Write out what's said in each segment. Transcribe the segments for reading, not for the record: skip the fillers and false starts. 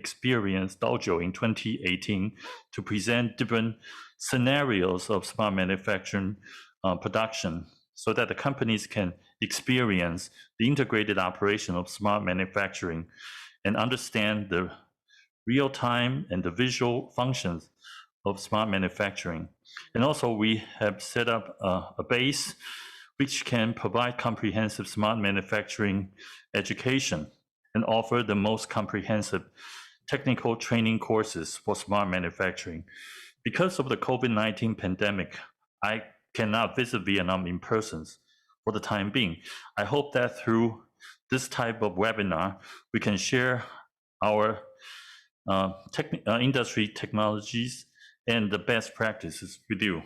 Experience Dojo in 2018 to present different scenarios of smart manufacturing production so that the companies can experience the integrated operation of smart manufacturing and understand the real-time and the visual functions of smart manufacturing. And also we have set up a base which can provide comprehensive smart manufacturing education and offer the most comprehensive technical training courses for smart manufacturing. Because of the COVID-19 pandemic, I cannot visit Vietnam in person for the time being. I hope that through this type of webinar, we can share our industry technologies and the best practices with you.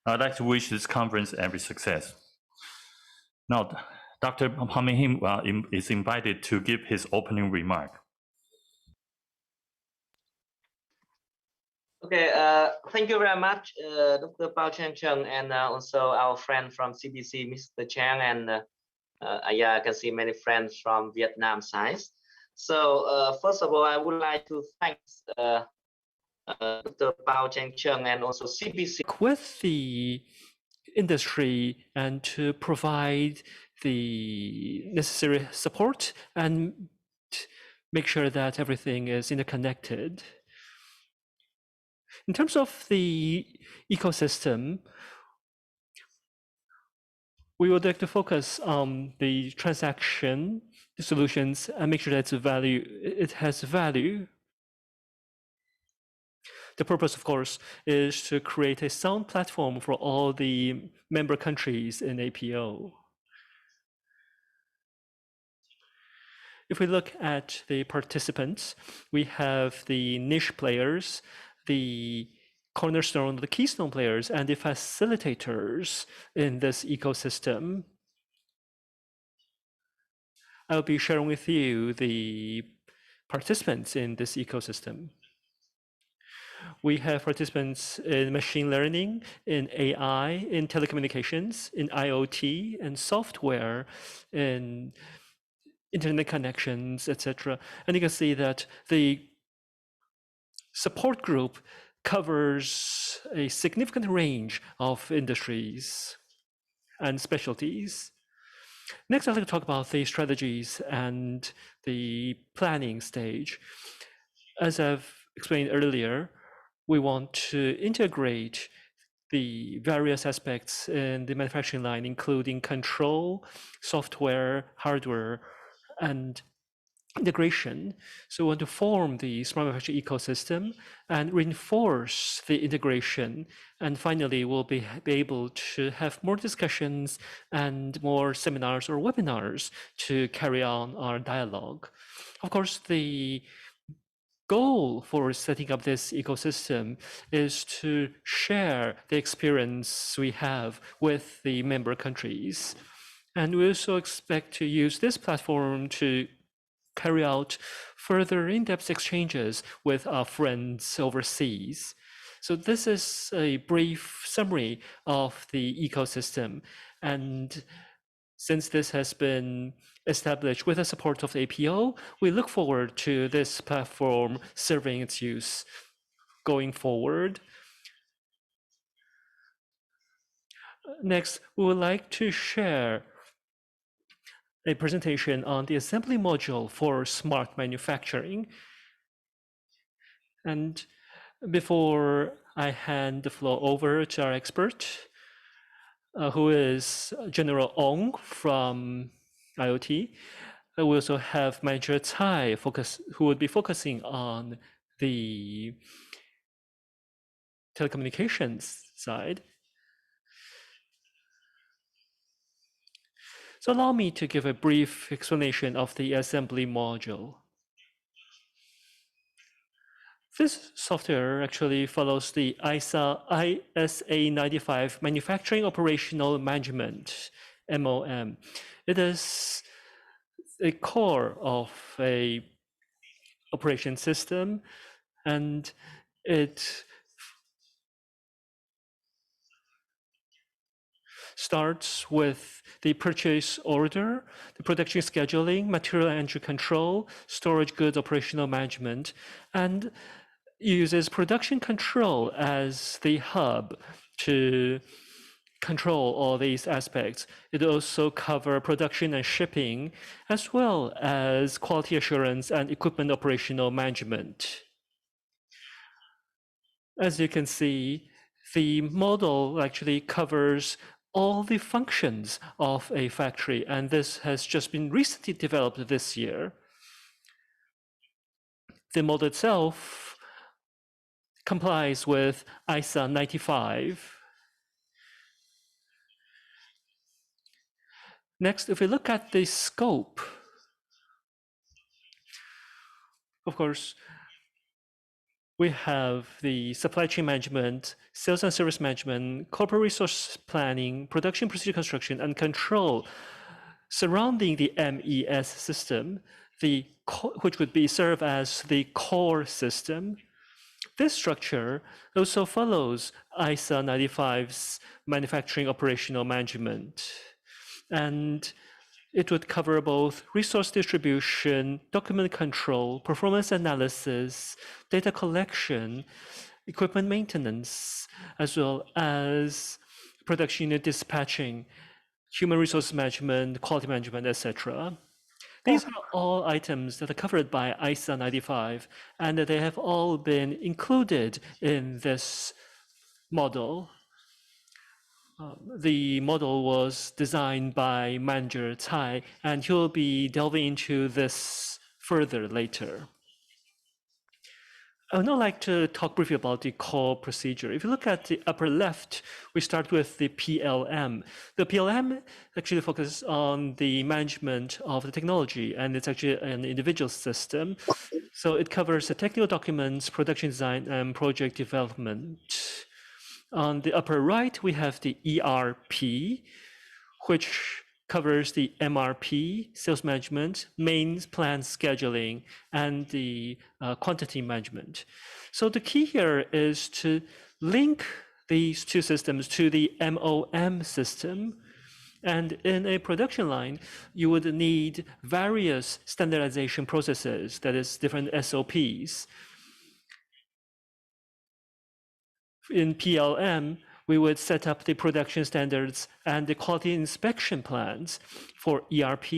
I'd like to wish this conference every success. Now, Dr. Hamihim is invited to give his opening remark. Okay, thank you very much, Dr. Bao Cheng, and also our friend from CBC, Mr. Chang, and yeah, I can see many friends from Vietnam side. So first of all, I would like to thank Dr. Bao Cheng and also CBC with the industry and to provide the necessary support and make sure that everything is interconnected. In terms of the ecosystem, we would like to focus on the transaction, the solutions, and make sure that it has value. The purpose, of course, is to create a sound platform for all the member countries in APO. If we look at the participants, we have the niche players, the cornerstone, the keystone players, and the facilitators in this ecosystem. I'll be sharing with you the participants in this ecosystem. We have participants in machine learning, in AI, in telecommunications, in IoT, and software, in internet connections, etc. And you can see that the support group covers a significant range of industries and specialties. Next, I'd like to talk about the strategies and the planning stage. As I've explained earlier, we want to integrate the various aspects in the manufacturing line, including control, software, hardware, and integration. So we want to form the smart manufacturing ecosystem and reinforce the integration. And finally, we'll be able to have more discussions and more seminars or webinars to carry on our dialogue. Of course, the goal for setting up this ecosystem is to share the experience we have with the member countries. And we also expect to use this platform to carry out further in-depth exchanges with our friends overseas. So this is a brief summary of the ecosystem. And since this has been established with the support of the APO, we look forward to this platform serving its use going forward. Next, we would like to share a presentation on the assembly module for smart manufacturing. And before I hand the floor over to our expert, who is General Ong from IoT, we also have Manager Tsai who would be focusing on the telecommunications side. So allow me to give a brief explanation of the assembly module. This software actually follows the ISA 95 Manufacturing Operational Management, MOM. It is a core of a operation system, and starts with the purchase order, the production scheduling, material entry control, storage goods operational management, and uses production control as the hub to control all these aspects. It also covers production and shipping, as well as quality assurance and equipment operational management. As you can see, the model actually covers all the functions of a factory, and this has just been recently developed this year. The model itself complies with ISA 95. Next, if we look at the scope, of course, we have the supply chain management, sales and service management, corporate resource planning, production procedure construction, and control surrounding the MES system, which would be serve as the core system. This structure also follows ISA 95's manufacturing operational management. And it would cover both resource distribution, document control, performance analysis, data collection, equipment maintenance, as well as production unit dispatching, human resource management, quality management, etc. These are all items that are covered by ISA 95, and they have all been included in this model. The model was designed by Manager Tsai, and he'll be delving into this further later. I would now like to talk briefly about the core procedure. If you look at the upper left, we start with the PLM. The PLM actually focuses on the management of the technology, and it's actually an individual system. So it covers the technical documents, production design, and project development. On the upper right, we have the ERP, which covers the MRP, sales management, main plan scheduling, and the quantity management. So the key here is to link these two systems to the MOM system. And in a production line, you would need various standardization processes, that is, different SOPs. In PLM, we would set up the production standards and the quality inspection plans. For ERP,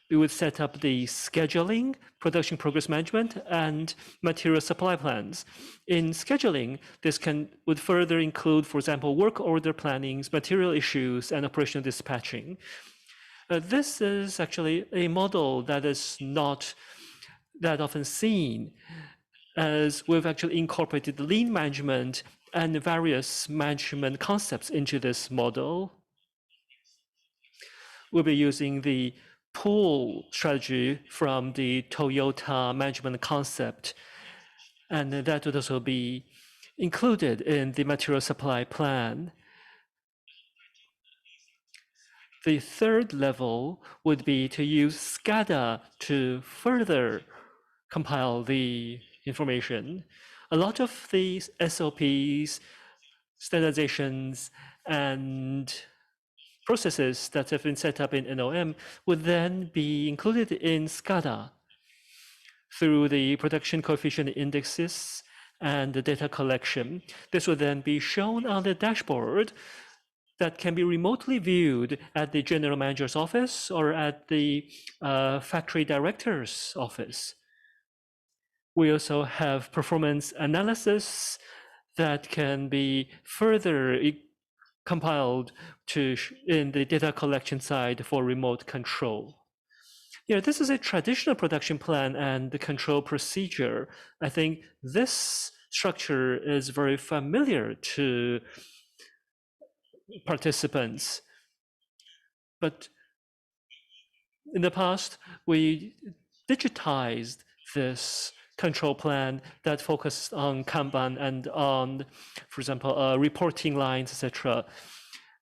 we would set up the scheduling, production progress management, and material supply plans. In scheduling, this would further include, for example, work order plannings, material issues, and operational dispatching. This is actually a model that is not that often seen, as we've actually incorporated lean management and various management concepts into this model. We'll be using the pool strategy from the Toyota management concept, and that would also be included in the material supply plan. The third level would be to use SCADA to further compile the information. A lot of these SOPs, standardizations, and processes that have been set up in NOM would then be included in SCADA through the production coefficient indexes and the data collection. This would then be shown on the dashboard that can be remotely viewed at the general manager's office or at the factory director's office. We also have performance analysis that can be further compiled in the data collection side for remote control. This is a traditional production plan and the control procedure. I think this structure is very familiar to participants. But in the past, we digitized this control plan that focused on Kanban and on, for example, reporting lines, etc.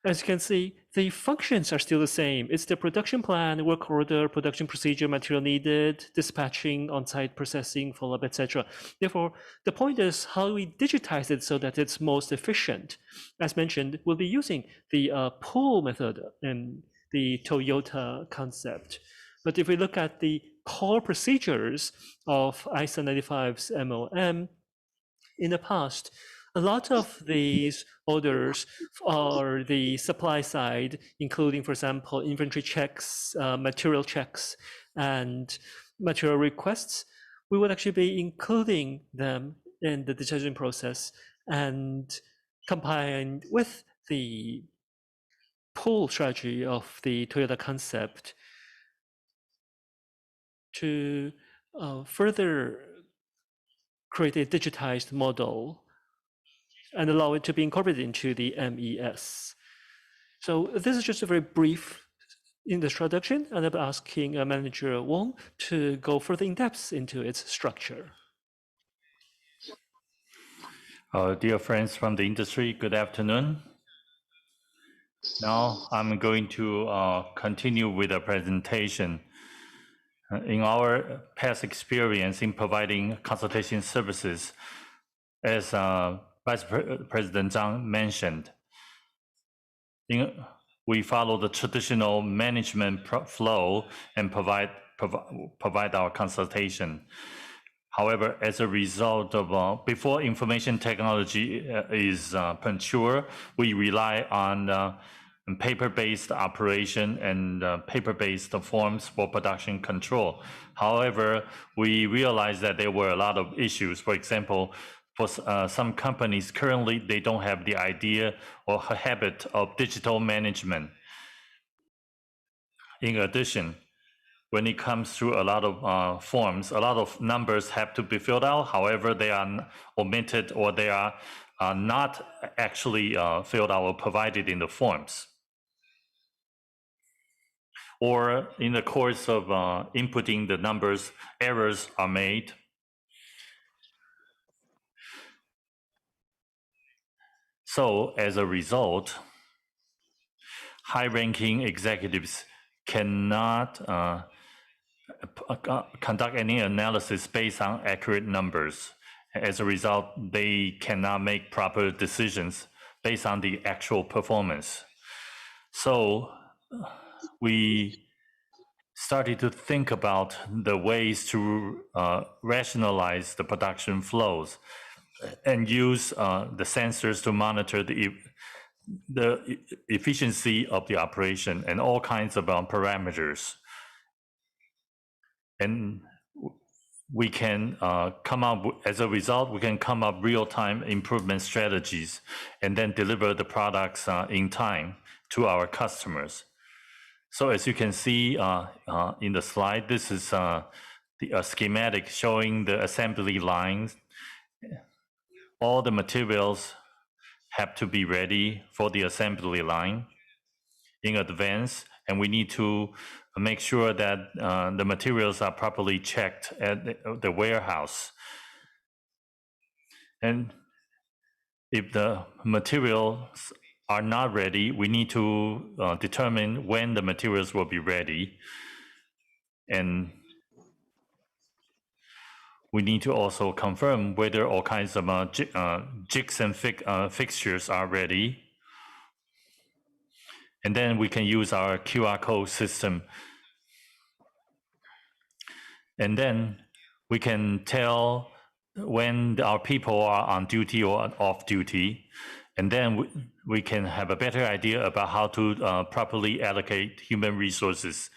As you can see, the functions are still the same. It's the production plan, work order, production procedure, material needed, dispatching, on-site processing, follow-up, etc. Therefore, the point is how we digitize it so that it's most efficient. As mentioned, we'll be using the pull method and the Toyota concept. But if we look at the core procedures of ISO 95's MOM, in the past, a lot of these orders are the supply side, including, for example, inventory checks, material checks, and material requests. We would actually be including them in the decision process and combined with the pull strategy of the Toyota concept to further create a digitized model and allow it to be incorporated into the MES. So this is just a very brief introduction, and I'm asking Manager Wong to go further in depth into its structure. Dear friends from the industry, good afternoon. Now I'm going to continue with the presentation. In our past experience in providing consultation services, as Vice President Zhang mentioned, we follow the traditional management flow and provide our consultation. However, as a result of before information technology is mature, we rely on paper-based operation and paper-based forms for production control. However, we realized that there were a lot of issues. For example, for some companies currently, they don't have the idea or habit of digital management. In addition, when it comes to a lot of forms, a lot of numbers have to be filled out. However, they are omitted or they are not actually filled out or provided in the forms. Or in the course of inputting the numbers, errors are made. So as a result, high-ranking executives cannot conduct any analysis based on accurate numbers. As a result, they cannot make proper decisions based on the actual performance. So we started to think about the ways to rationalize the production flows and use the sensors to monitor the efficiency of the operation and all kinds of parameters. And we can come up, as a result, we can come up real-time improvement strategies and then deliver the products in time to our customers. So as you can see in the slide, this is the schematic showing the assembly lines. All the materials have to be ready for the assembly line in advance, and we need to make sure that the materials are properly checked at the warehouse. And if the materials are not ready, we need to determine when the materials will be ready. And we need to also confirm whether all kinds of jigs and fixtures are ready. And then we can use our QR code system. And then we can tell when our people are on duty or off duty. And then we can have a better idea about how to properly allocate human resources.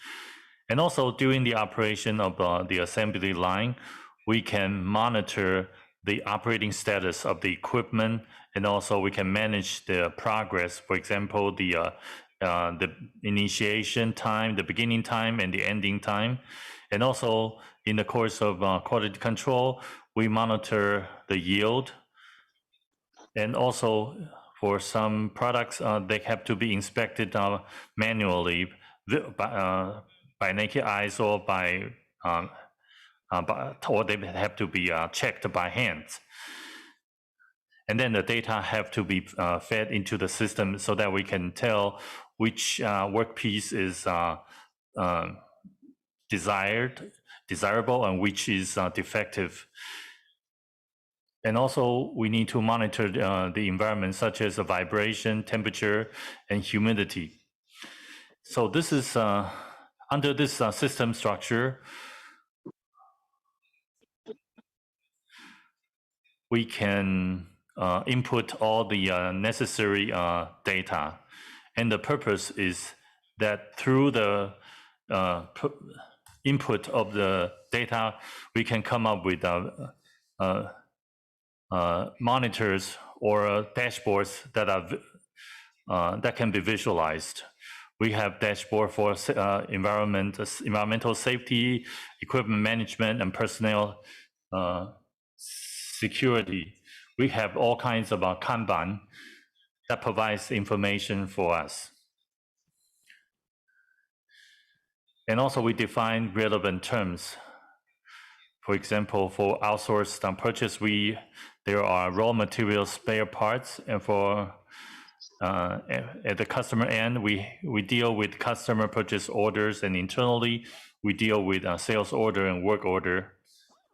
And also during the operation of the assembly line, we can monitor the operating status of the equipment, and also we can manage the progress. For example, the initiation time, the beginning time, and the ending time. And also in the course of quality control, we monitor the yield. And also for some products, they have to be inspected manually by naked eyes or or they have to be checked by hands. and then the data have to be fed into the system so that we can tell which workpiece is desirable and which is defective. And also we need to monitor the environment such as the vibration, temperature, and humidity. So this is under this system structure, we can input all the necessary data. And the purpose is that through the input of the data, we can come up with monitors or dashboards that are that can be visualized. We have dashboard for environmental safety, equipment management, and personnel security. We have all kinds of Kanban that provides information for us. And also we define relevant terms. For example, for outsourced purchase, there are raw material spare parts, and for at the customer end, we deal with customer purchase orders, and internally we deal with sales order and work order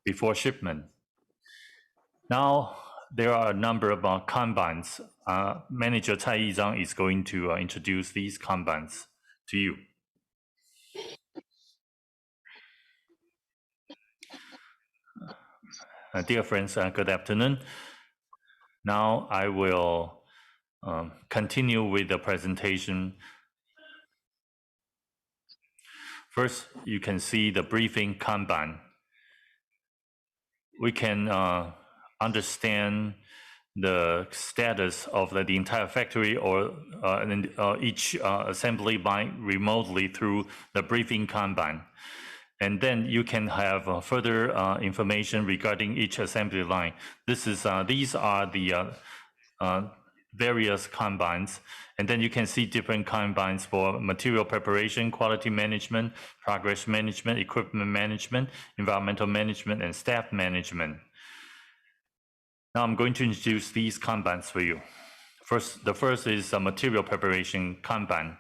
before shipment. Now there are a number of Kanbans. Manager Cai Yizhang is going to introduce these Kanbans to you. Dear friends, good afternoon. Now I will continue with the presentation. First, you can see the briefing Kanban. We can understand the status of the entire factory or each assembly line remotely through the briefing Kanban. And then you can have further information regarding each assembly line. These are the various Kanbans. And then you can see different Kanbans for material preparation, quality management, progress management, equipment management, environmental management, and staff management. Now I'm going to introduce these Kanbans for you. The first is a material preparation Kanban.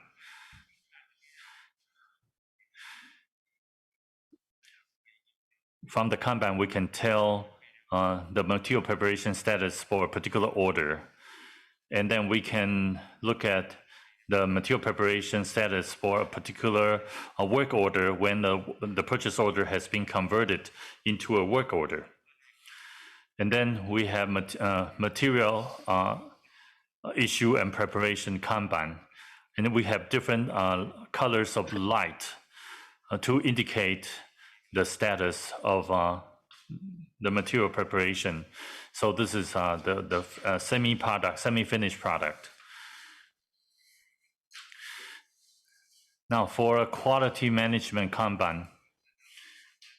From the Kanban, we can tell the material preparation status for a particular order. And then we can look at the material preparation status for a particular work order when the purchase order has been converted into a work order. And then we have material issue and preparation Kanban. And then we have different colors of light to indicate the status of the material preparation. So this is the semi-finished product. Now for a quality management Kanban,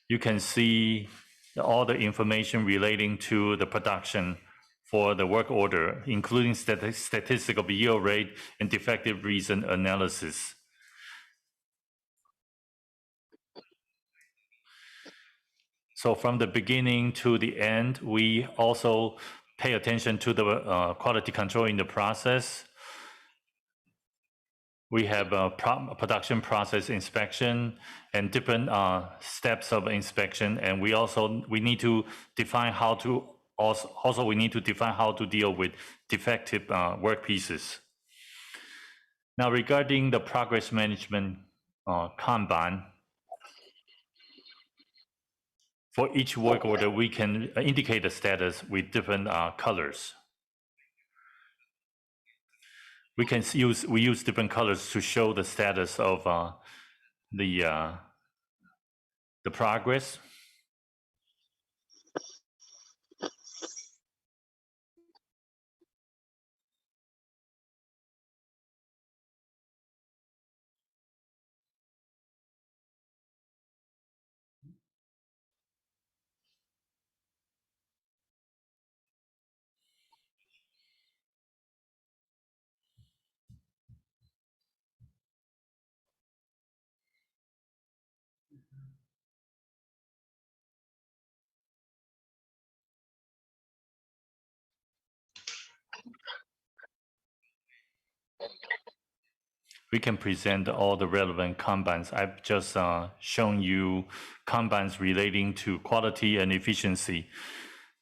you can see all the information relating to the production for the work order, including statistical yield rate and defective reason analysis. So from the beginning to the end, we also pay attention to the quality control in the process. We have a production process inspection and different steps of inspection, and we need to define how to deal with defective work pieces. Now, regarding the progress management Kanban, for each work order, we can indicate the status with different colors. We use different colors to show the status of the progress. We can present all the relevant Kanbans. I've just shown you Kanbans relating to quality and efficiency.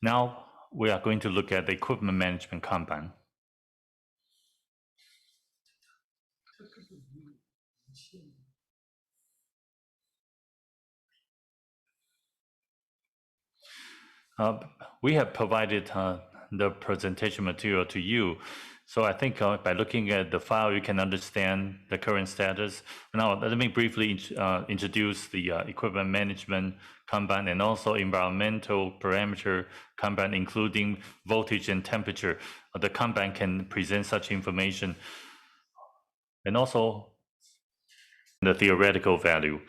Now we are going to look at the equipment management Kanban. We have provided the presentation material to you. So I think by looking at the file, you can understand the current status. Now, let me briefly introduce the equipment management Kanban and also environmental parameter Kanban, including voltage and temperature. The Kanban can present such information. And also the theoretical value.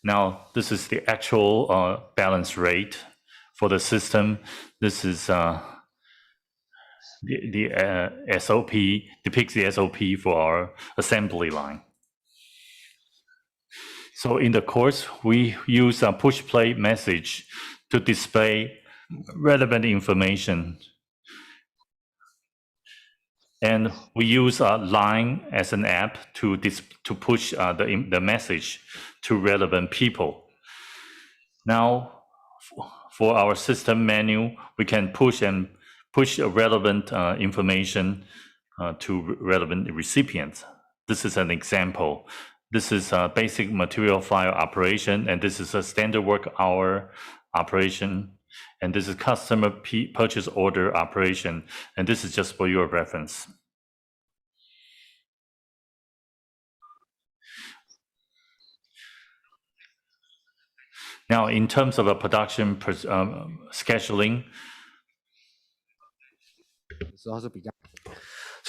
Now, this is the actual balance rate for the system. This is the SOP, depicts the SOP for our assembly line. So in the course, we use a push play message to display relevant information. And we use a line as an app to push the message to relevant people. Now, for our system menu, we can push relevant information to relevant recipients. This is an example. This is a basic material file operation, and this is a standard work hour operation, and this is customer purchase order operation, and this is just for your reference. Now, in terms of a production scheduling,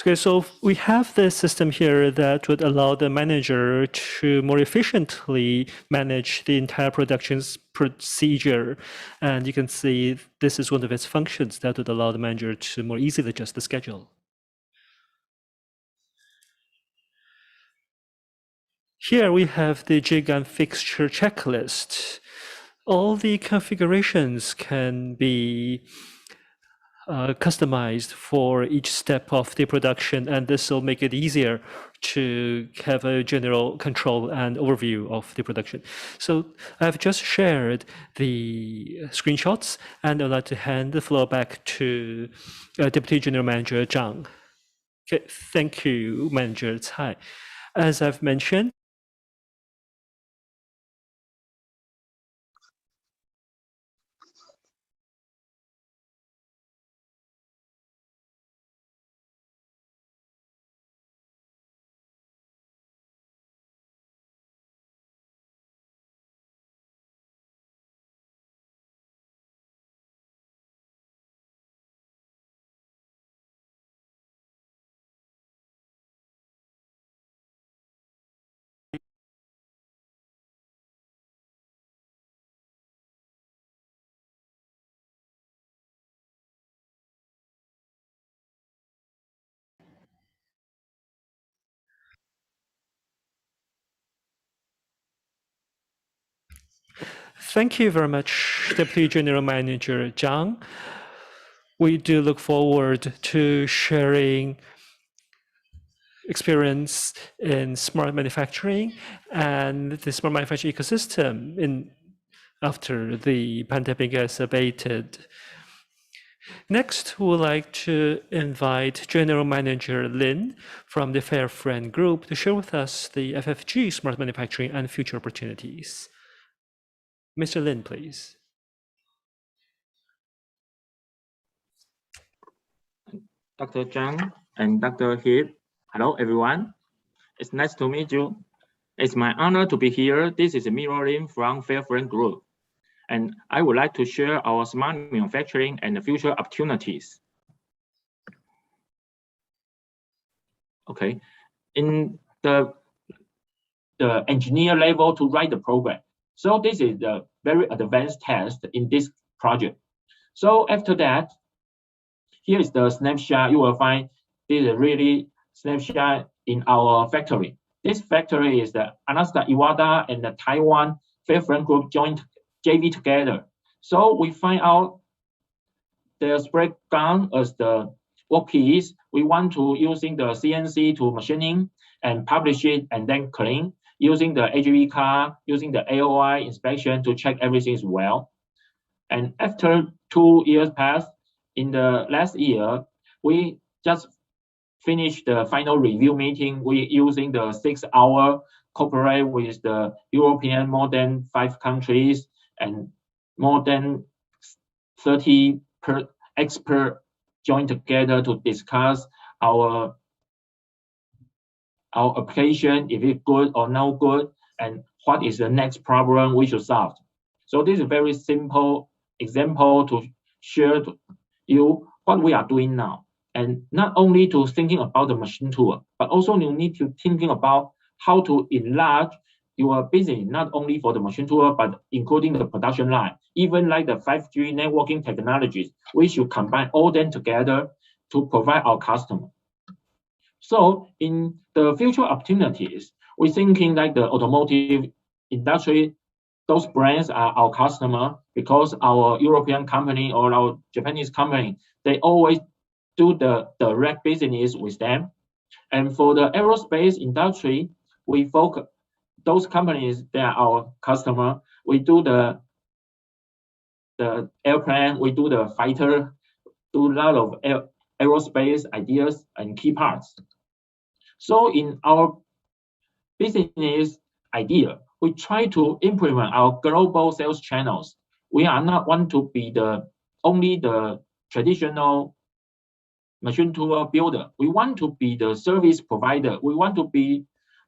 okay, so we have this system here that would allow the manager to more efficiently manage the entire production's procedure. And you can see this is one of its functions that would allow the manager to more easily adjust the schedule. Here we have the Jager fixture checklist. All the configurations can be customized for each step of the production, and this will make it easier to have a general control and overview of the production. So I've just shared the screenshots, and I'd like to hand the floor back to Deputy General Manager Zhang. Okay, thank you, Manager Cai. As I've mentioned, thank you very much, Deputy General Manager Zhang. We do look forward to sharing experience in smart manufacturing and the smart manufacturing ecosystem after the pandemic has abated. Next, we would like to invite General Manager Lin from the Fair Friend Group to share with us the FFG smart manufacturing and future opportunities. Mr. Lin, please. Dr. Zhang and Dr. Heath. Hello, everyone. It's nice to meet you. It's my honor to be here. This is Miro Lin from Fair Friend Group, and I would like to share our smart manufacturing and the future opportunities. Okay, in the engineer level to write the program. So this is the very advanced test in this project. So after that, here is the snapshot. You will find this is really snapshot in our factory. This factory is the Anasta Iwata and the Taiwan Fair Friend Group joint JV together. So we find out there's breakdown as the workpiece. We want to using the CNC to machining and publish it and then clean, using the AGV car, using the AOI inspection to check everything is well. And after 2 years passed, in the last year, we just finished the final review meeting. We using the 6-hour cooperate with the European more than 5 countries and more than 30 experts joined together to discuss our application, if it's good or no good, and what is the next problem we should solve. So this is a very simple example to share to you what we are doing now. And not only to thinking about the machine tool, but also you need to thinking about how to enlarge your business, not only for the machine tool, but including the production line, even like the 5G networking technologies. We should combine all them together to provide our customer. So in the future opportunities, we're thinking like the automotive industry, those brands are our customer because our European company or our Japanese company, they always do the direct business with them. And for the aerospace industry, we focus those companies, they are our customer. We do the airplane, we do the fighter, do a lot of aerospace ideas and key parts. So in our business idea, we try to implement our global sales channels. We are not want to be only the traditional machine tool builder. We want to be the service provider. We want to be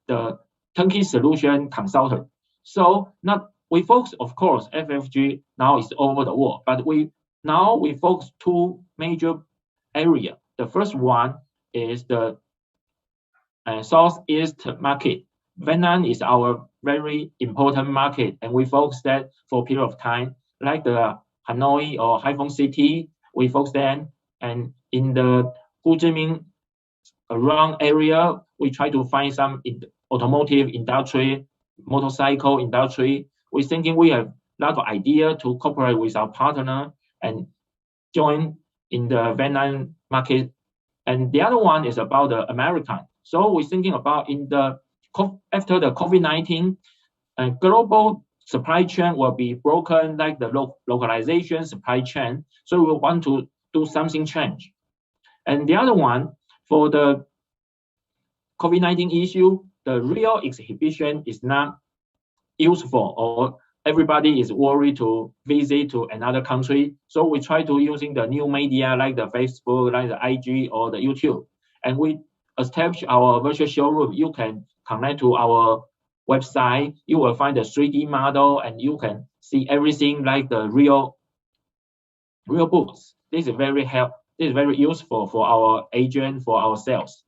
the turnkey solution consultant. So we focus, of course, FFG now is over the world, but we focus 2 major areas. The first one is the Southeast market. Vietnam is our very important market, and we focus that for a period of time, like the Hanoi or Haiphong City, we focus them. And in the Ho Chi Minh around area, we try to find some automotive industry, motorcycle industry. We're thinking we have a lot of idea to cooperate with our partner and join in the Vietnam market. And the other one is about the American. So we're thinking about after the COVID-19, global supply chain will be broken like the localization supply chain. So we want to do something change. And the other one, for the COVID-19 issue, the real exhibition is not useful, or everybody is worried to visit to another country. So we try to using the new media like the Facebook, like the IG or the YouTube. And we establish our virtual showroom. You can connect to our website. You will find the 3D model and you can see everything like the real booths. This is very useful for our agent, for our sales.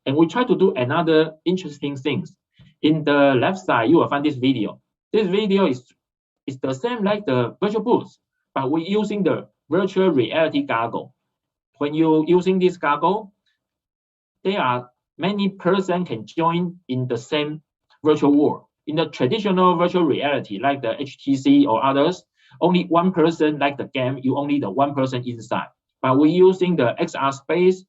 And we try to do another interesting things. In the left side, you will find this video. This video is the same like the virtual booth, but we're using the virtual reality goggle. When you're using this goggle, there are many persons can join in the same virtual world. In the traditional virtual reality, like the HTC or others, only one person like the game, you only the one person inside. But we're using the XR space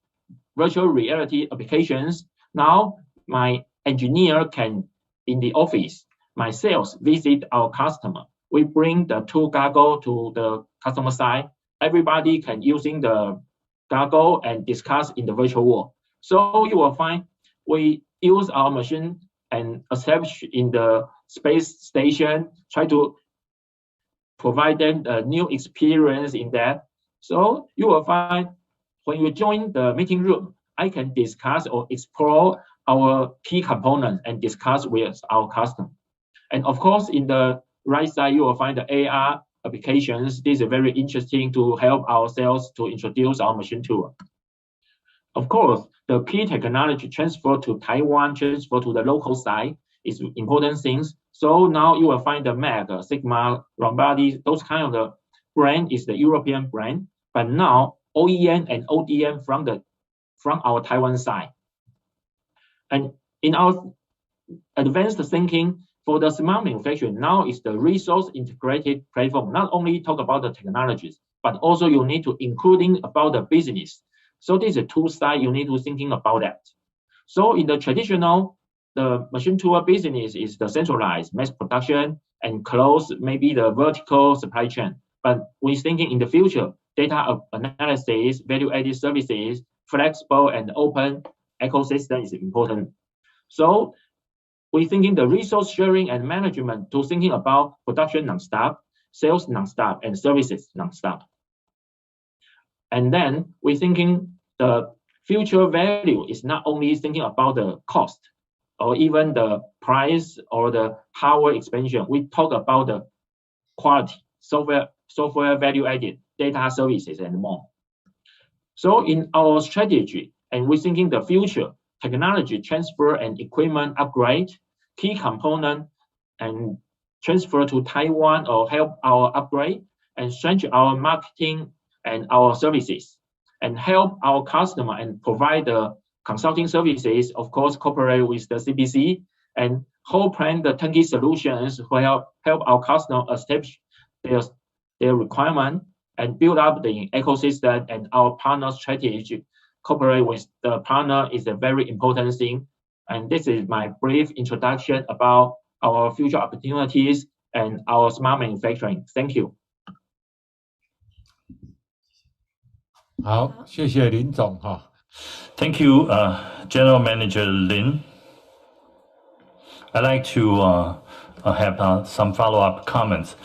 virtual reality applications. Now, my engineer can, in the office, my sales visit our customer. We bring the 2 goggle to the customer side. Everybody can using the goggle and discuss in the virtual world. So you will find we use our machine and establish in the space station, try to provide them a new experience in that. So you will find when you join the meeting room, I can discuss or explore our key components and discuss with our customer. And of course, in the right side, you will find the AR applications. This is very interesting to help our sales to introduce our machine tool. Of course, the key technology transfer to Taiwan, transfer to the local side is important things. So now you will find the Mac, Sigma, Lombardi, those kind of the brand is the European brand, but now OEM and ODM from our Taiwan side. And in our advanced thinking for the smart manufacturing, now is the resource integrated platform. Not only talk about the technologies, but also you need to including about the business. So this is two sides you need to thinking about that. So in the traditional, the machine tool business is the centralized mass production and close maybe the vertical supply chain. But we're thinking in the future, data analysis, value-added services, flexible and open ecosystem is important. So we're thinking the resource sharing and management to thinking about production non-stop, sales non-stop, and services non-stop. And then we're thinking the future value is not only thinking about the cost or even the price or the hardware expansion. We talk about the quality, software value added, data services, and more. So in our strategy, and we're thinking the future, technology transfer and equipment upgrade, key component and transfer to Taiwan or help our upgrade and strengthen our marketing and our services and help our customer and provide the consulting services, of course, cooperate with the CBC and whole plan the turnkey solutions will help our customer establish their requirement and build up the ecosystem. And our partner strategy, cooperate with the partner is a very important thing. And this is my brief introduction about our future opportunities and our smart manufacturing. Thank you. 好，谢谢林总哈。Thank you, General Manager Lin. I'd like to have some follow-up comments.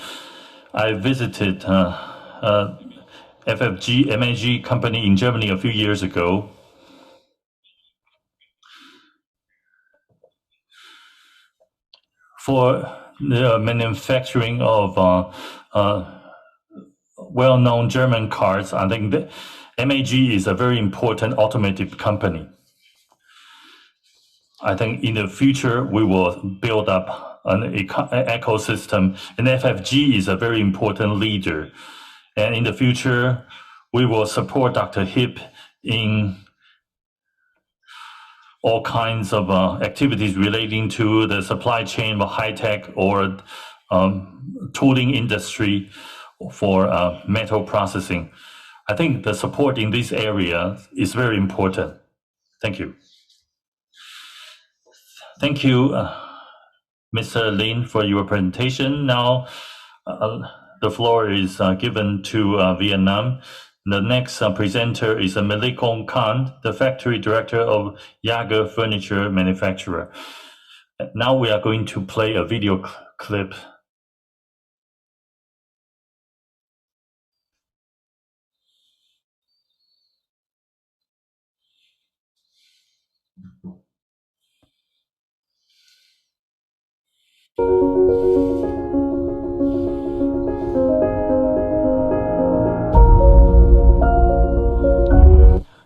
I visited FFG MAG company in Germany a few years ago. For the manufacturing of well-known German cars, I think the MAG is a very important automotive company. I think in the future, we will build up an ecosystem, and FFG is a very important leader. And in the future, we will support Dr. Hip in all kinds of activities relating to the supply chain of high-tech or tooling industry for metal processing. I think the support in this area is very important. Thank you. Thank you, Mr. Lin, for your presentation. Now, the floor is given to Vietnam. The next presenter is Melikong Khan, the factory director of Jager furniture manufacturer. Now we are going to play a video clip.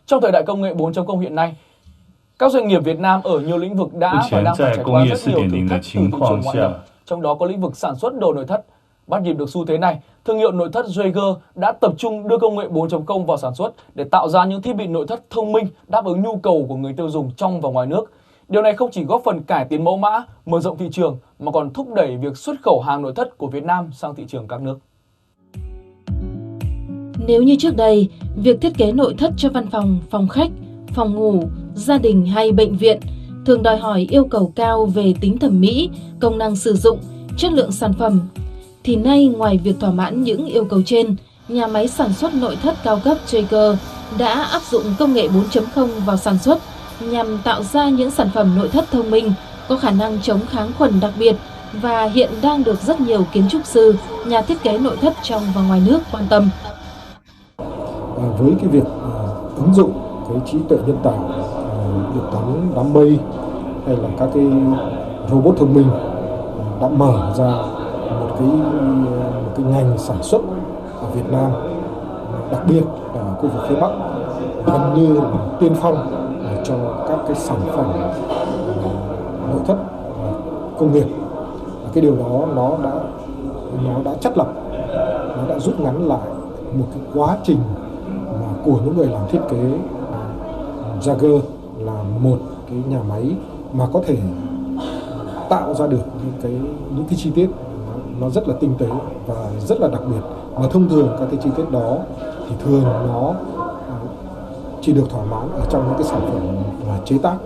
Trong thời đại công nghệ 4.0 hiện nay, các doanh nghiệp Việt Nam ở nhiều lĩnh vực đã và đang phải trải qua rất nhiều thử thách từ thị trường ngoại nhập, trong đó có lĩnh vực sản xuất đồ nội thất. Bắt nhịp được xu thế này, thương hiệu nội thất Jager đã tập trung đưa công nghệ 4.0 vào sản xuất để tạo ra những thiết bị nội thất thông minh đáp ứng nhu cầu của người tiêu dùng trong và ngoài nước. Điều này không chỉ góp phần cải tiến mẫu mã, mở rộng thị trường mà còn thúc đẩy việc xuất khẩu hàng nội thất của Việt Nam sang thị trường các nước. Nếu như trước đây, việc thiết kế nội thất cho văn phòng, phòng khách, phòng ngủ, gia đình hay bệnh viện thường đòi hỏi yêu cầu cao về tính thẩm mỹ, công năng sử dụng, chất lượng sản phẩm, thì nay ngoài việc thỏa mãn những yêu cầu trên, nhà máy sản xuất nội thất cao cấp Jager đã áp dụng công nghệ 4.0 vào sản xuất nhằm tạo ra những sản phẩm nội thất thông minh có khả năng chống kháng khuẩn đặc biệt và hiện đang được rất nhiều kiến trúc sư, nhà thiết kế nội thất trong và ngoài nước quan tâm. Với cái việc ứng dụng cái trí tuệ nhân tạo, điện toán đám mây hay là các cái robot thông minh đã mở ra một cái ngành sản xuất ở Việt Nam, đặc biệt ở khu vực phía Bắc, gần như là tiên phong cho các cái sản phẩm nội thất công nghiệp. Cái điều đó nó đã chắt lọc, nó đã rút ngắn lại một cái quá trình của những người làm thiết kế. Jager là một cái nhà máy mà có thể tạo ra được những cái chi tiết nó rất là tinh tế và rất là đặc biệt. Mà thông thường các cái chi tiết đó thì thường nó chỉ được thỏa mãn ở trong những cái sản phẩm chế tác.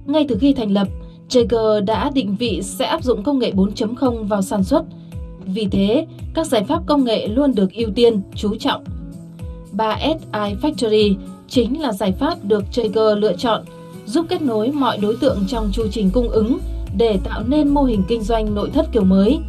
Ngay từ khi thành lập, Jager đã định vị sẽ áp dụng công nghệ 4.0 vào sản xuất. Vì thế, các giải pháp công nghệ luôn được ưu tiên, chú trọng. 3SI Factory chính là giải pháp được Jager lựa chọn, giúp kết nối mọi đối tượng trong chu trình cung ứng để tạo nên mô hình kinh doanh nội thất kiểu mới.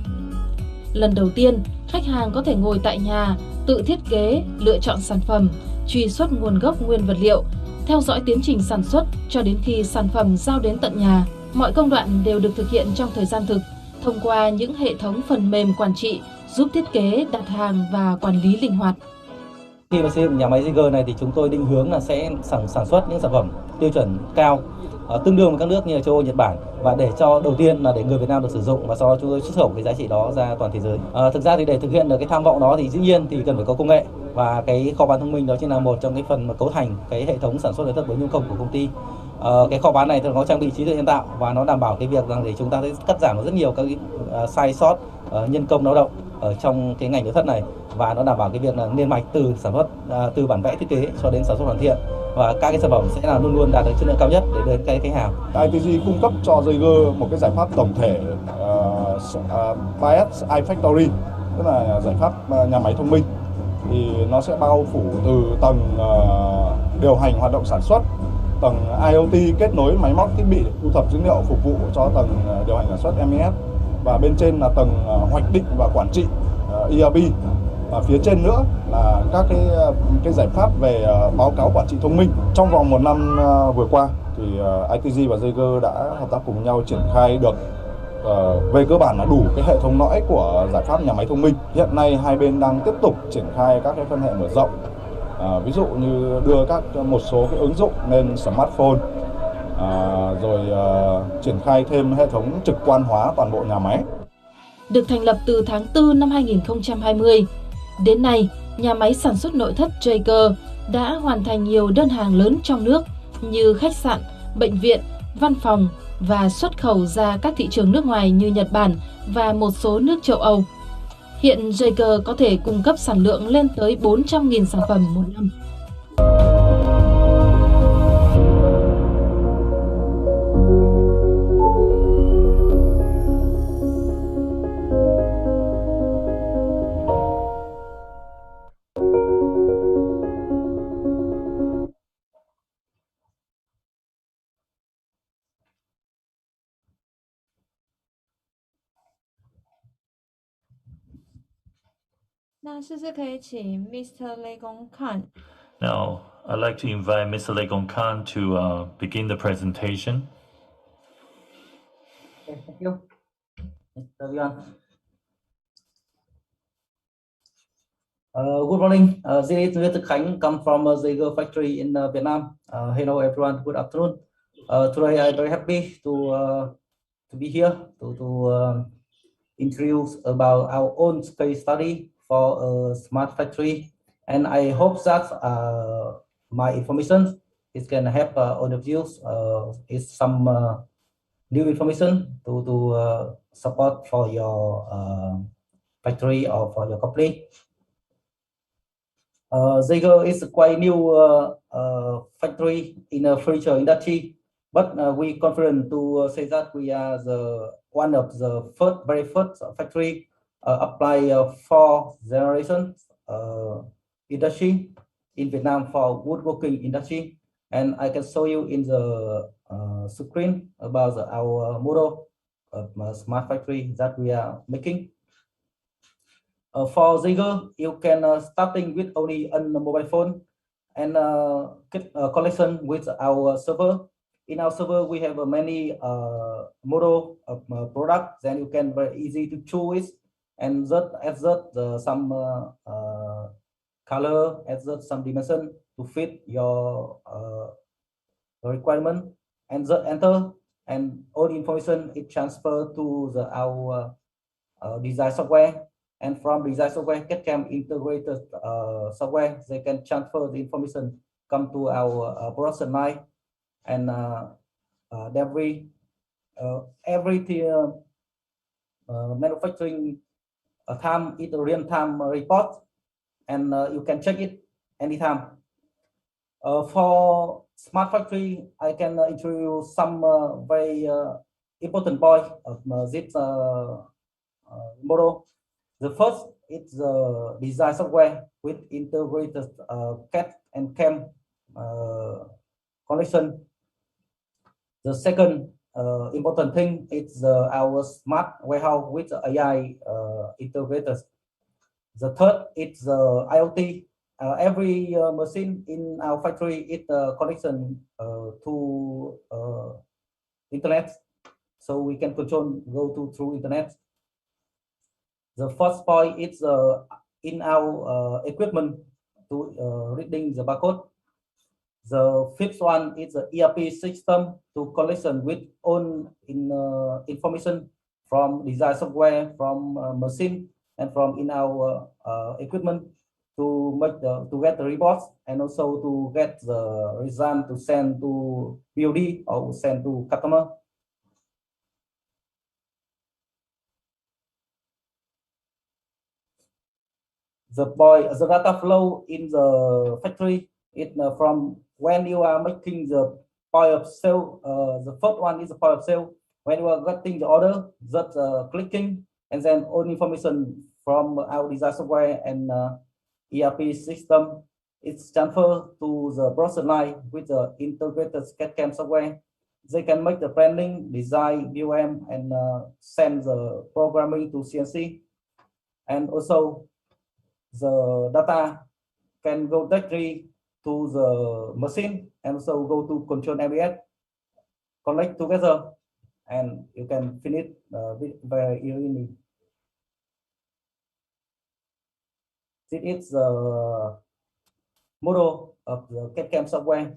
Lần đầu tiên, khách hàng có thể ngồi tại nhà, tự thiết kế, lựa chọn sản phẩm, truy xuất nguồn gốc nguyên vật liệu, theo dõi tiến trình sản xuất cho đến khi sản phẩm giao đến tận nhà. Mọi công đoạn đều được thực hiện trong thời gian thực, thông qua những hệ thống phần mềm quản trị giúp thiết kế, đặt hàng và quản lý linh hoạt. Khi mà xây dựng nhà máy Jager này thì chúng tôi định hướng là sẽ sản xuất những sản phẩm tiêu chuẩn cao, tương đương với các nước như là châu Âu, Nhật Bản, và để cho đầu tiên là để người Việt Nam được sử dụng và sau đó chúng tôi xuất khẩu cái giá trị đó ra toàn thế giới. Thực ra thì để thực hiện được cái tham vọng đó thì dĩ nhiên thì cần phải có công nghệ, và cái kho bán thông minh đó chính là một trong cái phần mà cấu thành cái hệ thống sản xuất nội thất 4.0 của công ty. Cái kho bán này thì nó trang bị trí tuệ nhân tạo và nó đảm bảo cái việc rằng để chúng ta sẽ cắt giảm được rất nhiều các cái sai sót nhân công lao động ở trong cái ngành nội thất này, và nó đảm bảo cái việc là liên mạch từ sản xuất, từ bản vẽ thiết kế cho đến sản xuất hoàn thiện, và các cái sản phẩm sẽ là luôn luôn đạt được chất lượng cao nhất để đến cái khách hàng. ITG cung cấp cho Jager một cái giải pháp tổng thể 3SI Factory, tức là giải pháp nhà máy thông minh. Thì nó sẽ bao phủ từ tầng điều hành hoạt động sản xuất, tầng IoT kết nối máy móc thiết bị để thu thập dữ liệu phục vụ cho tầng điều hành sản xuất MES, và bên trên là tầng hoạch định và quản trị ERP, và phía trên nữa là các cái giải pháp về báo cáo quản trị thông minh. Trong vòng 1 năm vừa qua thì ITG và Jager đã hợp tác cùng nhau triển khai được về cơ bản là đủ cái hệ thống lõi của giải pháp nhà máy thông minh. Hiện nay hai bên đang tiếp tục triển khai các cái phân hệ mở rộng, ví dụ như đưa một số cái ứng dụng lên smartphone, rồi triển khai thêm hệ thống trực quan hóa toàn bộ nhà máy. Được thành lập từ tháng 4 năm 2020, đến nay, nhà máy sản xuất nội thất Jager đã hoàn thành nhiều đơn hàng lớn trong nước như khách sạn, bệnh viện, văn phòng và xuất khẩu ra các thị trường nước ngoài như Nhật Bản và một số nước châu Âu. Hiện Jager có thể cung cấp sản lượng lên tới 400.000 sản phẩm một năm. Now, I'd like to invite Mr. Lê Công Khanh to begin the presentation. Okay, thank you, everyone. Good morning. This is Nguyễn Thực Khánh, come from Jager factory in Vietnam. Hello, everyone. Good afternoon. Today, I'm very happy to be here to introduce about our own case study for a smart factory, and I hope that my information is can help all of you. Is some new information to support for your factory or for your company. Jager is a quite new factory in the furniture industry, but we confident to say that we are one of the very first factory apply 4 generations industry in Vietnam for woodworking industry, and I can show you in the screen about our model of smart factory that we are making. For Jager, you can starting with only a mobile phone and get a connection with our server. In our server, we have many model of products. Then you can very easy to choose and adjust some color, adjust some dimension to fit your requirement, and enter, and all the information is transferred to our design software. And from design software, CAD/CAM integrated software, they can transfer the information come to our production line, and every manufacturing time is a real-time report, and you can check it anytime. For smart factory, I can introduce some very important point of this model. The first is the design software with integrated CAD and CAM connection. The second important thing is our smart warehouse with AI integrators. The third is the IoT. Every machine in our factory is connection to internet, so we can control through internet. The first point is in our equipment to reading the barcode. The fifth one is the ERP system to collection with all information from design software, from machine, and from in our equipment to make to get the reports and also to get the result to send to BOD or send to customer. The data flow in the factory it from when you are making the point of sale. The first one is the point of sale. When you are getting the order, just clicking, and then all information from our design software and ERP system it's transferred to the production line with the integrated CAD/CAM software. They can make the planning, design, BOM, and send the programming to CNC. And also, the data can go directly to the machine and also go to control MES, connect together, and you can finish very easily. This is the model of the CAD/CAM software.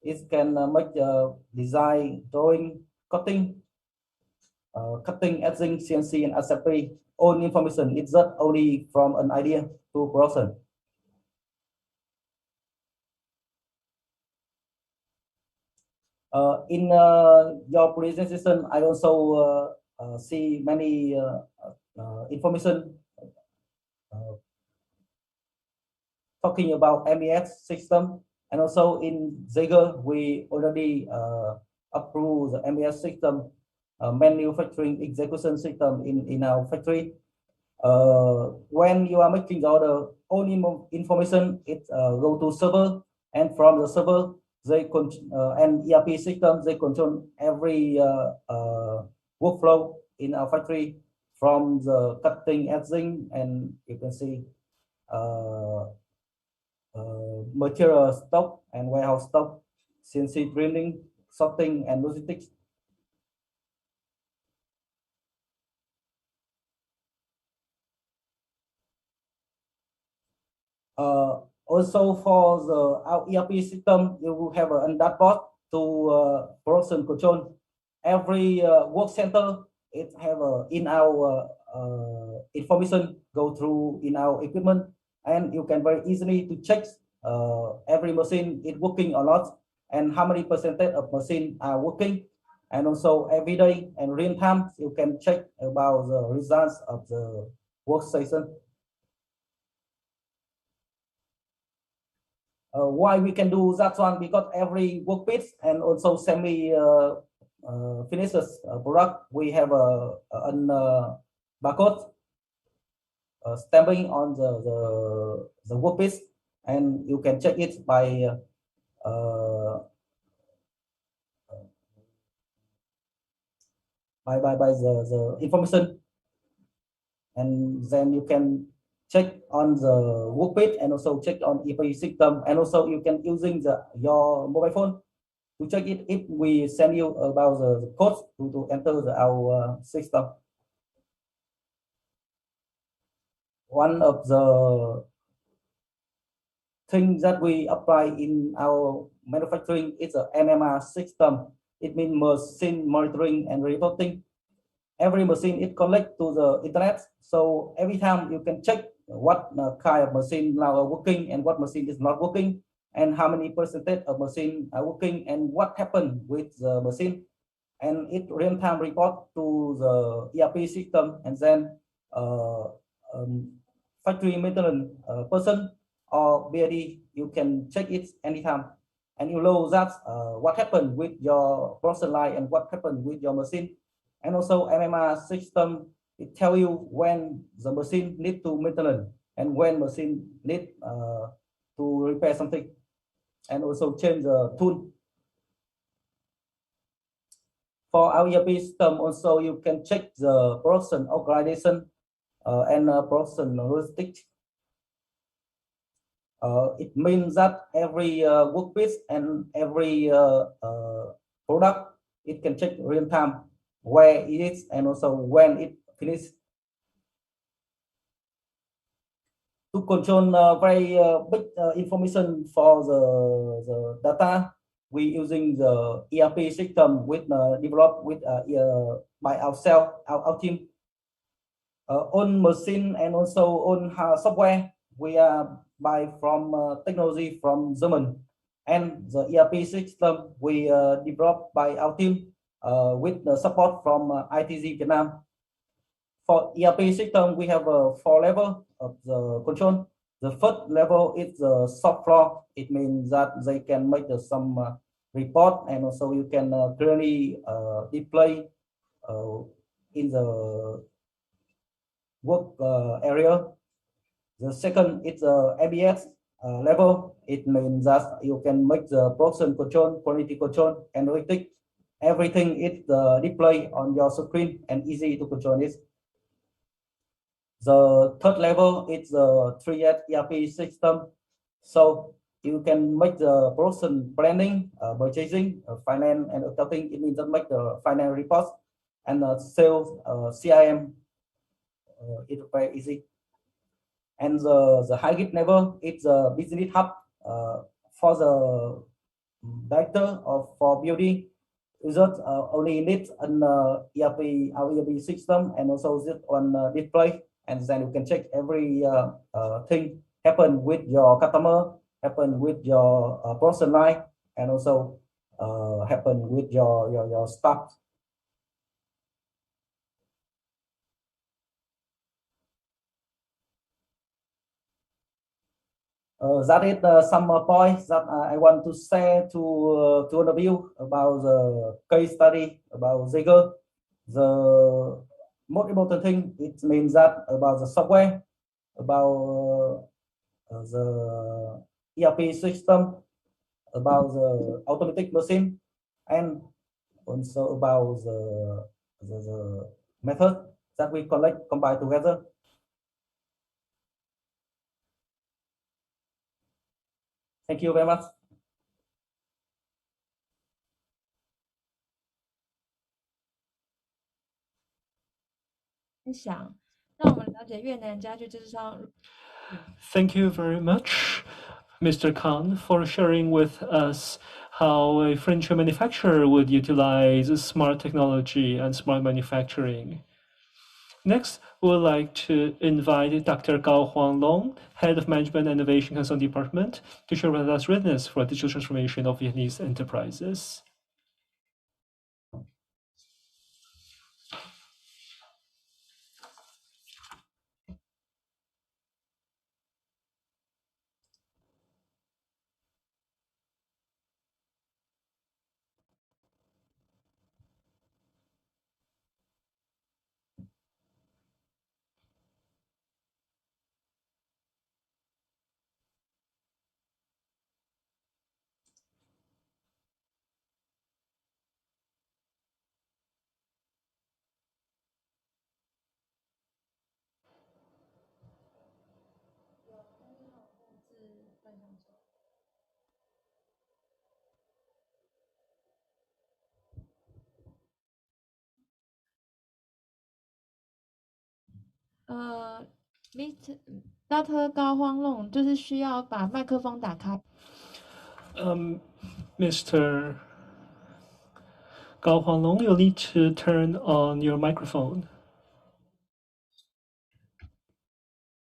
It can make design, drawing, cutting, etching, CNC, and assembly. All information is not only from an idea to production. In your presentation, I also see many information talking about MES system, and also in Jager we already approved the MES system, manufacturing execution system in our factory. When you are making the order, all information it go to server, and from the server they and ERP system they control every workflow in our factory, from the cutting, etching, and you can see material stock and warehouse stock, CNC printing, sorting, and logistics. Also for our ERP system, you will have a dashboard to production control. Every work center it have in our information go through in our equipment, and you can very easily to check every machine is working or not, and how many percentage of machine are working, and also every day and real time you can check about the results of the workstation. Why we can do that one? Because every workpiece and also semi finishes product, we have a barcode stamping on the workpiece, and you can check it by the information, and then you can check on the workpage and also check on ERP system, and also you can using your mobile phone to check it if we send you about the code to enter our system. One of the things that we apply in our manufacturing is a MMR system. It means machine monitoring and reporting. Every machine it connect to the internet, so every time you can check what kind of machine now are working and what machine is not working, and how many percentage of machine are working and what happened with the machine, and it real-time report to the ERP system, and then factory maintenance person or BAD you can check it anytime and you know that what happened with your production line and what happened with your machine. And also MMR system, it tell you when the machine need to maintenance and when machine need to repair something, and also change the tool. For our ERP system, also you can check the production organization and production logistics. It means that every workpiece and every product, it can check real time where it is and also when it finished. To control very big information for the data, we using the ERP system with developed with by ourselves, our team, on machine and also on software. We are buy from technology from German, and the ERP system we developed by our team with the support from ITZ Vietnam. For ERP system, we have 4 levels of the control. The first level is the shop floor. It means that they can make some report, and also you can clearly display in the work area. The second is the ABS level. It means that you can make the production control, quality control, analytics. Everything is displayed on your screen and easy to control it. The third level is the 3S ERP system. So you can make the production planning, purchasing, finance, and accounting. It means that make the finance reports and sales, CRM. It's very easy. And the highest level is the business hub for the director of for building. Users only need an ERP, our ERP system, and also this on display, and then you can check every thing happen with your customer, happen with your production line, and also happen with your staff. That is some points that I want to say to all of you about the case study about Jager. The most important thing, it means that about the software, about the ERP system, about the automatic machine, and also about the method that we combine together. Thank you very much. Thank you very much, Mr. Khan, for sharing with us how a furniture manufacturer would utilize smart technology and smart manufacturing. Next, we would like to invite Dr. Gao Huanglong, Head of Management and Innovation Consulting Department, to share with us Readiness for digital transformation of Vietnamese enterprises. Dr. 高荒龙就是需要把麦克风打开。Mr. Gao Huanglong, you'll need to turn on your microphone.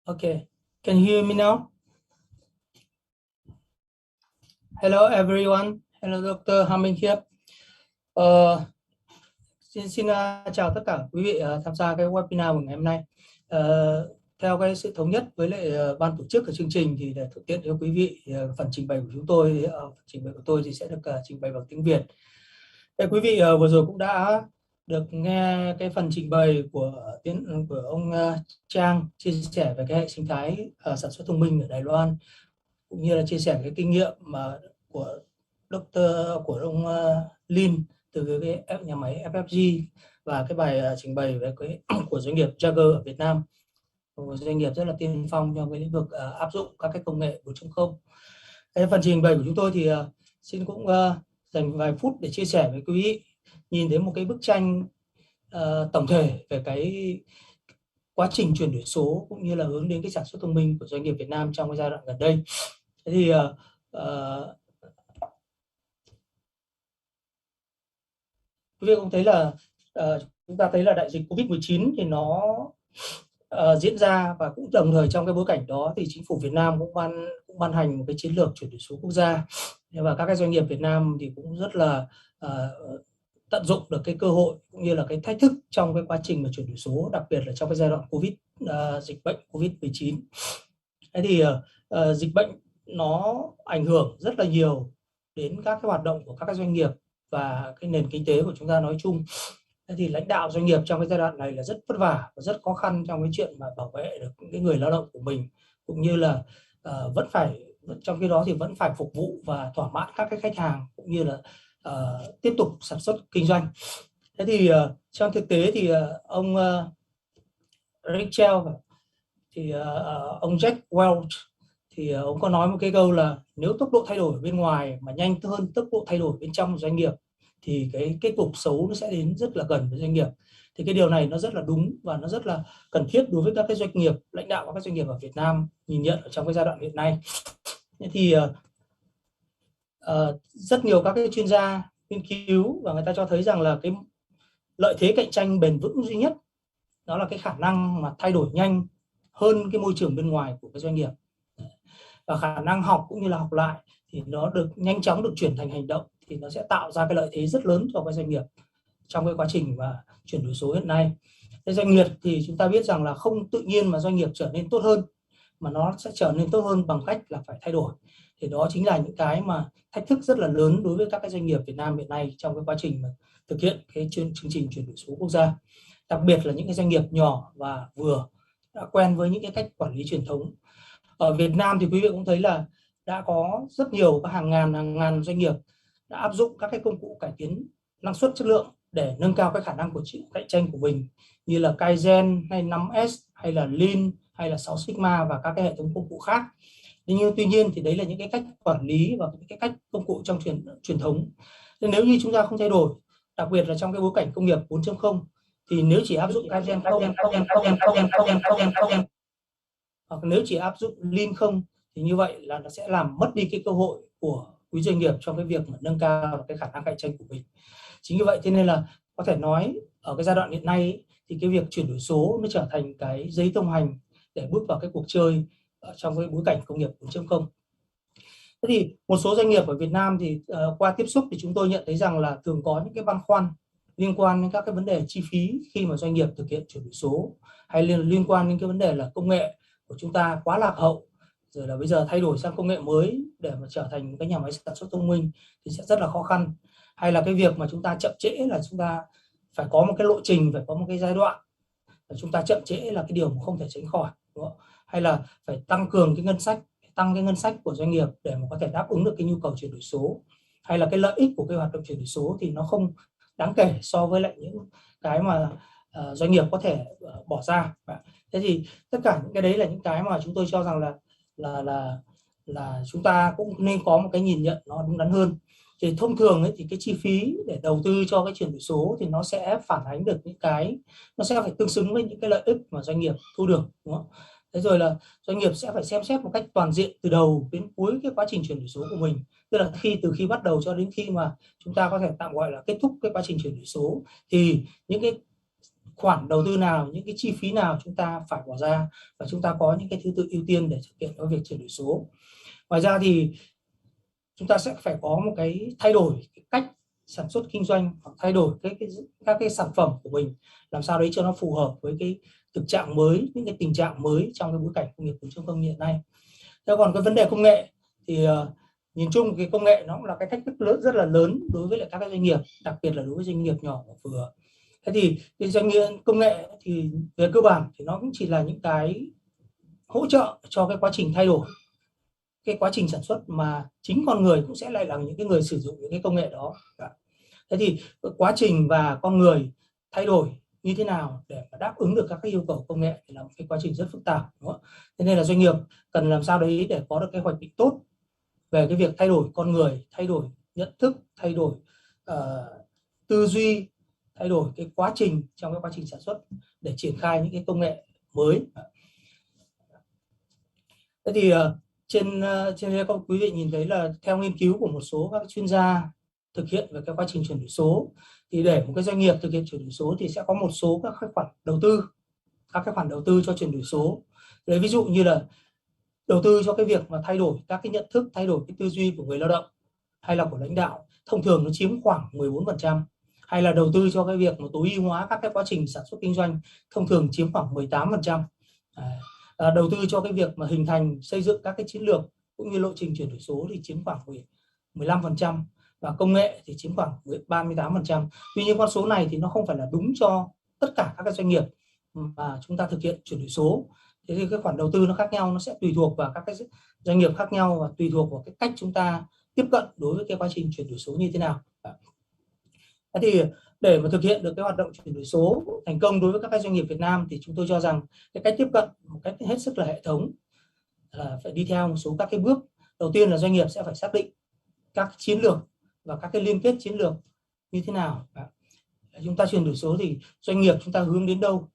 Okay, can you hear me now? Hello everyone. Hello Dr. Hà Minh Khiếp. Xin chào tất cả quý vị tham gia cái webinar của ngày hôm nay. theo cái sự thống nhất với lại ban tổ chức của chương trình thì để thuận tiện cho quý vị, phần trình bày của chúng tôi, trình bày của tôi thì sẽ được trình bày bằng tiếng Việt. Thế quý vị vừa rồi cũng đã được nghe cái phần trình bày của ông Trang chia sẻ về cái hệ sinh thái sản xuất thông minh ở Đài Loan, cũng như là chia sẻ cái kinh nghiệm mà của của ông Lin từ cái nhà máy FFG, và cái bài trình bày về cái của doanh nghiệp Jager ở Việt Nam, một doanh nghiệp rất là tiên phong trong cái lĩnh vực áp dụng các cái công nghệ 4.0. Cái phần trình bày của chúng tôi thì xin cũng dành vài phút để chia sẻ với quý vị, nhìn thấy một cái bức tranh tổng thể về cái quá trình chuyển đổi số cũng như là hướng đến cái sản xuất thông minh của doanh nghiệp Việt Nam trong cái giai đoạn gần đây. Thế thì quý vị cũng thấy là chúng ta thấy là đại dịch Covid-19 thì nó diễn ra, và cũng đồng thời trong cái bối cảnh đó thì chính phủ Việt Nam cũng ban hành một cái chiến lược chuyển đổi số quốc gia, và các cái doanh nghiệp Việt Nam thì cũng rất là tận dụng được cái cơ hội cũng như là cái thách thức trong cái quá trình mà chuyển đổi số, đặc biệt là trong cái giai đoạn dịch bệnh Covid-19. Thế thì dịch bệnh nó ảnh hưởng rất là nhiều đến các cái hoạt động của các cái doanh nghiệp và cái nền kinh tế của chúng ta nói chung. Thế thì lãnh đạo doanh nghiệp trong cái giai đoạn này là rất vất vả và rất khó khăn trong cái chuyện mà bảo vệ được những cái người lao động của mình, cũng như là trong khi đó thì vẫn phải phục vụ và thỏa mãn các cái khách hàng, cũng như là tiếp tục sản xuất kinh doanh. Thế thì trong thực tế thì ông Rachel thì ông Jack Welch thì ông có nói một cái câu là nếu tốc độ thay đổi bên ngoài mà nhanh hơn tốc độ thay đổi bên trong doanh nghiệp thì cái kết cục xấu nó sẽ đến rất là gần với doanh nghiệp. Thì cái điều này nó rất là đúng và nó rất là cần thiết đối với các cái doanh nghiệp, lãnh đạo các doanh nghiệp ở Việt Nam nhìn nhận ở trong cái giai đoạn hiện nay. Thì rất nhiều các cái chuyên gia nghiên cứu và người ta cho thấy rằng là cái lợi thế cạnh tranh bền vững duy nhất đó là cái khả năng mà thay đổi nhanh hơn cái môi trường bên ngoài của cái doanh nghiệp, và khả năng học cũng như là học lại thì nó được nhanh chóng được chuyển thành hành động, thì nó sẽ tạo ra cái lợi thế rất lớn cho cái doanh nghiệp trong cái quá trình mà chuyển đổi số hiện nay. Cái doanh nghiệp thì chúng ta biết rằng là không tự nhiên mà doanh nghiệp trở nên tốt hơn, mà nó sẽ trở nên tốt hơn bằng cách là phải thay đổi. Thì đó chính là những cái mà thách thức rất là lớn đối với các cái doanh nghiệp Việt Nam hiện nay trong cái quá trình mà thực hiện cái chương trình chuyển đổi số quốc gia, đặc biệt là những cái doanh nghiệp nhỏ và vừa đã quen với những cái cách quản lý truyền thống. Ở Việt Nam thì quý vị cũng thấy là đã có rất nhiều các hàng ngàn doanh nghiệp đã áp dụng các cái công cụ cải tiến năng suất chất lượng để nâng cao cái khả năng của cạnh tranh của mình, như là Kaizen hay 5S hay là Lean hay là 6 Sigma và các cái hệ thống công cụ khác. Nhưng tuy nhiên thì đấy là những cái cách quản lý và những cái cách công cụ trong truyền thống. Nên nếu như chúng ta không thay đổi, đặc biệt là trong cái bối cảnh công nghiệp 4.0, thì nếu chỉ áp dụng Kaizen hoặc nếu chỉ áp dụng Lean không, thì như vậy là nó sẽ làm mất đi cái cơ hội của quý doanh nghiệp trong cái việc mà nâng cao cái khả năng cạnh tranh của mình. Chính như vậy thế nên là có thể nói ở cái giai đoạn hiện nay thì cái việc chuyển đổi số nó trở thành cái giấy thông hành để bước vào cái cuộc chơi trong cái bối cảnh công nghiệp 4.0. Thế thì một số doanh nghiệp ở Việt Nam thì qua tiếp xúc thì chúng tôi nhận thấy rằng là thường có những cái băn khoăn liên quan đến các cái vấn đề chi phí khi mà doanh nghiệp thực hiện chuyển đổi số, hay liên quan đến cái vấn đề là công nghệ của chúng ta quá lạc hậu, rồi là bây giờ thay đổi sang công nghệ mới để mà trở thành một cái nhà máy sản xuất thông minh thì sẽ rất là khó khăn, hay là cái việc mà chúng ta chậm trễ là chúng ta phải có một cái lộ trình, phải có một cái giai đoạn, chúng ta chậm trễ là cái điều mà không thể tránh khỏi, đúng không? Hay là phải tăng cường cái ngân sách, tăng cái ngân sách của doanh nghiệp để mà có thể đáp ứng được cái nhu cầu chuyển đổi số, hay là cái lợi ích của cái hoạt động chuyển đổi số thì nó không đáng kể so với lại những cái mà doanh nghiệp có thể bỏ ra. Thế thì tất cả những cái đấy là những cái mà chúng tôi cho rằng là chúng ta cũng nên có một cái nhìn nhận nó đúng đắn hơn. Thì thông thường ấy, thì cái chi phí để đầu tư cho cái chuyển đổi số thì nó sẽ phản ánh được những cái, nó sẽ phải tương xứng với những cái lợi ích mà doanh nghiệp thu được, đúng không? Thế rồi là doanh nghiệp sẽ phải xem xét một cách toàn diện từ đầu đến cuối cái quá trình chuyển đổi số của mình, tức là từ khi bắt đầu cho đến khi mà chúng ta có thể tạm gọi là kết thúc cái quá trình chuyển đổi số, thì những cái khoản đầu tư nào, những cái chi phí nào chúng ta phải bỏ ra, và chúng ta có những cái thứ tự ưu tiên để thực hiện cái việc chuyển đổi số. Ngoài ra thì chúng ta sẽ phải có một cái thay đổi cái cách sản xuất kinh doanh, hoặc thay đổi các cái sản phẩm của mình làm sao đấy cho nó phù hợp với cái thực trạng mới, những cái tình trạng mới trong cái bối cảnh công nghiệp 4.0 hiện nay. Thế còn cái vấn đề công nghệ thì nhìn chung cái công nghệ nó cũng là cái thách thức rất là lớn đối với lại các cái doanh nghiệp, đặc biệt là đối với doanh nghiệp nhỏ và vừa. Thế thì cái doanh nghiệp công nghệ thì về cơ bản thì nó cũng chỉ là những cái hỗ trợ cho cái quá trình thay đổi, cái quá trình sản xuất, mà chính con người cũng sẽ lại là những cái người sử dụng những cái công nghệ đó. Thế thì quá trình và con người thay đổi như thế nào để đáp ứng được các cái yêu cầu công nghệ thì là một cái quá trình rất phức tạp, đúng không? Thế nên là doanh nghiệp cần làm sao đấy để có được cái hoạch định tốt về cái việc thay đổi con người, thay đổi nhận thức, thay đổi tư duy, thay đổi cái quá trình trong cái quá trình sản xuất để triển khai những cái công nghệ mới. Thế thì trên đây các quý vị nhìn thấy là theo nghiên cứu của một số các chuyên gia thực hiện về cái quá trình chuyển đổi số, thì để một cái doanh nghiệp thực hiện chuyển đổi số thì sẽ có một số các cái khoản đầu tư cho chuyển đổi số. Lấy ví dụ như là đầu tư cho cái việc mà thay đổi các cái nhận thức, thay đổi cái tư duy của người lao động hay là của lãnh đạo, thông thường nó chiếm khoảng 14%, hay là đầu tư cho cái việc mà tối ưu hóa các cái quá trình sản xuất kinh doanh, thông thường chiếm khoảng 18%. Đầu tư cho cái việc mà hình thành, xây dựng các cái chiến lược cũng như lộ trình chuyển đổi số thì chiếm khoảng 15%, và công nghệ thì chiếm khoảng 38%. Tuy nhiên con số này thì nó không phải là đúng cho tất cả các cái doanh nghiệp mà chúng ta thực hiện chuyển đổi số. Thế thì cái khoản đầu tư nó khác nhau, nó sẽ tùy thuộc vào các cái doanh nghiệp khác nhau và tùy thuộc vào cái cách chúng ta tiếp cận đối với cái quá trình chuyển đổi số như thế nào. Thế thì để mà thực hiện được cái hoạt động chuyển đổi số thành công đối với các doanh nghiệp Việt Nam thì chúng tôi cho rằng cái cách tiếp cận một cách hết sức là hệ thống là phải đi theo một số các cái bước. Đầu tiên là doanh nghiệp sẽ phải xác định các chiến lược và các cái liên kết chiến lược như thế nào. Chúng ta chuyển đổi số thì doanh nghiệp chúng ta hướng đến đâu,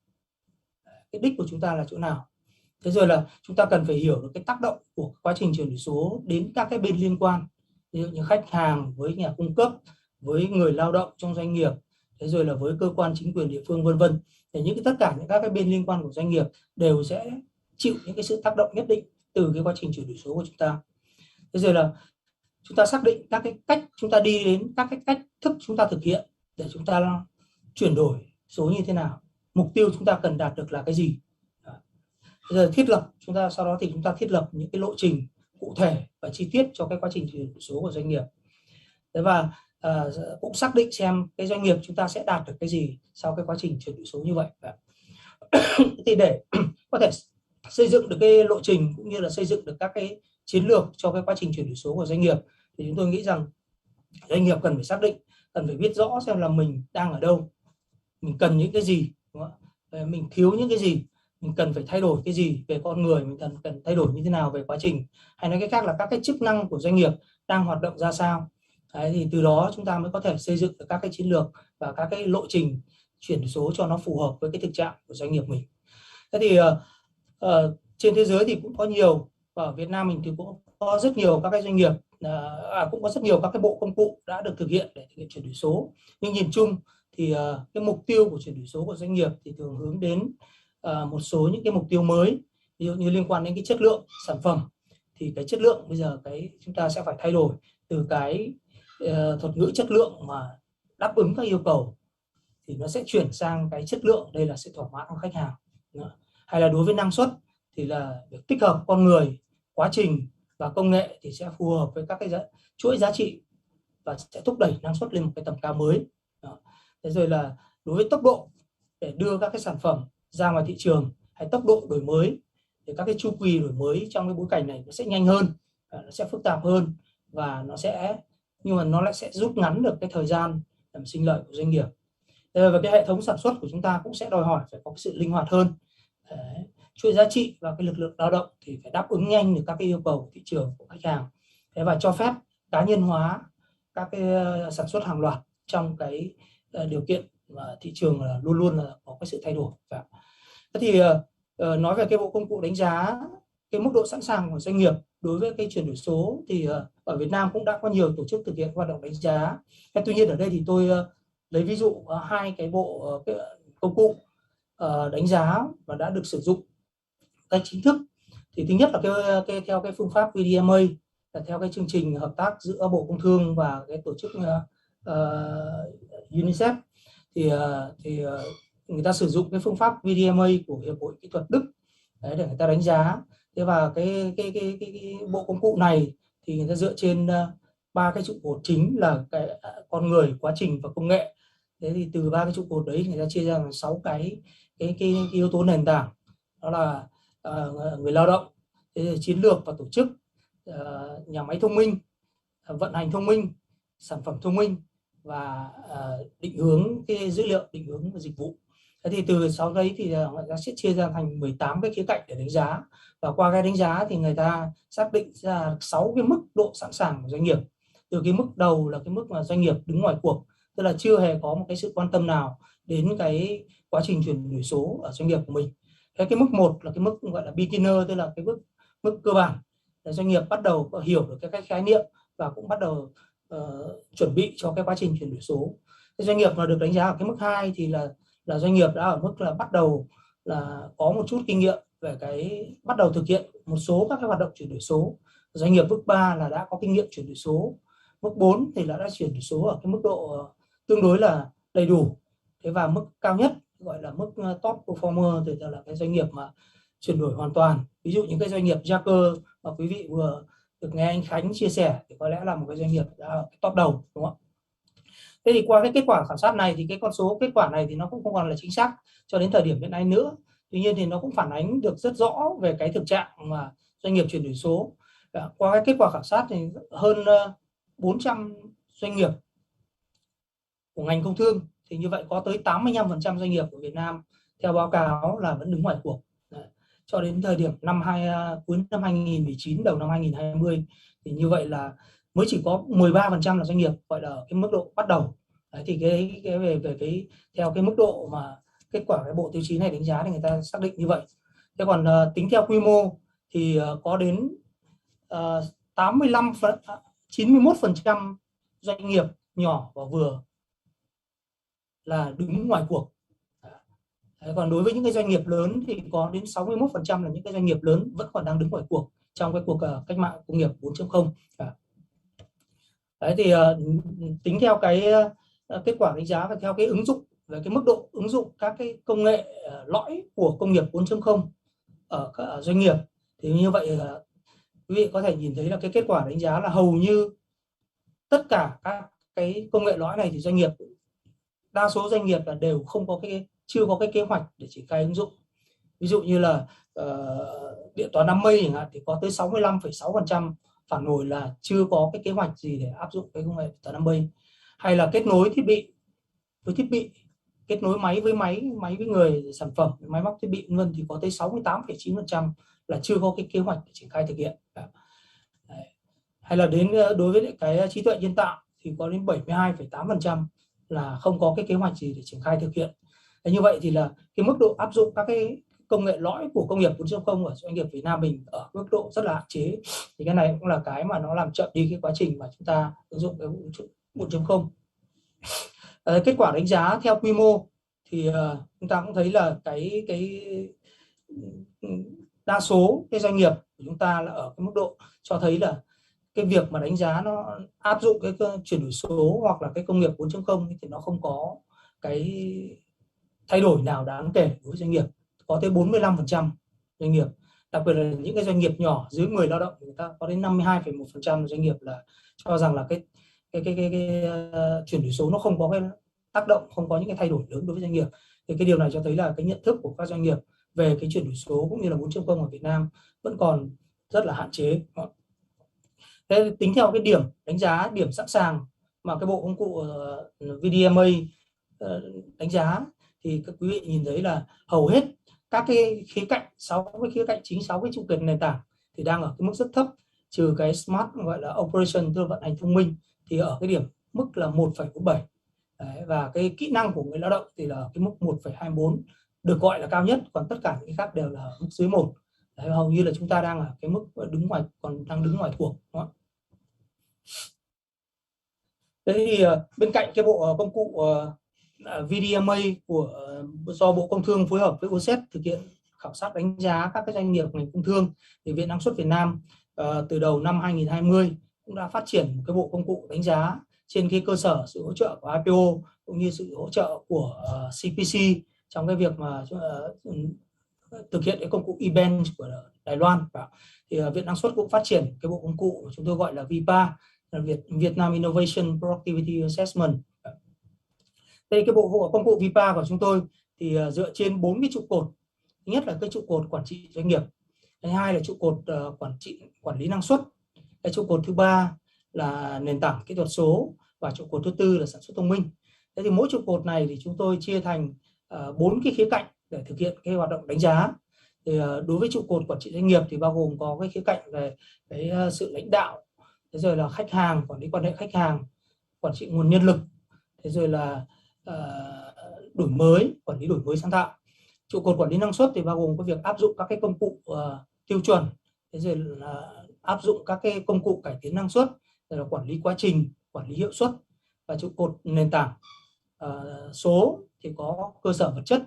cái đích của chúng ta là chỗ nào. Thế rồi là chúng ta cần phải hiểu được cái tác động của quá trình chuyển đổi số đến các cái bên liên quan, ví dụ như khách hàng, với nhà cung cấp, với người lao động trong doanh nghiệp, thế rồi là với cơ quan chính quyền địa phương, vân vân. Thì tất cả những các cái bên liên quan của doanh nghiệp đều sẽ chịu những cái sự tác động nhất định từ cái quá trình chuyển đổi số của chúng ta. Thế rồi là chúng ta xác định các cái cách chúng ta đi đến, các cái cách thức chúng ta thực hiện để chúng ta chuyển đổi số như thế nào, mục tiêu chúng ta cần đạt được là cái gì. Giờ thiết lập, sau đó thì chúng ta thiết lập những cái lộ trình cụ thể và chi tiết cho cái quá trình chuyển đổi số của doanh nghiệp. Thế và cũng xác định xem cái doanh nghiệp chúng ta sẽ đạt được cái gì sau cái quá trình chuyển đổi số như vậy. Thì để có thể xây dựng được cái lộ trình cũng như là xây dựng được các cái chiến lược cho cái quá trình chuyển đổi số của doanh nghiệp thì chúng tôi nghĩ rằng doanh nghiệp cần phải xác định, cần phải biết rõ xem là mình đang ở đâu, mình cần những cái gì, đúng không? Mình thiếu những cái gì, mình cần phải thay đổi cái gì về con người, mình cần thay đổi như thế nào về quá trình, hay nói cách khác là các cái chức năng của doanh nghiệp đang hoạt động ra sao. Đấy, thì từ đó chúng ta mới có thể xây dựng được các cái chiến lược và các cái lộ trình chuyển đổi số cho nó phù hợp với cái thực trạng của doanh nghiệp mình. Thế thì trên thế giới thì cũng có nhiều, và ở Việt Nam mình thì cũng có rất nhiều các cái doanh nghiệp, cũng có rất nhiều các cái bộ công cụ đã được thực hiện để thực hiện chuyển đổi số. Nhưng nhìn chung thì cái mục tiêu của chuyển đổi số của doanh nghiệp thì thường hướng đến một số những cái mục tiêu mới, ví dụ như liên quan đến cái chất lượng sản phẩm. Thì cái chất lượng bây giờ chúng ta sẽ phải thay đổi từ cái thuật ngữ chất lượng mà đáp ứng các yêu cầu thì nó sẽ chuyển sang cái chất lượng, đây là sự thỏa mãn của khách hàng. Hay là đối với năng suất thì là việc tích hợp con người, quá trình và công nghệ thì sẽ phù hợp với các cái chuỗi giá trị và sẽ thúc đẩy năng suất lên một cái tầm cao mới. Thế rồi là đối với tốc độ để đưa các cái sản phẩm ra ngoài thị trường, hay tốc độ đổi mới thì các cái chu kỳ đổi mới trong cái bối cảnh này nó sẽ nhanh hơn, nó sẽ phức tạp hơn, và nhưng mà nó lại sẽ rút ngắn được cái thời gian làm sinh lợi của doanh nghiệp. Và cái hệ thống sản xuất của chúng ta cũng sẽ đòi hỏi phải có sự linh hoạt hơn. Chuỗi giá trị và cái lực lượng lao động thì phải đáp ứng nhanh được các cái yêu cầu của thị trường, của khách hàng. Và cho phép cá nhân hóa các cái sản xuất hàng loạt trong cái điều kiện mà thị trường là luôn luôn là có cái sự thay đổi. Thế thì nói về cái bộ công cụ đánh giá cái mức độ sẵn sàng của doanh nghiệp đối với cái chuyển đổi số thì ở Việt Nam cũng đã có nhiều tổ chức thực hiện hoạt động đánh giá. Tuy nhiên ở đây thì tôi lấy ví dụ hai cái bộ cái công cụ đánh giá và đã được sử dụng cách chính thức. Thì thứ nhất là theo cái phương pháp VDMA, là theo cái chương trình hợp tác giữa Bộ Công Thương và cái tổ chức UNICEF. Thì người ta sử dụng cái phương pháp VDMA của Hiệp hội Kỹ thuật Đức để người ta đánh giá. Thế và cái bộ công cụ này thì người ta dựa trên 3 cái trụ cột chính là cái con người, quá trình và công nghệ. Thế thì từ 3 cái trụ cột đấy người ta chia ra làm 6 cái yếu tố nền tảng, đó là người lao động, chiến lược và tổ chức, nhà máy thông minh, vận hành thông minh, sản phẩm thông minh và định hướng cái dữ liệu, định hướng dịch vụ. Thế thì từ sau đấy thì người ta sẽ chia ra thành 18 cái khía cạnh để đánh giá, và qua cái đánh giá thì người ta xác định ra 6 cái mức độ sẵn sàng của doanh nghiệp. Từ cái mức đầu là cái mức mà doanh nghiệp đứng ngoài cuộc, tức là chưa hề có một cái sự quan tâm nào đến cái quá trình chuyển đổi số ở doanh nghiệp của mình. Thế cái mức 1 là cái mức gọi là beginner, tức là cái mức cơ bản để doanh nghiệp bắt đầu hiểu được cái khái niệm và cũng bắt đầu chuẩn bị cho cái quá trình chuyển đổi số. Cái doanh nghiệp mà được đánh giá ở cái mức 2 thì là doanh nghiệp đã ở mức là bắt đầu là có một chút kinh nghiệm về cái bắt đầu thực hiện một số các cái hoạt động chuyển đổi số. Doanh nghiệp mức 3 là đã có kinh nghiệm chuyển đổi số. Mức 4 thì là đã chuyển đổi số ở cái mức độ tương đối là đầy đủ. Thế và mức cao nhất gọi là mức top performer thì là cái doanh nghiệp mà chuyển đổi hoàn toàn. Ví dụ những cái doanh nghiệp Jager mà quý vị vừa được nghe anh Khánh chia sẻ thì có lẽ là một cái doanh nghiệp đã ở top đầu, đúng không ạ? Thế thì qua cái kết quả khảo sát này thì cái con số kết quả này thì nó cũng không còn là chính xác cho đến thời điểm hiện nay nữa. Tuy nhiên thì nó cũng phản ánh được rất rõ về cái thực trạng mà doanh nghiệp chuyển đổi số. Qua cái kết quả khảo sát thì hơn 400 doanh nghiệp của ngành công thương thì như vậy có tới 85% doanh nghiệp của Việt Nam theo báo cáo là vẫn đứng ngoài cuộc. Cho đến thời điểm cuối năm 2019 đầu năm 2020 thì như vậy là mới chỉ có 13% là doanh nghiệp gọi là ở cái mức độ bắt đầu. Đấy, thì cái về cái theo cái mức độ mà kết quả cái bộ tiêu chí này đánh giá thì người ta xác định như vậy. Thế còn tính theo quy mô thì có đến 91% doanh nghiệp nhỏ và vừa là đứng ngoài cuộc. Đấy, còn đối với những cái doanh nghiệp lớn thì có đến 61% là những cái doanh nghiệp lớn vẫn còn đang đứng ngoài cuộc trong cái cuộc cách mạng công nghiệp 4.0. Đấy thì tính theo cái kết quả đánh giá và theo cái ứng dụng về cái mức độ ứng dụng các cái công nghệ lõi của công nghiệp 4.0 ở các doanh nghiệp thì như vậy quý vị có thể nhìn thấy là cái kết quả đánh giá là hầu như tất cả các cái công nghệ lõi này thì doanh nghiệp, đa số doanh nghiệp là đều chưa có cái kế hoạch để triển khai ứng dụng. Ví dụ như là điện toán đám mây chẳng hạn thì có tới 65,6% phản hồi là chưa có cái kế hoạch gì để áp dụng cái công nghệ điện toán đám mây. Hay là kết nối thiết bị với thiết bị, kết nối máy với máy, máy với người, sản phẩm, máy móc thiết bị vân thì có tới 68,9% là chưa có cái kế hoạch để triển khai thực hiện. Đấy. Hay là đến đối với cái trí tuệ nhân tạo thì có đến 72,8% là không có cái kế hoạch gì để triển khai thực hiện. Thế như vậy thì là cái mức độ áp dụng các cái công nghệ lõi của công nghiệp 4.0 ở doanh nghiệp Việt Nam mình ở mức độ rất là hạn chế. Thì cái này cũng là cái mà nó làm chậm đi cái quá trình mà chúng ta ứng dụng cái 4.0. Kết quả đánh giá theo quy mô thì chúng ta cũng thấy là cái đa số cái doanh nghiệp của chúng ta là ở cái mức độ cho thấy là cái việc mà đánh giá nó áp dụng cái chuyển đổi số hoặc là cái công nghiệp 4.0 thì nó không có cái thay đổi nào đáng kể với doanh nghiệp. Có tới 45% doanh nghiệp, đặc biệt là những cái doanh nghiệp nhỏ dưới 10 lao động, người ta có đến 52,1% doanh nghiệp là cho rằng là cái chuyển đổi số nó không có cái tác động, không có những cái thay đổi lớn đối với doanh nghiệp. Thì cái điều này cho thấy là cái nhận thức của các doanh nghiệp về cái chuyển đổi số cũng như là 4.0 ở Việt Nam vẫn còn rất là hạn chế. Thế tính theo cái điểm đánh giá, điểm sẵn sàng mà cái bộ công cụ VDMA đánh giá thì các quý vị nhìn thấy là hầu hết các cái khía cạnh, 6 cái khía cạnh chính, 6 cái trụ cột nền tảng thì đang ở cái mức rất thấp, trừ cái smart gọi là operation, tức là vận hành thông minh thì ở cái điểm mức là 1,47. Và cái kỹ năng của người lao động thì là cái mức 1,24 được gọi là cao nhất, còn tất cả những cái khác đều là mức dưới 1. Đấy, hầu như là chúng ta đang ở cái mức đang đứng ngoài cuộc. Đúng không? Thế thì bên cạnh cái bộ công cụ VDMA do Bộ Công Thương phối hợp với COESM thực hiện khảo sát đánh giá các cái doanh nghiệp ngành công thương, thì Viện Năng suất Việt Nam từ đầu năm 2020 cũng đã phát triển một cái bộ công cụ đánh giá trên cái cơ sở sự hỗ trợ của APO cũng như sự hỗ trợ của CPC, trong cái việc mà thực hiện cái công cụ e-bench của Đài Loan. Thì Viện Năng suất cũng phát triển cái bộ công cụ chúng tôi gọi là VIPA, là Vietnam Innovation Productivity Assessment. Đây cái bộ công cụ VIPA của chúng tôi thì dựa trên 4 cái trụ cột. Thứ nhất là cái trụ cột quản trị doanh nghiệp, thứ hai là trụ cột quản lý năng suất, cái trụ cột thứ ba là nền tảng kỹ thuật số, và trụ cột thứ tư là sản xuất thông minh. Thế thì mỗi trụ cột này thì chúng tôi chia thành 4 cái khía cạnh để thực hiện cái hoạt động đánh giá. Thì đối với trụ cột quản trị doanh nghiệp thì bao gồm có cái khía cạnh về cái sự lãnh đạo, thế rồi là khách hàng, quản lý quan hệ khách hàng, quản trị nguồn nhân lực, thế rồi là đổi mới, quản lý đổi mới sáng tạo. Trụ cột quản lý năng suất thì bao gồm có việc áp dụng các cái công cụ tiêu chuẩn, thế rồi là áp dụng các cái công cụ cải tiến năng suất, rồi là quản lý quá trình, quản lý hiệu suất. Và trụ cột nền tảng số thì có cơ sở vật chất,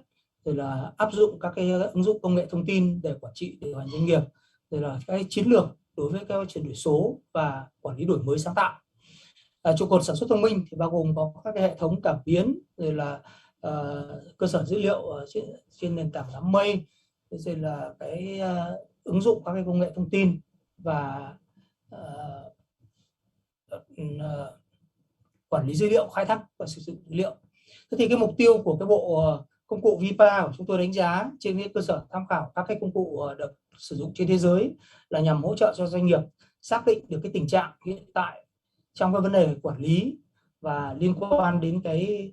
rồi là áp dụng các cái ứng dụng công nghệ thông tin để quản trị điều hành doanh nghiệp, rồi là cái chiến lược đối với các chuyển đổi số và quản lý đổi mới sáng tạo. Trụ cột sản xuất thông minh thì bao gồm có các cái hệ thống cảm biến, rồi là cơ sở dữ liệu trên nền tảng đám mây, rồi là cái ứng dụng các cái công nghệ thông tin và quản lý dữ liệu, khai thác và sử dụng dữ liệu. Thế thì cái mục tiêu của cái bộ công cụ VIPA của chúng tôi đánh giá trên cái cơ sở tham khảo các cái công cụ được sử dụng trên thế giới là nhằm hỗ trợ cho doanh nghiệp xác định được cái tình trạng hiện tại trong cái vấn đề quản lý và liên quan đến cái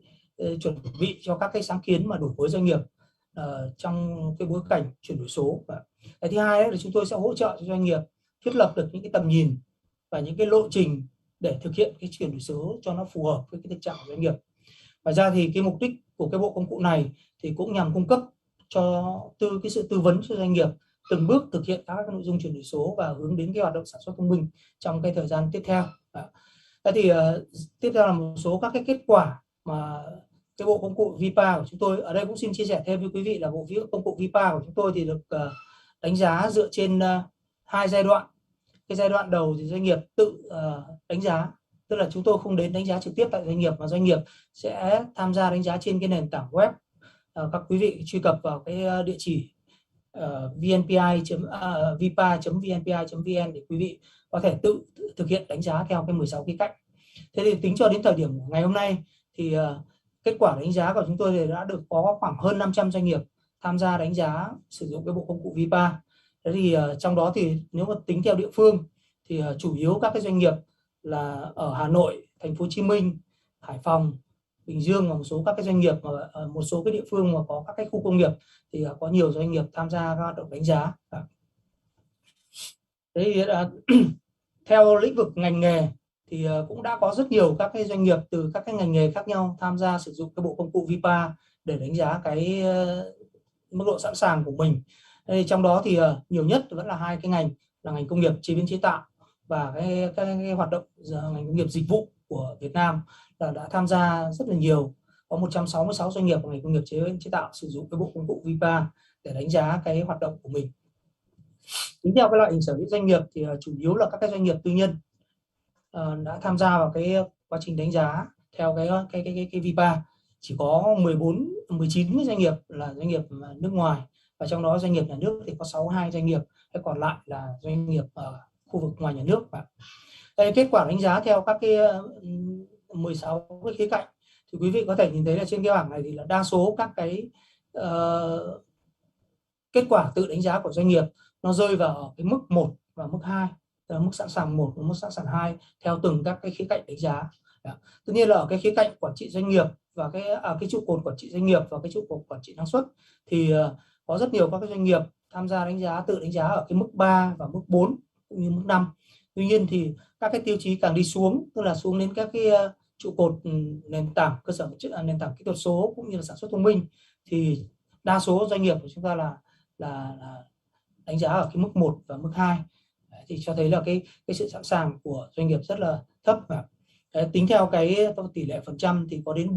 chuẩn bị cho các cái sáng kiến mà đổi mới doanh nghiệp trong cái bối cảnh chuyển đổi số. Cái thứ hai là chúng tôi sẽ hỗ trợ cho doanh nghiệp thiết lập được những cái tầm nhìn và những cái lộ trình để thực hiện cái chuyển đổi số cho nó phù hợp với cái thực trạng của doanh nghiệp. Ngoài ra thì cái mục đích của cái bộ công cụ này thì cũng nhằm cung cấp cho cái sự tư vấn cho doanh nghiệp từng bước thực hiện các cái nội dung chuyển đổi số và hướng đến cái hoạt động sản xuất thông minh trong cái thời gian tiếp theo. Thế thì tiếp theo là một số các cái kết quả mà cái bộ công cụ VIPA của chúng tôi ở đây cũng xin chia sẻ thêm với quý vị là bộ công cụ VIPA của chúng tôi thì được đánh giá dựa trên 2 giai đoạn. Cái giai đoạn đầu thì doanh nghiệp tự đánh giá, tức là chúng tôi không đến đánh giá trực tiếp tại doanh nghiệp mà doanh nghiệp sẽ tham gia đánh giá trên cái nền tảng web. Các quý vị truy cập vào cái địa chỉ vipa.vnpi.vn để quý vị có thể tự thực hiện đánh giá theo cái 16 khía cạnh. Thế thì tính cho đến thời điểm ngày hôm nay thì kết quả đánh giá của chúng tôi thì đã được có khoảng hơn 500 doanh nghiệp tham gia đánh giá sử dụng cái bộ công cụ VIPA. Thế thì trong đó thì nếu mà tính theo địa phương thì chủ yếu các cái doanh nghiệp là ở Hà Nội, Thành phố Hồ Chí Minh, Hải Phòng, Bình Dương và một số các cái doanh nghiệp ở một số cái địa phương mà có các cái khu công nghiệp thì có nhiều doanh nghiệp tham gia các hoạt động đánh giá. Thế theo lĩnh vực ngành nghề thì cũng đã có rất nhiều các cái doanh nghiệp từ các cái ngành nghề khác nhau tham gia sử dụng cái bộ công cụ VIPA để đánh giá cái mức độ sẵn sàng của mình. Đây, trong đó thì nhiều nhất vẫn là 2 cái ngành là ngành công nghiệp chế biến chế tạo và cái hoạt động ngành công nghiệp dịch vụ của Việt Nam là đã tham gia rất là nhiều. Có 166 doanh nghiệp của ngành công nghiệp chế biến chế tạo sử dụng cái bộ công cụ VIPA để đánh giá cái hoạt động của mình. Tính theo cái loại hình sở hữu doanh nghiệp thì chủ yếu là các cái doanh nghiệp tư nhân đã tham gia vào cái quá trình đánh giá theo cái VIPA. Chỉ có 19 cái doanh nghiệp là doanh nghiệp nước ngoài, và trong đó doanh nghiệp nhà nước thì có 62 doanh nghiệp, cái còn lại là doanh nghiệp ở khu vực ngoài nhà nước. Đây, kết quả đánh giá theo các cái 16 cái khía cạnh thì quý vị có thể nhìn thấy là trên cái bảng này thì là đa số các cái kết quả tự đánh giá của doanh nghiệp nó rơi vào ở cái mức 1 và mức 2, mức sẵn sàng 1 và mức sẵn sàng 2 theo từng các cái khía cạnh đánh giá. Tất nhiên là ở cái khía cạnh quản trị doanh nghiệp và cái trụ cột quản trị doanh nghiệp và cái trụ cột quản trị năng suất thì có rất nhiều các cái doanh nghiệp tham gia đánh giá tự đánh giá ở cái mức 3 và mức 4 cũng như mức 5. Tuy nhiên thì các cái tiêu chí càng đi xuống, tức là xuống đến các cái trụ cột nền tảng cơ sở nền tảng kỹ thuật số cũng như là sản xuất thông minh thì đa số doanh nghiệp của chúng ta là đánh giá ở cái mức 1 và mức 2. Thì cho thấy là cái sự sẵn sàng của doanh nghiệp rất là thấp. Tính theo cái tỷ lệ phần trăm thì có đến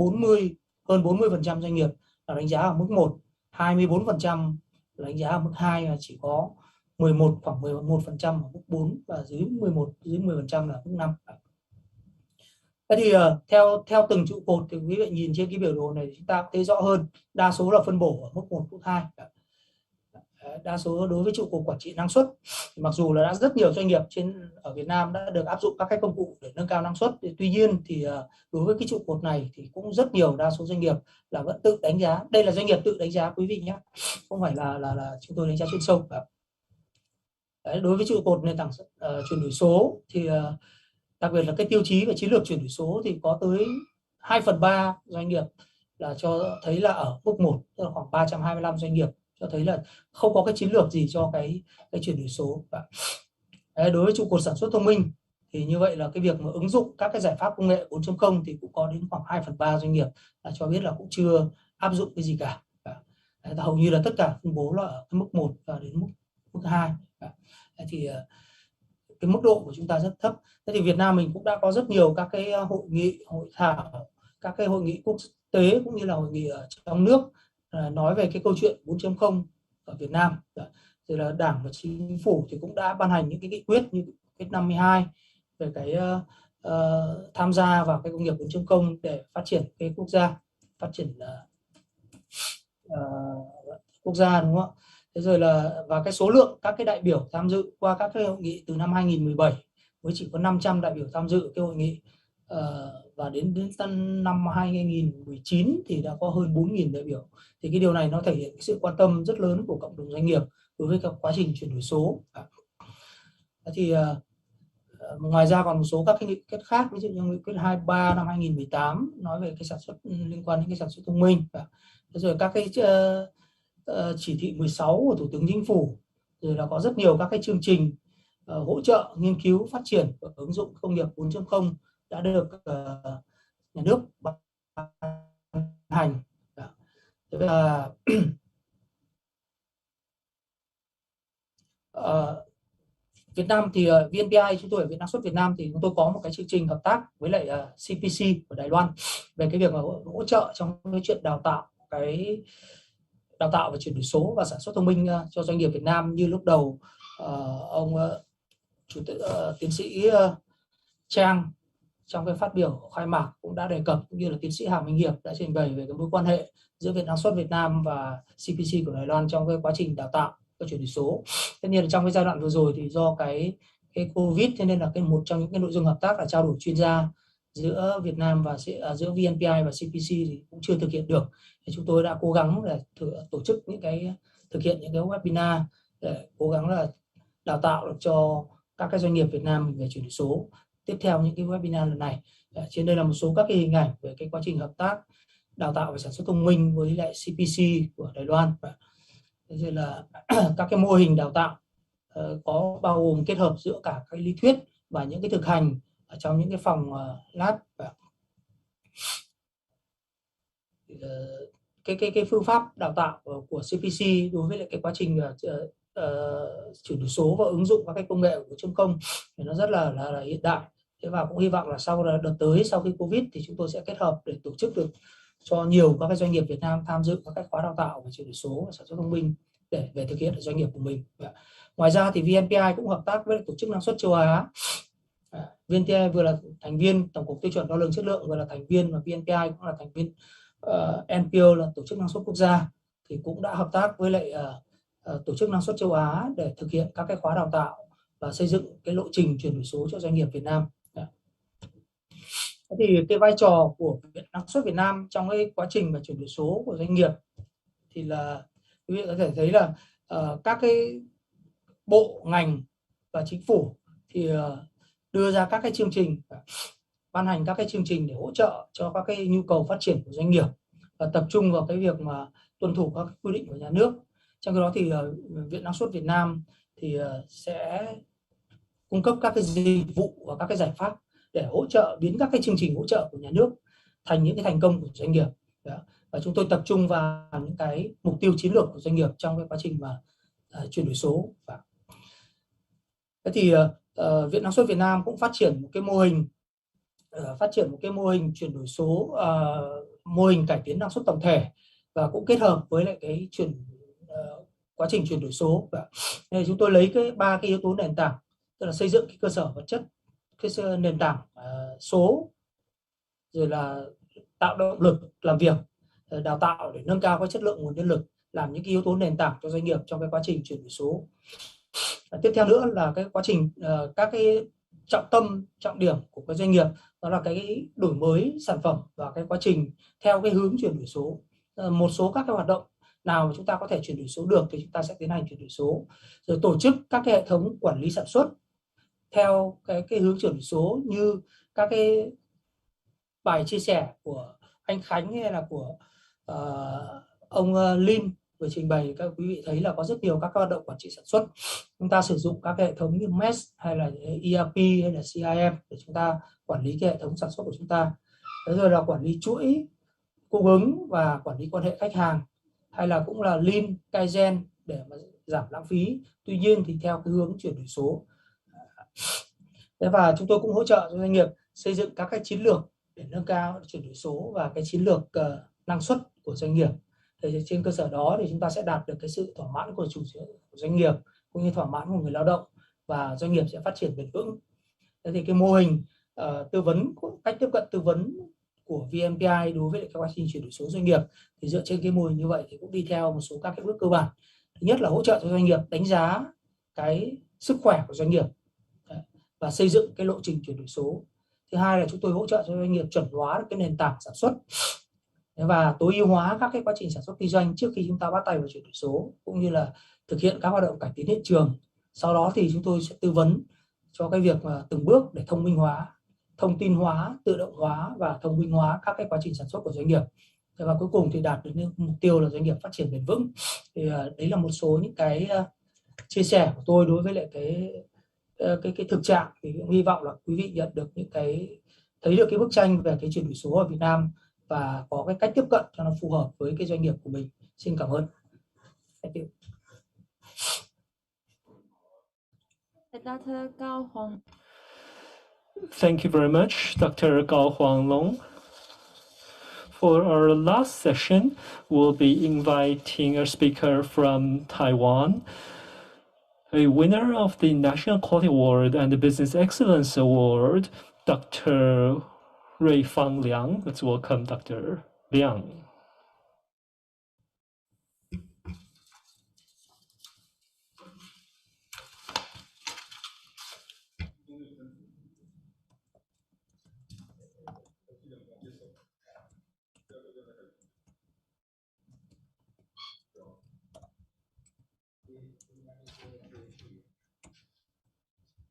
hơn 40% doanh nghiệp là đánh giá ở mức 1, 24% là đánh giá ở mức 2 và chỉ có khoảng 11% ở mức 4 và dưới 10% là mức 5. Thế thì theo từng trụ cột thì quý vị nhìn trên cái biểu đồ này chúng ta thấy rõ hơn, đa số là phân bổ ở mức 1, mức 2. Đa số đối với trụ cột quản trị năng suất, mặc dù là đã rất nhiều doanh nghiệp ở Việt Nam đã được áp dụng các cái công cụ để nâng cao năng suất, tuy nhiên thì đối với cái trụ cột này thì cũng rất nhiều, đa số doanh nghiệp là vẫn tự đánh giá. Đây là doanh nghiệp tự đánh giá quý vị nhé, không phải là chúng tôi đánh giá chuyên sâu. Đấy, đối với trụ cột nền tảng chuyển đổi số thì đặc biệt là cái tiêu chí về chiến lược chuyển đổi số thì có tới 2/3 doanh nghiệp là cho thấy là ở mức 1, tức là khoảng 325 doanh nghiệp cho thấy là không có cái chiến lược gì cho cái chuyển đổi số. Đấy, đối với trụ cột sản xuất thông minh thì như vậy là cái việc mà ứng dụng các cái giải pháp công nghệ 4.0 thì cũng có đến khoảng 2/3 doanh nghiệp là cho biết là cũng chưa áp dụng cái gì cả. Đấy, hầu như là tất cả phân bố là ở cái mức 1 và đến mức 2. Đấy, thì cái mức độ của chúng ta rất thấp. Thế thì Việt Nam mình cũng đã có rất nhiều các cái hội nghị, hội thảo, các cái hội nghị quốc tế cũng như là hội nghị ở trong nước nói về cái câu chuyện 4.0 ở Việt Nam. Rồi là Đảng và Chính phủ thì cũng đã ban hành những cái nghị quyết như nghị quyết 52 về cái tham gia vào cái công nghiệp 4.0 để phát triển cái quốc gia, phát triển quốc gia, đúng không ạ? Thế rồi là và cái số lượng các cái đại biểu tham dự qua các cái hội nghị từ năm 2017 mới chỉ có 500 đại biểu tham dự cái hội nghị, và đến năm 2019 thì đã có hơn 4.000 đại biểu. Thì cái điều này nó thể hiện cái sự quan tâm rất lớn của cộng đồng doanh nghiệp đối với các quá trình chuyển đổi số. Thì ngoài ra còn một số các cái nghị quyết khác, ví dụ như nghị quyết 23 năm 2018 nói về cái sản xuất liên quan đến cái sản xuất thông minh. Rồi các cái chỉ thị 16 của Thủ tướng Chính phủ, rồi là có rất nhiều các cái chương trình hỗ trợ nghiên cứu phát triển và ứng dụng công nghiệp 4.0 đã được nhà nước ban hành. Và Việt Nam thì VNPI, chúng tôi ở Viện Năng suất Việt Nam thì chúng tôi có một cái chương trình hợp tác với lại CPC của Đài Loan về cái việc mà hỗ trợ trong cái chuyện đào tạo và chuyển đổi số và sản xuất thông minh cho doanh nghiệp Việt Nam. Như lúc đầu ông tiến sĩ Trang trong cái phát biểu khai mạc cũng đã đề cập, cũng như là tiến sĩ Hà Minh Hiệp đã trình bày về cái mối quan hệ giữa Viện Năng suất Việt Nam và CPC của Đài Loan trong cái quá trình đào tạo và chuyển đổi số. Tất nhiên là trong cái giai đoạn vừa rồi thì do cái Covid, thế nên là một trong những cái nội dung hợp tác là trao đổi chuyên gia giữa Việt Nam và giữa VNPI và CPC thì cũng chưa thực hiện được. Thì chúng tôi đã cố gắng để tổ chức thực hiện những cái webinar để cố gắng là đào tạo được cho các cái doanh nghiệp Việt Nam về chuyển đổi số. Tiếp theo những cái webinar lần này, trên đây là một số các cái hình ảnh về cái quá trình hợp tác đào tạo về sản xuất thông minh với lại CPC của Đài Loan. Thế là các cái mô hình đào tạo có bao gồm kết hợp giữa cả cái lý thuyết và những cái thực hành ở trong những cái phòng lab. Cái phương pháp đào tạo của CPC đối với lại cái quá trình chuyển đổi số và ứng dụng các cái công nghệ của 4.0 thì nó rất là hiện đại. Thế và cũng hy vọng là sau đợt tới, sau khi Covid thì chúng tôi sẽ kết hợp để tổ chức được cho nhiều các cái doanh nghiệp Việt Nam tham dự các cái khóa đào tạo về chuyển đổi số và sản xuất thông minh để về thực hiện ở doanh nghiệp của mình. Ngoài ra thì VNPI cũng hợp tác với tổ chức năng suất châu Á. VNPI vừa là thành viên Tổng cục Tiêu chuẩn Đo lường Chất lượng, vừa là thành viên, và VNPI cũng là thành viên NPO là tổ chức năng suất quốc gia, thì cũng đã hợp tác với lại tổ chức năng suất châu Á để thực hiện các cái khóa đào tạo và xây dựng cái lộ trình chuyển đổi số cho doanh nghiệp Việt Nam. Thì cái vai trò của Viện Năng suất Việt Nam trong cái quá trình mà chuyển đổi số của doanh nghiệp thì là quý vị có thể thấy là các cái bộ ngành và chính phủ thì đưa ra các cái chương trình, ban hành các cái chương trình để hỗ trợ cho các cái nhu cầu phát triển của doanh nghiệp và tập trung vào cái việc mà tuân thủ các quy định của nhà nước. Trong cái đó thì Viện Năng suất Việt Nam thì sẽ cung cấp các cái dịch vụ và các cái giải pháp để hỗ trợ, biến các cái chương trình hỗ trợ của nhà nước thành những cái thành công của doanh nghiệp. Và chúng tôi tập trung vào những cái mục tiêu chiến lược của doanh nghiệp trong cái quá trình mà chuyển đổi số. Thế thì Viện Năng suất Việt Nam cũng phát triển một cái mô hình chuyển đổi số, mô hình cải tiến năng suất tổng thể, và cũng kết hợp với lại cái quá trình chuyển đổi số. Nên chúng tôi lấy ba cái yếu tố nền tảng, tức là xây dựng cái cơ sở vật chất, cái nền tảng số rồi là tạo động lực làm việc, đào tạo để nâng cao cái chất lượng nguồn nhân lực, làm những cái yếu tố nền tảng cho doanh nghiệp trong cái quá trình chuyển đổi số. Tiếp theo nữa là cái quá trình các cái trọng tâm, trọng điểm của cái doanh nghiệp, đó là cái đổi mới sản phẩm và cái quá trình theo cái hướng chuyển đổi số. Một số các cái hoạt động nào mà chúng ta có thể chuyển đổi số được thì chúng ta sẽ tiến hành chuyển đổi số, rồi tổ chức các cái hệ thống quản lý sản xuất theo cái hướng chuyển đổi số, như các cái bài chia sẻ của anh Khánh hay là của ông Linh vừa trình bày. Các quý vị thấy là có rất nhiều các hoạt động quản trị sản xuất, chúng ta sử dụng các hệ thống như MES hay là ERP hay là CRM để chúng ta quản lý cái hệ thống sản xuất của chúng ta. Thế rồi là quản lý chuỗi cung ứng và quản lý quan hệ khách hàng, hay là cũng là Lean Kaizen để mà giảm lãng phí, tuy nhiên thì theo cái hướng chuyển đổi số. Thế và chúng tôi cũng hỗ trợ cho doanh nghiệp xây dựng các cái chiến lược để nâng cao chuyển đổi số và cái chiến lược năng suất của doanh nghiệp. Thì trên cơ sở đó thì chúng ta sẽ đạt được cái sự thỏa mãn của doanh nghiệp cũng như thỏa mãn của người lao động, và doanh nghiệp sẽ phát triển bền vững. Thế thì cái mô hình tư vấn, cách tiếp cận tư vấn của VNPI đối với cái quá trình chuyển đổi số doanh nghiệp thì dựa trên cái mô hình như vậy thì cũng đi theo một số các cái bước cơ bản. Thứ nhất là hỗ trợ cho doanh nghiệp đánh giá cái sức khỏe của doanh nghiệp và xây dựng cái lộ trình chuyển đổi số. Thứ hai là chúng tôi hỗ trợ cho doanh nghiệp chuẩn hóa được cái nền tảng sản xuất và tối ưu hóa các cái quá trình sản xuất kinh doanh trước khi chúng ta bắt tay vào chuyển đổi số, cũng như là thực hiện các hoạt động cải tiến hiện trường. Sau đó thì chúng tôi sẽ tư vấn cho cái việc mà từng bước để thông minh hóa, thông tin hóa, tự động hóa và thông minh hóa các cái quá trình sản xuất của doanh nghiệp. Và cuối cùng thì đạt được những mục tiêu là doanh nghiệp phát triển bền vững. Thì đấy là một số những cái chia sẻ của tôi đối với lại cái thực trạng. Thì cũng hy vọng là quý vị nhận được những cái, thấy được cái bức tranh về cái chuyển đổi số ở Việt Nam và có cái cách tiếp cận cho nó phù hợp với cái doanh nghiệp của mình. Xin cảm ơn. Dr. Cao Hoàng. Thank you very much, Dr. Gao Huanglong. For our last session, we'll be inviting a speaker from Taiwan, a winner of the National Quality Award and the Business Excellence Award, Dr. Ruifang Liang. Let's welcome Dr. Liang.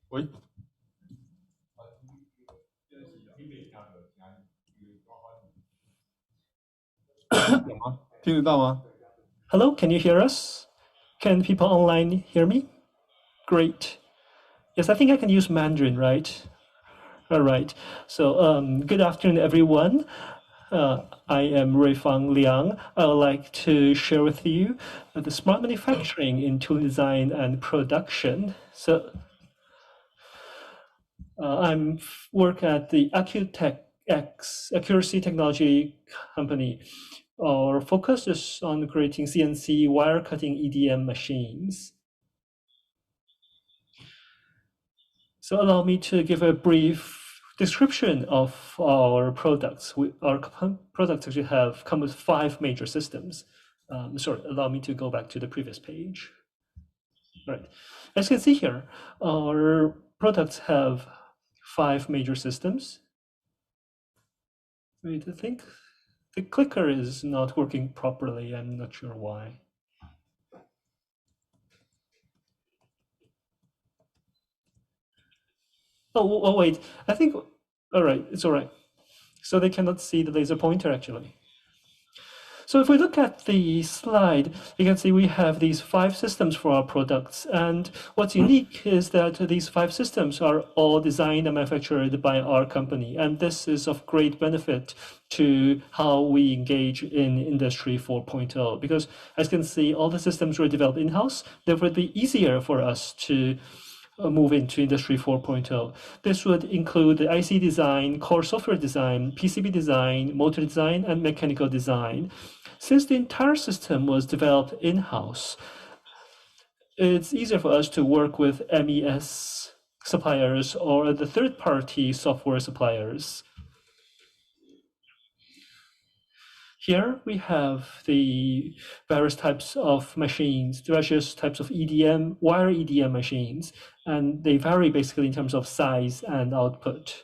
Oui. 听得到吗？ Hello, can you hear us? Can people online hear me? Great. Yes, I think I can use Mandarin, right? All right. So good afternoon, everyone. I am Ruifang Liang. I would like to share with you the smart manufacturing in tool design and production. So I work at the Accuracy Technology Company. Our focus is on creating CNC wire cutting EDM machines. So allow me to give a brief description of our products. Our products actually come with 5 major systems. Allow me to go back to the previous page. All right. As you can see here, our products have 5 major systems. Wait, I think the clicker is not working properly. I'm not sure why. Oh, wait, I think, all right, it's all right. So they cannot see the laser pointer actually. So if we look at the slide, you can see we have these 5 systems for our products. And what's unique is that these 5 systems are all designed and manufactured by our company. And this is of great benefit to how we engage in Industry 4.0. Because as you can see, all the systems were developed in-house. Therefore, it would be easier for us to move into Industry 4.0. This would include the IC design, core software design, PCB design, motor design, and mechanical design. Since the entire system was developed in-house, it's easier for us to work with MES suppliers or the third-party software suppliers. Here we have the various types of machines, various types of EDM, wire EDM machines, and they vary basically in terms of size and output.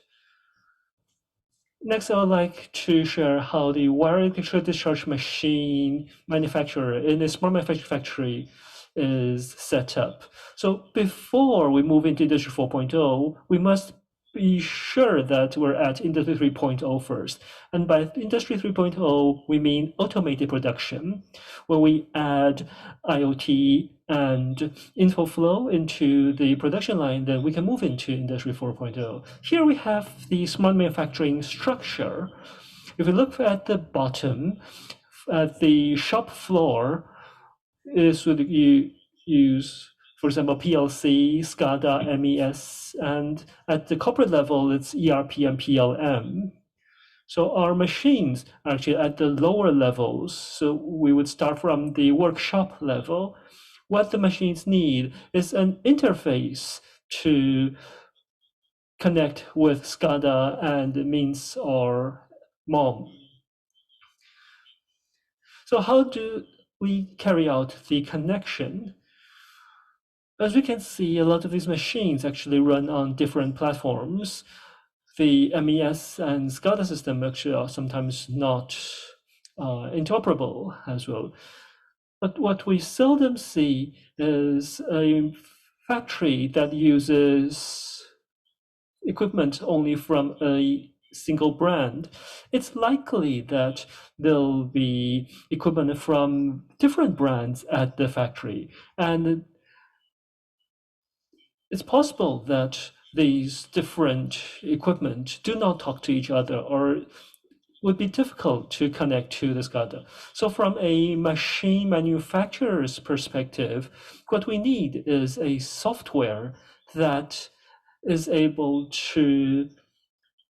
Next, I would like to share how the wire architecture discharge machine manufacturer in a smart manufacturing factory is set up. So before we move into Industry 4.0, we must be sure that we're at Industry 3.0 first. And by Industry 3.0, we mean automated production, where we add IoT and info flow into the production line, then we can move into Industry 4.0. Here we have the smart manufacturing structure. If we look at the bottom, at the shop floor, is would you use, for example, PLC, SCADA, MES, and at the corporate level, it's ERP and PLM. So our machines are actually at the lower levels. So we would start from the workshop level. What the machines need is an interface to connect with SCADA and MES or MOM. So how do we carry out the connection? As we can see, a lot of these machines actually run on different platforms. The MES and SCADA system actually are sometimes not interoperable as well. But what we seldom see is a factory that uses equipment only from a single brand. It's likely that there'll be equipment from different brands at the factory. And it's possible that these different equipment do not talk to each other or would be difficult to connect to the SCADA. So from a machine manufacturer's perspective, what we need is a software that is able to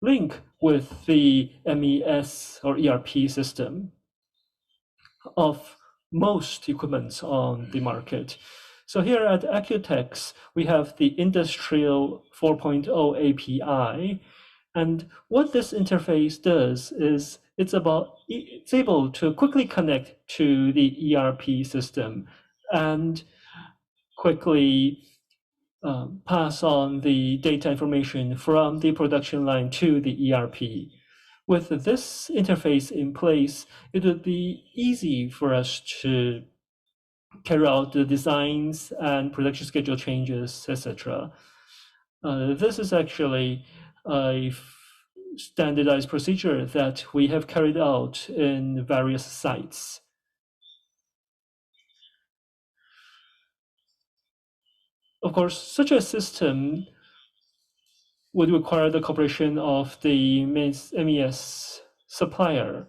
link with the MES or ERP system of most equipment on the market. So here at Accutex, we have the Industrial 4.0 API. And what this interface does is it's able to quickly connect to the ERP system and quickly pass on the data information from the production line to the ERP. With this interface in place, it would be easy for us to carry out the designs and production schedule changes, etc. This is actually a standardized procedure that we have carried out in various sites. Of course, such a system would require the cooperation of the MES supplier.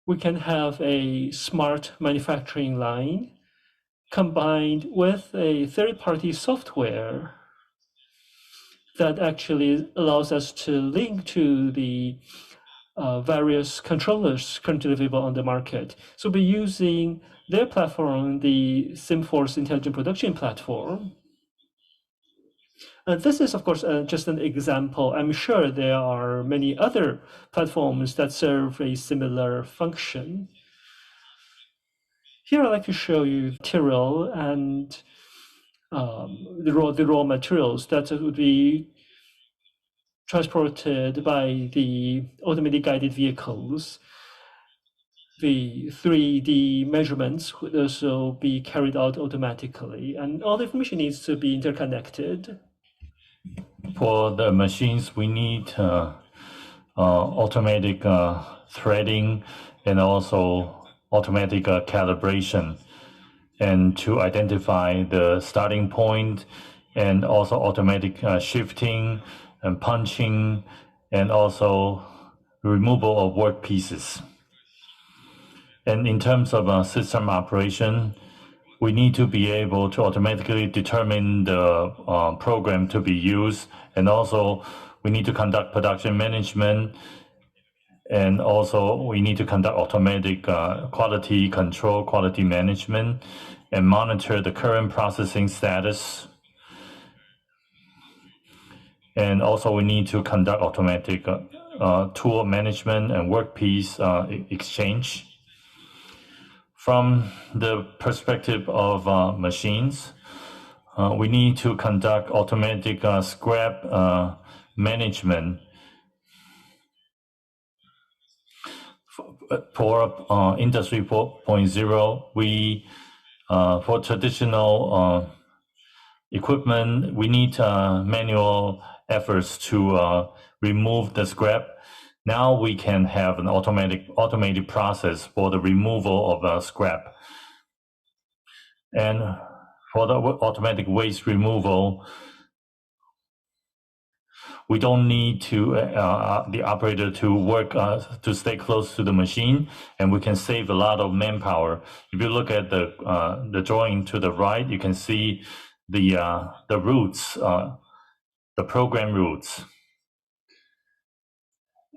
We can have a smart manufacturing line combined with a third-party software that actually allows us to link to the various controllers currently available on the market. So we're using their platform, the SimForce Intelligent Production Platform. And this is, of course, just an example. I'm sure there are many other platforms that serve a similar function. Here, I'd like to show you material and the raw materials that would be transported by the automated guided vehicles. The 3D measurements would also be carried out automatically, and all the information needs to be interconnected. For the machines, we need automatic threading and also automatic calibration, and to identify the starting point, and also automatic shifting and punching, and also removal of work pieces. And in terms of system operation, we need to be able to automatically determine the program to be used, and also we need to conduct production management, and also we need to conduct automatic quality control, quality management, and monitor the current processing status. And also we need to conduct automatic tool management and workpiece exchange. From the perspective of machines, we need to conduct automatic scrap management. For Industry 4.0, we for traditional equipment, we need manual efforts to remove the scrap. Now we can have an automated process for the removal of scrap. And for the automatic waste removal, we don't need to the operator to work to stay close to the machine, and we can save a lot of manpower. If you look at the drawing to the right, you can see the routes, the program routes,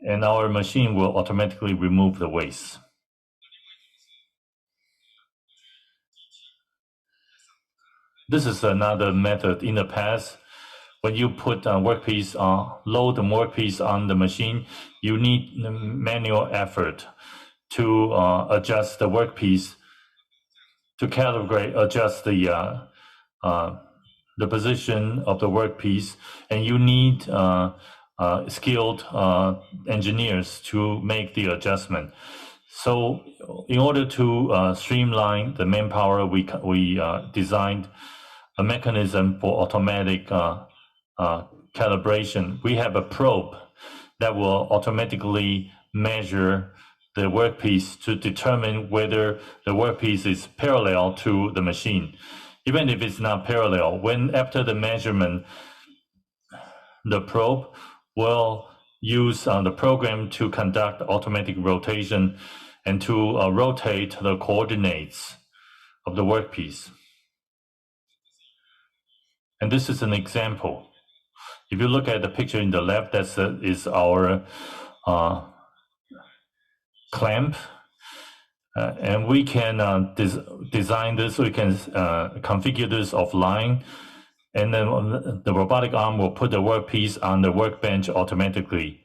and our machine will automatically remove the waste. This is another method. In the past, when you put a workpiece load the workpiece on the machine, you need manual effort to adjust the workpiece, to calibrate, adjust the position of the workpiece, and you need skilled engineers to make the adjustment. So, in order to streamline the manpower, we designed a mechanism for automatic calibration. We have a probe that will automatically measure the workpiece to determine whether the workpiece is parallel to the machine. Even if it's not parallel, after the measurement, the probe will use the program to conduct automatic rotation and to rotate the coordinates of the workpiece. And this is an example. If you look at the picture in the left, that is our clamp. And we can design this, we can configure this offline. And then the robotic arm will put the workpiece on the workbench automatically.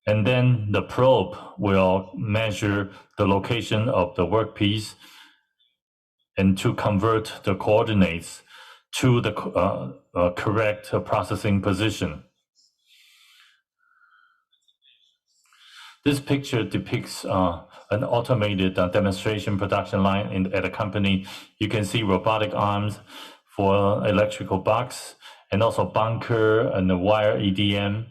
And then the probe will measure the location of the workpiece and to convert the coordinates to the correct processing position. This picture depicts an automated demonstration production line at a company. You can see robotic arms for electrical box and also bunker and the wire EDM.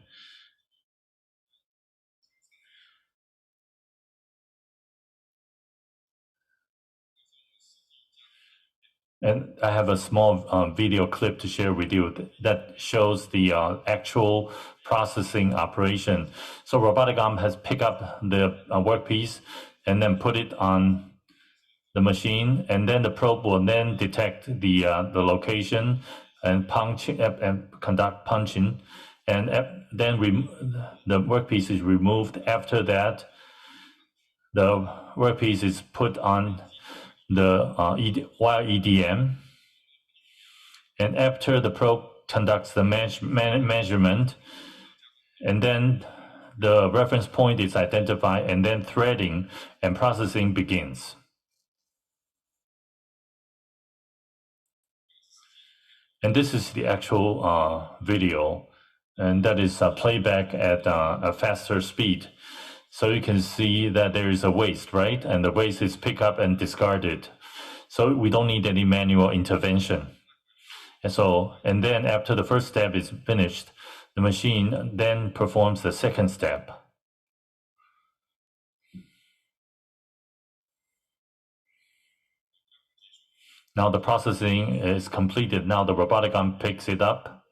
And I have a small video clip to share with you that shows the actual processing operation. So robotic arm has picked up the workpiece and then put it on the machine, and then the probe will then detect the location and punch and conduct punching, and then the workpiece is removed. After that, the workpiece is put on the wire EDM, and after the probe conducts the measurement, and then the reference point is identified, and then threading and processing begins. And this is the actual video, and that is playback at a faster speed. So you can see that there is a waste, right? And the waste is picked up and discarded. So we don't need any manual intervention. And then after the first step is finished, the machine then performs the second step. Now the processing is completed. Now the robotic arm picks it up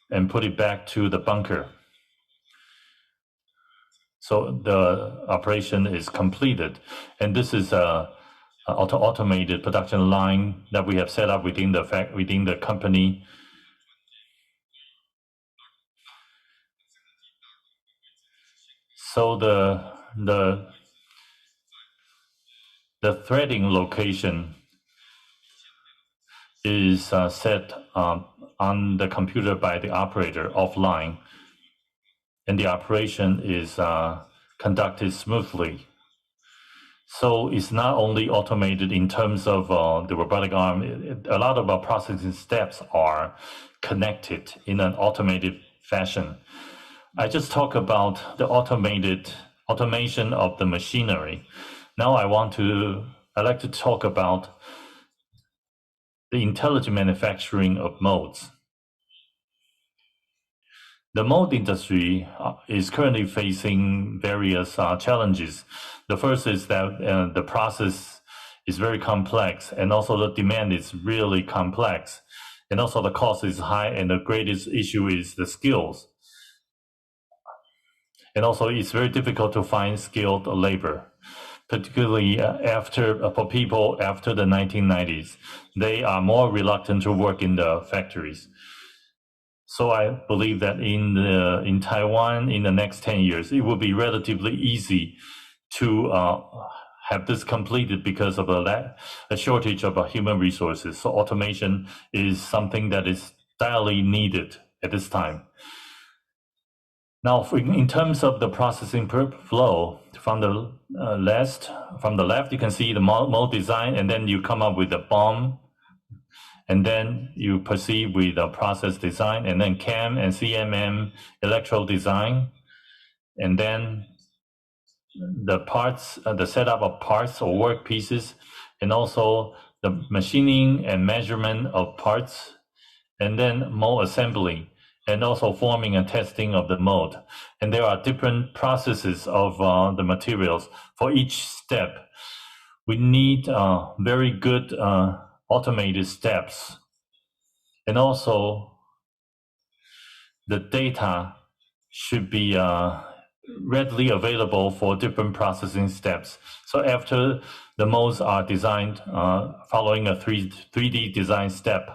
and put it back to the bunker. So the operation is completed, and this is a automated production line that we have set up within the company. So the threading location is set on the computer by the operator offline. and the operation is conducted smoothly. So it's not only automated in terms of the robotic arm, a lot of our processing steps are connected in an automated fashion. I just talked about the automation of the machinery. Now I'd like to talk about the intelligent manufacturing of molds. The mold industry is currently facing various challenges. The first is that the process is very complex, and also the demand is really complex, and also the cost is high, and the greatest issue is the skills. And also it's very difficult to find skilled labor, particularly for people after the 1990s. They are more reluctant to work in the factories. So I believe that in Taiwan, in the next 10 years, it will be relatively easy to have this completed because of a shortage of human resources. So automation is something that is direly needed at this time. Now, in terms of the processing flow, from the left, you can see the mold design, and then you come up with the BOM, and then you proceed with the process design, and then CAM and CMM electrode design, and then the parts, the setup of parts or work pieces, and also the machining and measurement of parts, and then mold assembly, and also forming and testing of the mold. And there are different processes of the materials for each step. We need very good automated steps. And also the data should be readily available for different processing steps. So after the molds are designed following a 3D design step,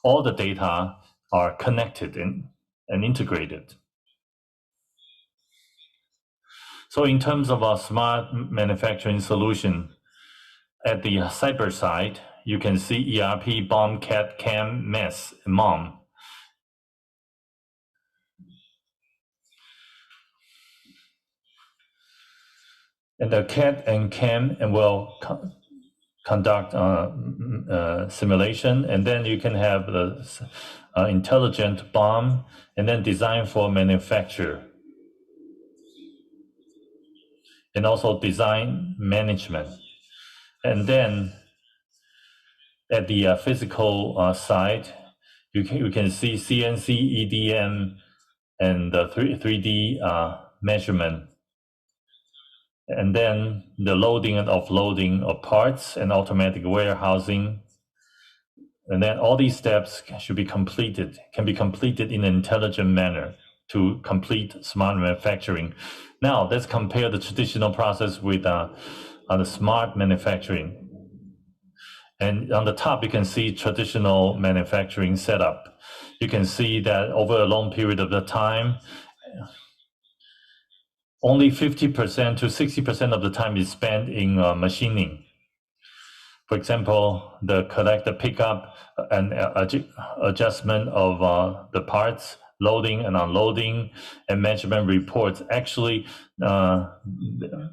all the data are connected and integrated. So in terms of our smart manufacturing solution, at the cyber side, you can see ERP, BOM, CAD, CAM, MES, and MOM. And the CAD and CAM will conduct simulation, and then you can have the intelligent BOM, and then design for manufacture, and also design management. And then at the physical side, you can see CNC, EDM, and the 3D measurement. And then the loading and offloading of parts and automatic warehousing. And then all these steps can be completed in an intelligent manner to complete smart manufacturing. Now, let's compare the traditional process with the smart manufacturing. And on the top, you can see traditional manufacturing setup. You can see that over a long period of the time, only 50% to 60% of the time is spent in machining. For example, the pickup and adjustment of the parts, loading and unloading, and measurement reports. Actually,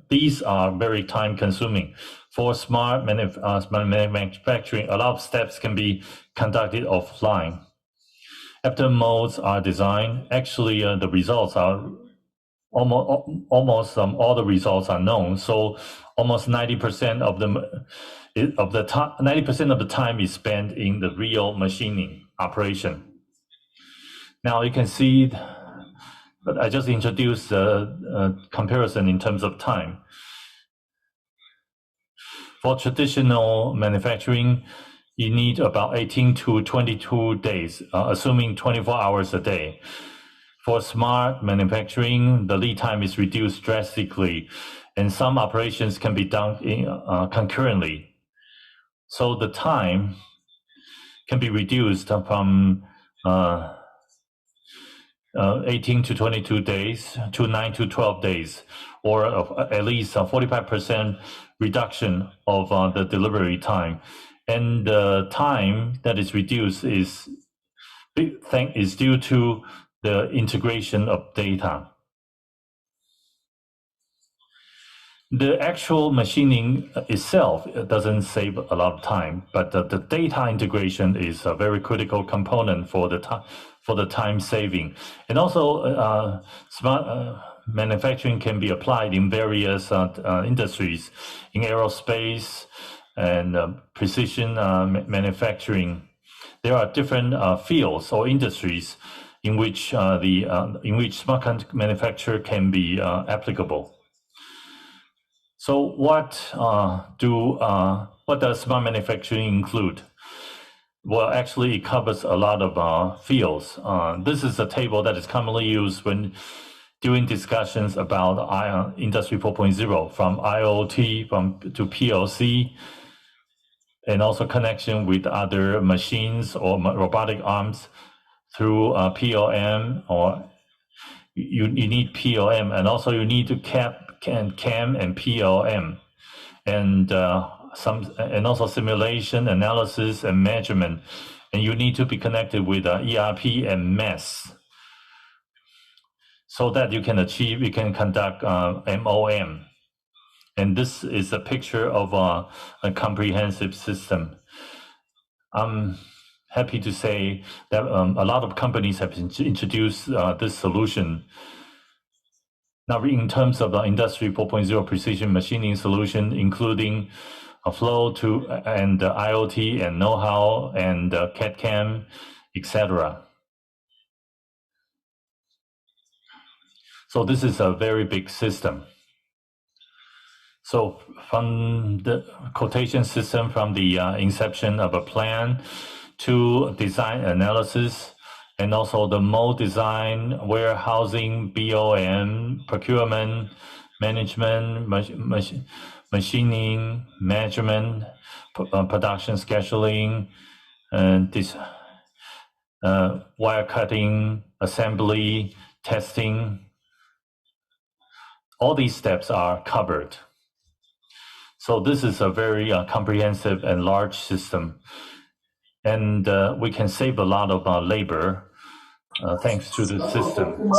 these are very time consuming. For smart manufacturing, a lot of steps can be conducted offline. After molds are designed, actually the results are almost all the results are known. So almost 90% of the time is spent in the real machining operation. Now you can see, but I just introduced a comparison in terms of time. For traditional manufacturing, you need about 18 to 22 days, assuming 24 hours a day. For smart manufacturing, the lead time is reduced drastically, and some operations can be done concurrently. So the time can be reduced from 18 to 22 days to 9 to 12 days, or at least a 45% reduction of the delivery time. And the time that is reduced is due to the integration of data. The actual machining itself doesn't save a lot of time, but the data integration is a very critical component for the time saving. And also, smart manufacturing can be applied in various industries, in aerospace and precision manufacturing. There are different fields or industries in which smart manufacture can be applicable. So what does smart manufacturing include? Well, actually, it covers a lot of fields. This is a table that is commonly used when doing discussions about Industry 4.0, from IoT to PLC, and also connection with other machines or robotic arms through PLM, or you need PLM, and also you need to CAM and PLM, and also simulation, analysis, and measurement, and you need to be connected with ERP and MES, so that you can conduct MOM. And this is a picture of a comprehensive system. I'm happy to say that a lot of companies have introduced this solution. Now, in terms of the Industry 4.0 precision machining solution, including a flow and IoT and know-how and CAD/CAM, etc. So this is a very big system. So from the quotation system, from the inception of a plan to design analysis, and also the mold design, warehousing, BOM, procurement, management, machining, measurement, production scheduling, and this wire cutting, assembly, testing. All these steps are covered. So this is a very comprehensive and large system. And we can save a lot of labor thanks to the system.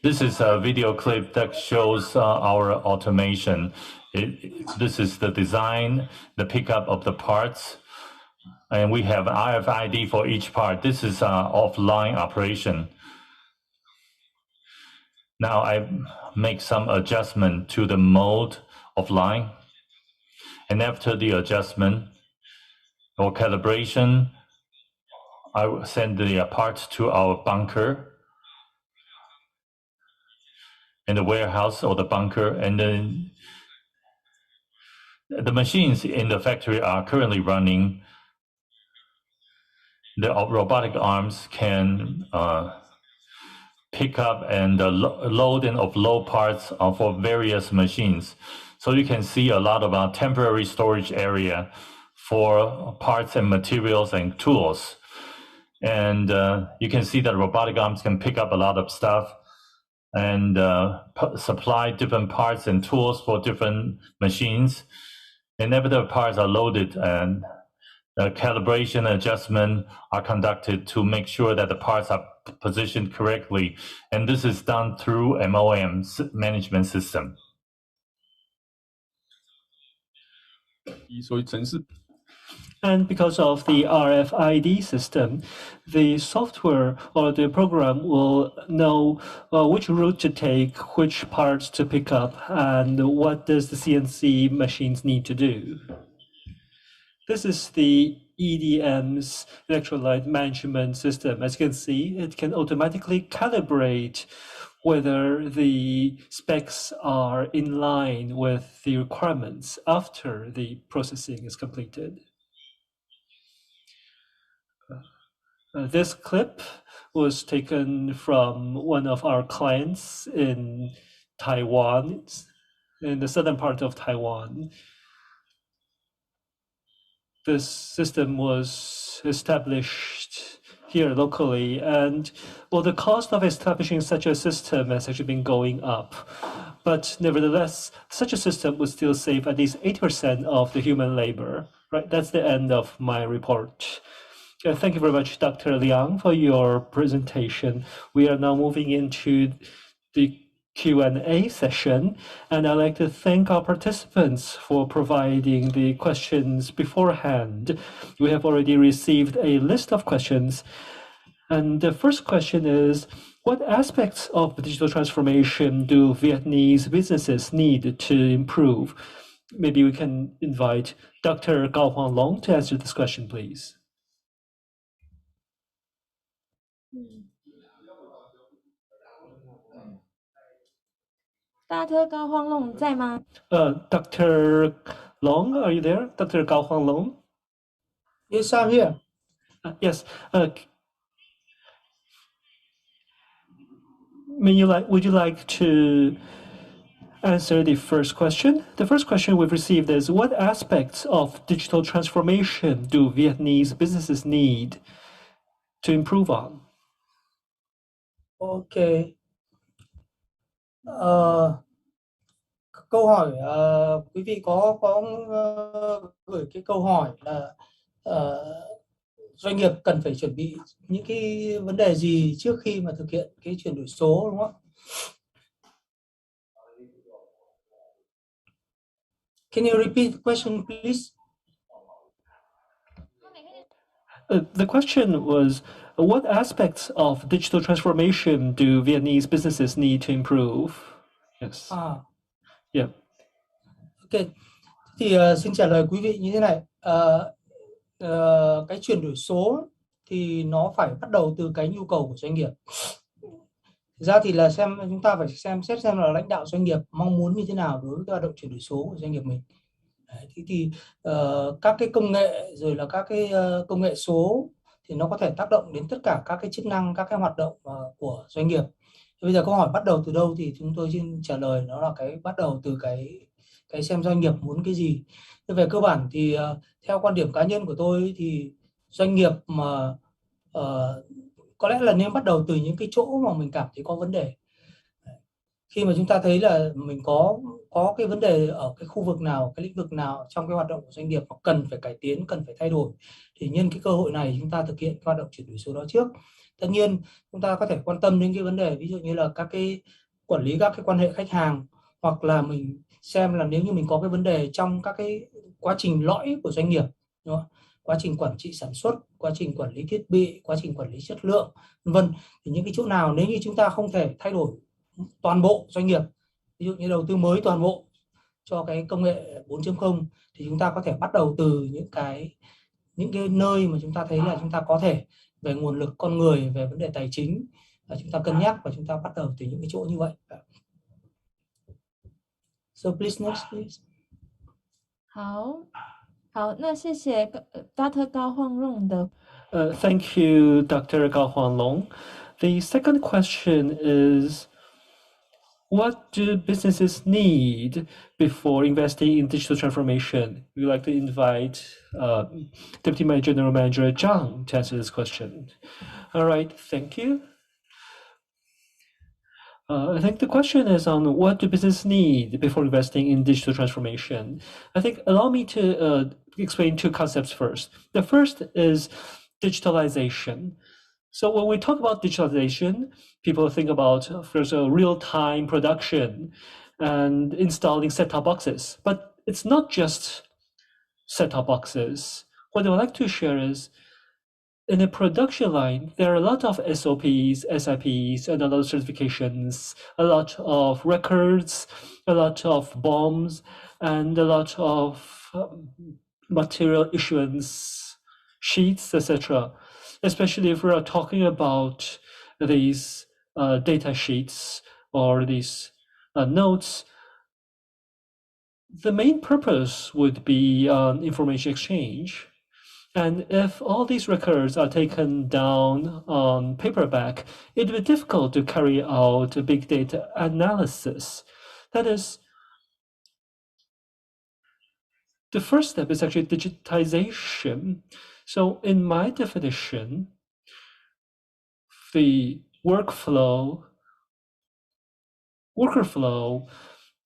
This is a video clip that shows our automation. This is the design, the pickup of the parts, and we have RFID for each part. This is offline operation. Now I make some adjustment to the mode offline, and after the adjustment or calibration, I will send the parts to our bunker in the warehouse or the bunker, and then the machines in the factory are currently running. The robotic arms can pick up and load and offload parts for various machines. So you can see a lot of temporary storage area for parts and materials and tools. And you can see that robotic arms can pick up a lot of stuff and supply different parts and tools for different machines. And after the parts are loaded, and calibration and adjustment are conducted to make sure that the parts are positioned correctly. And this is done through MOM management system. And because of the RFID system, the software or the program will know which route to take, which parts to pick up, and what does the CNC machines need to do. This is the EDM's electrolyte management system. As you can see, it can automatically calibrate whether the specs are in line with the requirements after the processing is completed. This clip was taken from one of our clients in Taiwan, in the southern part of Taiwan. This system was established here locally, and well, the cost of establishing such a system has actually been going up. but nevertheless, such a system would still save at least 80% of the human labor. Right, that's the end of my report. Thank you very much, Dr. Liang, for your presentation. We are now moving into the Q&A session, and I'd like to thank our participants for providing the questions beforehand. We have already received a list of questions, and the first question is, what aspects of digital transformation do Vietnamese businesses need to improve? Maybe we can invite Dr. Gao Huanglong to answer this question, please. Dr. Gao Huanglong 在吗？ Dr. Long, are you there? Dr. Gao Huanglong? Yes, I'm here. Yes. Would you like to answer the first question? The first question we've received is, what aspects of digital transformation do Vietnamese businesses need to improve on? Okay. Câu hỏi quý vị có gửi cái câu hỏi là doanh nghiệp cần phải chuẩn bị những cái vấn đề gì trước khi mà thực hiện cái chuyển đổi số, đúng không ạ? Can you repeat the question, please? The question was, what aspects of digital transformation do Vietnamese businesses need to improve? Yes. Yeah. Ok. Thì xin trả lời quý vị như thế này. Cái chuyển đổi số thì nó phải bắt đầu từ cái nhu cầu của doanh nghiệp. Thực ra thì là chúng ta phải xem xét xem là lãnh đạo doanh nghiệp mong muốn như thế nào đối với cái hoạt động chuyển đổi số của doanh nghiệp mình. Thì các cái công nghệ rồi là các cái công nghệ số thì nó có thể tác động đến tất cả các cái chức năng, các cái hoạt động của doanh nghiệp. Bây giờ câu hỏi bắt đầu từ đâu thì chúng tôi xin trả lời nó là cái bắt đầu từ cái xem doanh nghiệp muốn cái gì. Về cơ bản thì theo quan điểm cá nhân của tôi thì doanh nghiệp mà có lẽ là nên bắt đầu từ những cái chỗ mà mình cảm thấy có vấn đề. Khi mà chúng ta thấy là mình có cái vấn đề ở cái khu vực nào, cái lĩnh vực nào trong cái hoạt động của doanh nghiệp mà cần phải cải tiến, cần phải thay đổi, thì nhân cái cơ hội này chúng ta thực hiện cái hoạt động chuyển đổi số đó trước. Tất nhiên chúng ta có thể quan tâm đến cái vấn đề ví dụ như là các cái quản lý các cái quan hệ khách hàng, hoặc là mình xem là nếu như mình có cái vấn đề trong các cái quá trình lõi của doanh nghiệp, đúng không? Quá trình quản trị sản xuất, quá trình quản lý thiết bị, quá trình quản lý chất lượng, vân, thì những cái chỗ nào nếu như chúng ta không thể thay đổi toàn bộ doanh nghiệp, ví dụ như đầu tư mới toàn bộ cho cái công nghệ 4.0, thì chúng ta có thể bắt đầu từ những cái nơi mà chúng ta thấy là chúng ta có thể về nguồn lực con người, về vấn đề tài chính là chúng ta cân nhắc, và chúng ta bắt đầu từ những cái chỗ như vậy. So please next please. 好，那谢谢Dr. Gao Huanglong的。Thank you, Dr. Gao Huanglong. The second question is, what do businesses need before investing in digital transformation? We'd like to invite Deputy General Manager Zhang to answer this question. All right, thank you. I think the question is on what do businesses need before investing in digital transformation. I think allow me to explain two concepts first. The first is digitalization. So when we talk about digitalization, people think about there's a real-time production and installing set-top boxes. But it's not just set-top boxes. What I would like to share is, in a production line, there are a lot of SOPs, SIPs, and a lot of certifications, a lot of records, a lot of BOMs, and a lot of material issuance sheets, etc. Especially if we are talking about these data sheets or these notes, the main purpose would be information exchange. And if all these records are taken down on paperback, it would be difficult to carry out a big data analysis. That is, the first step is actually digitization. So in my definition, the worker flow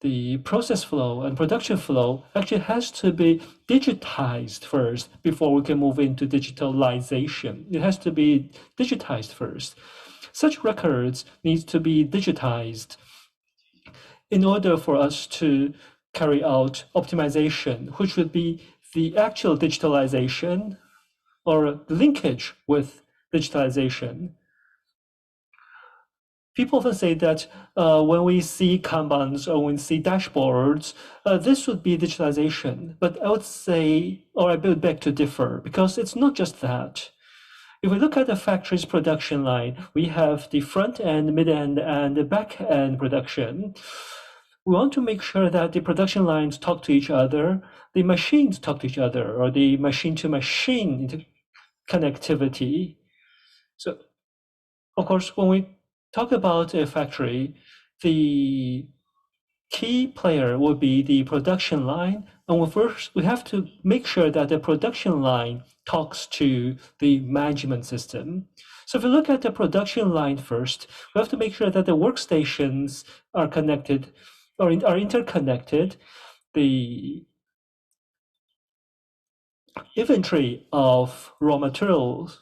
the process flow and production flow actually has to be digitized first before we can move into digitalization. It has to be digitized first. Such records need to be digitized in order for us to carry out optimization, which would be the actual digitalization or linkage with digitalization. People often say that when we see Kanbans or when we see dashboards, this would be digitalization. But I would say, or I would beg to differ, because it's not just that. If we look at the factory's production line, we have the front end, mid end, and the back end production. We want to make sure that the production lines talk to each other, the machines talk to each other, or the machine-to-machine connectivity. So, of course, when we talk about a factory, the key player will be the production line. And first, we have to make sure that the production line talks to the management system. So if we look at the production line first, we have to make sure that the workstations are connected or are interconnected. The inventory of raw materials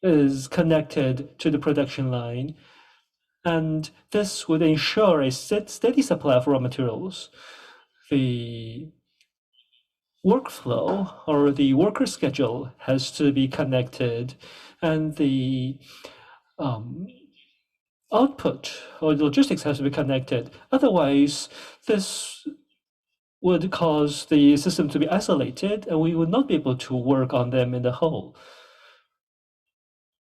is connected to the production line, and this would ensure a steady supply of raw materials. The workflow or the worker schedule has to be connected, and the output or logistics has to be connected. Otherwise, this would cause the system to be isolated, and we would not be able to work on them in the whole.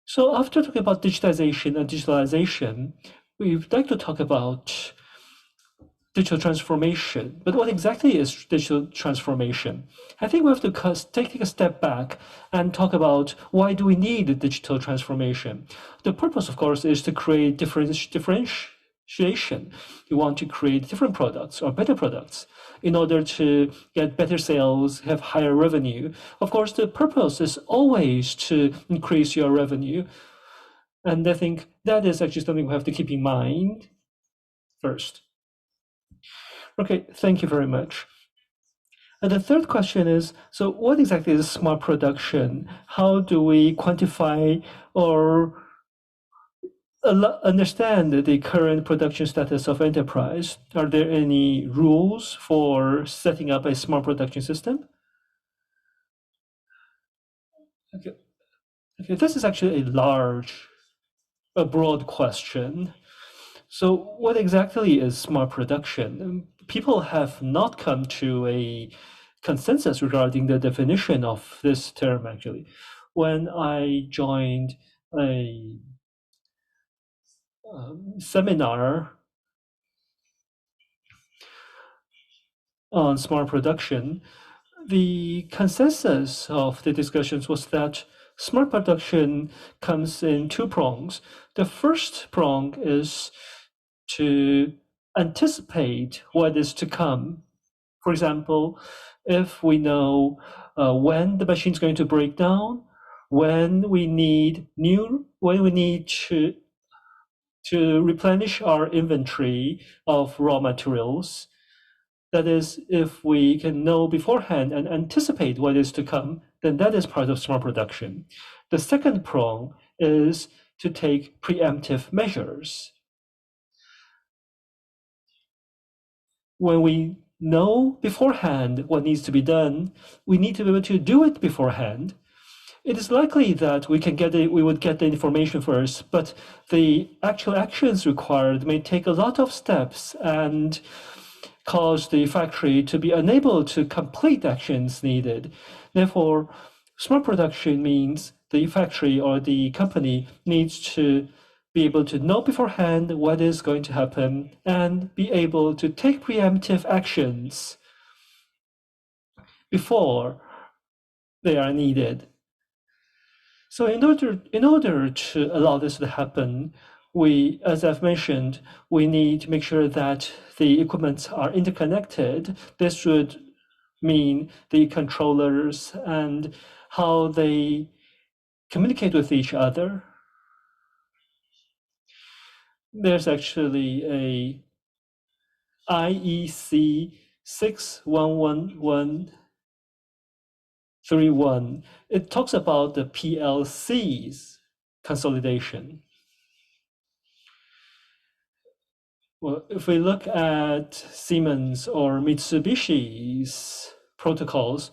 So after talking about digitization and digitalization, we'd like to talk about digital transformation. But what exactly is digital transformation? I think we have to take a step back and talk about why do we need digital transformation. The purpose, of course, is to create differentiation. You want to create different products or better products in order to get better sales, have higher revenue. Of course, the purpose is always to increase your revenue. And I think that is actually something we have to keep in mind first. Okay, thank you very much. And the third question is, so what exactly is smart production? How do we quantify or understand the current production status of enterprise? Are there any rules for setting up a smart production system? Okay, this is actually a broad question. So what exactly is smart production? People have not come to a consensus regarding the definition of this term, actually. When I joined a seminar on smart production, the consensus of the discussions was that smart production comes in two prongs. The first prong is to anticipate what is to come. For example, if we know when the machine is going to break down, when we need to replenish our inventory of raw materials. That is, if we can know beforehand and anticipate what is to come, then that is part of smart production. The second prong is to take preemptive measures. When we know beforehand what needs to be done, we need to be able to do it beforehand. It is likely that we would get the information first, but the actual actions required may take a lot of steps and cause the factory to be unable to complete actions needed. Therefore, smart production means the factory or the company needs to be able to know beforehand what is going to happen and be able to take preemptive actions before they are needed. So in order to allow this to happen, we, as I've mentioned, we need to make sure that the equipment are interconnected. This would mean the controllers and how they communicate with each other. There's actually a IEC 61131. It talks about the PLC's consolidation. Well, if we look at Siemens or Mitsubishi's protocols,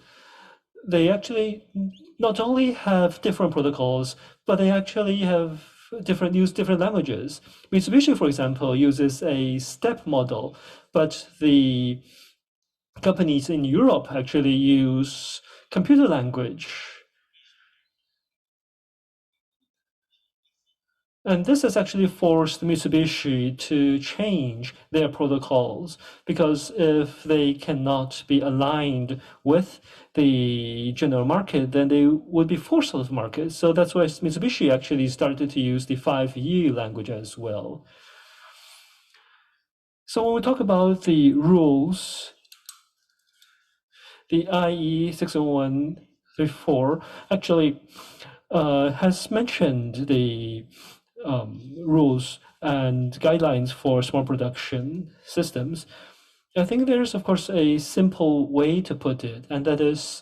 they actually not only have different protocols, but they actually have use different languages. Mitsubishi, for example, uses a step model, but the companies in Europe actually use computer language. And this has actually forced Mitsubishi to change their protocols, because if they cannot be aligned with the general market, then they would be forced out of the market. So that's why Mitsubishi actually started to use the 5E language as well. So when we talk about the rules, the IE 61134 actually has mentioned the rules and guidelines for smart production systems. I think there's, of course, a simple way to put it, and that is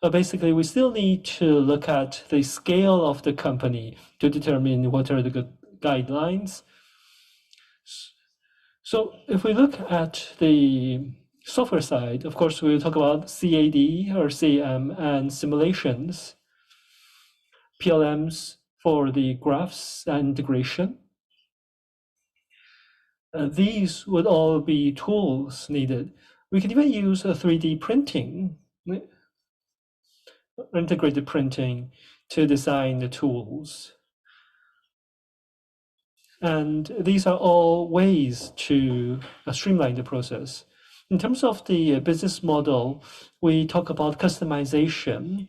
basically we still need to look at the scale of the company to determine what are the good guidelines. So if we look at the software side, of course, we'll talk about CAD or CAM and simulations, PLMs for the graphs and integration. These would all be tools needed. We can even use a 3D printing, integrated printing, to design the tools. And these are all ways to streamline the process. In terms of the business model, we talk about customization.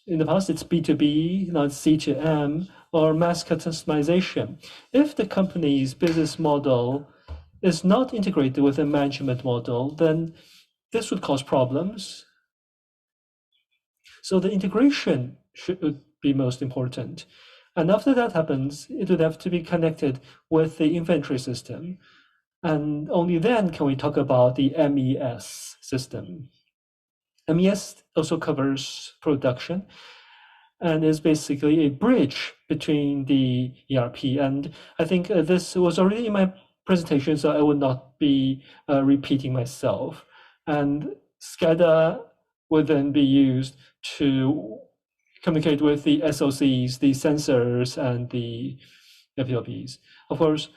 In the past, it's B2B, not C2M, or mass customization. If the company's business model is not integrated with a management model, then this would cause problems. So the integration should be most important. And after that happens, it would have to be connected with the inventory system. And only then can we talk about the MES system. MES also covers production and is basically a bridge between the ERP. And I think this was already in my presentation, so I would not be repeating myself. And SCADA would then be used to communicate with the SOCs, the sensors, and the FLPs. Of course,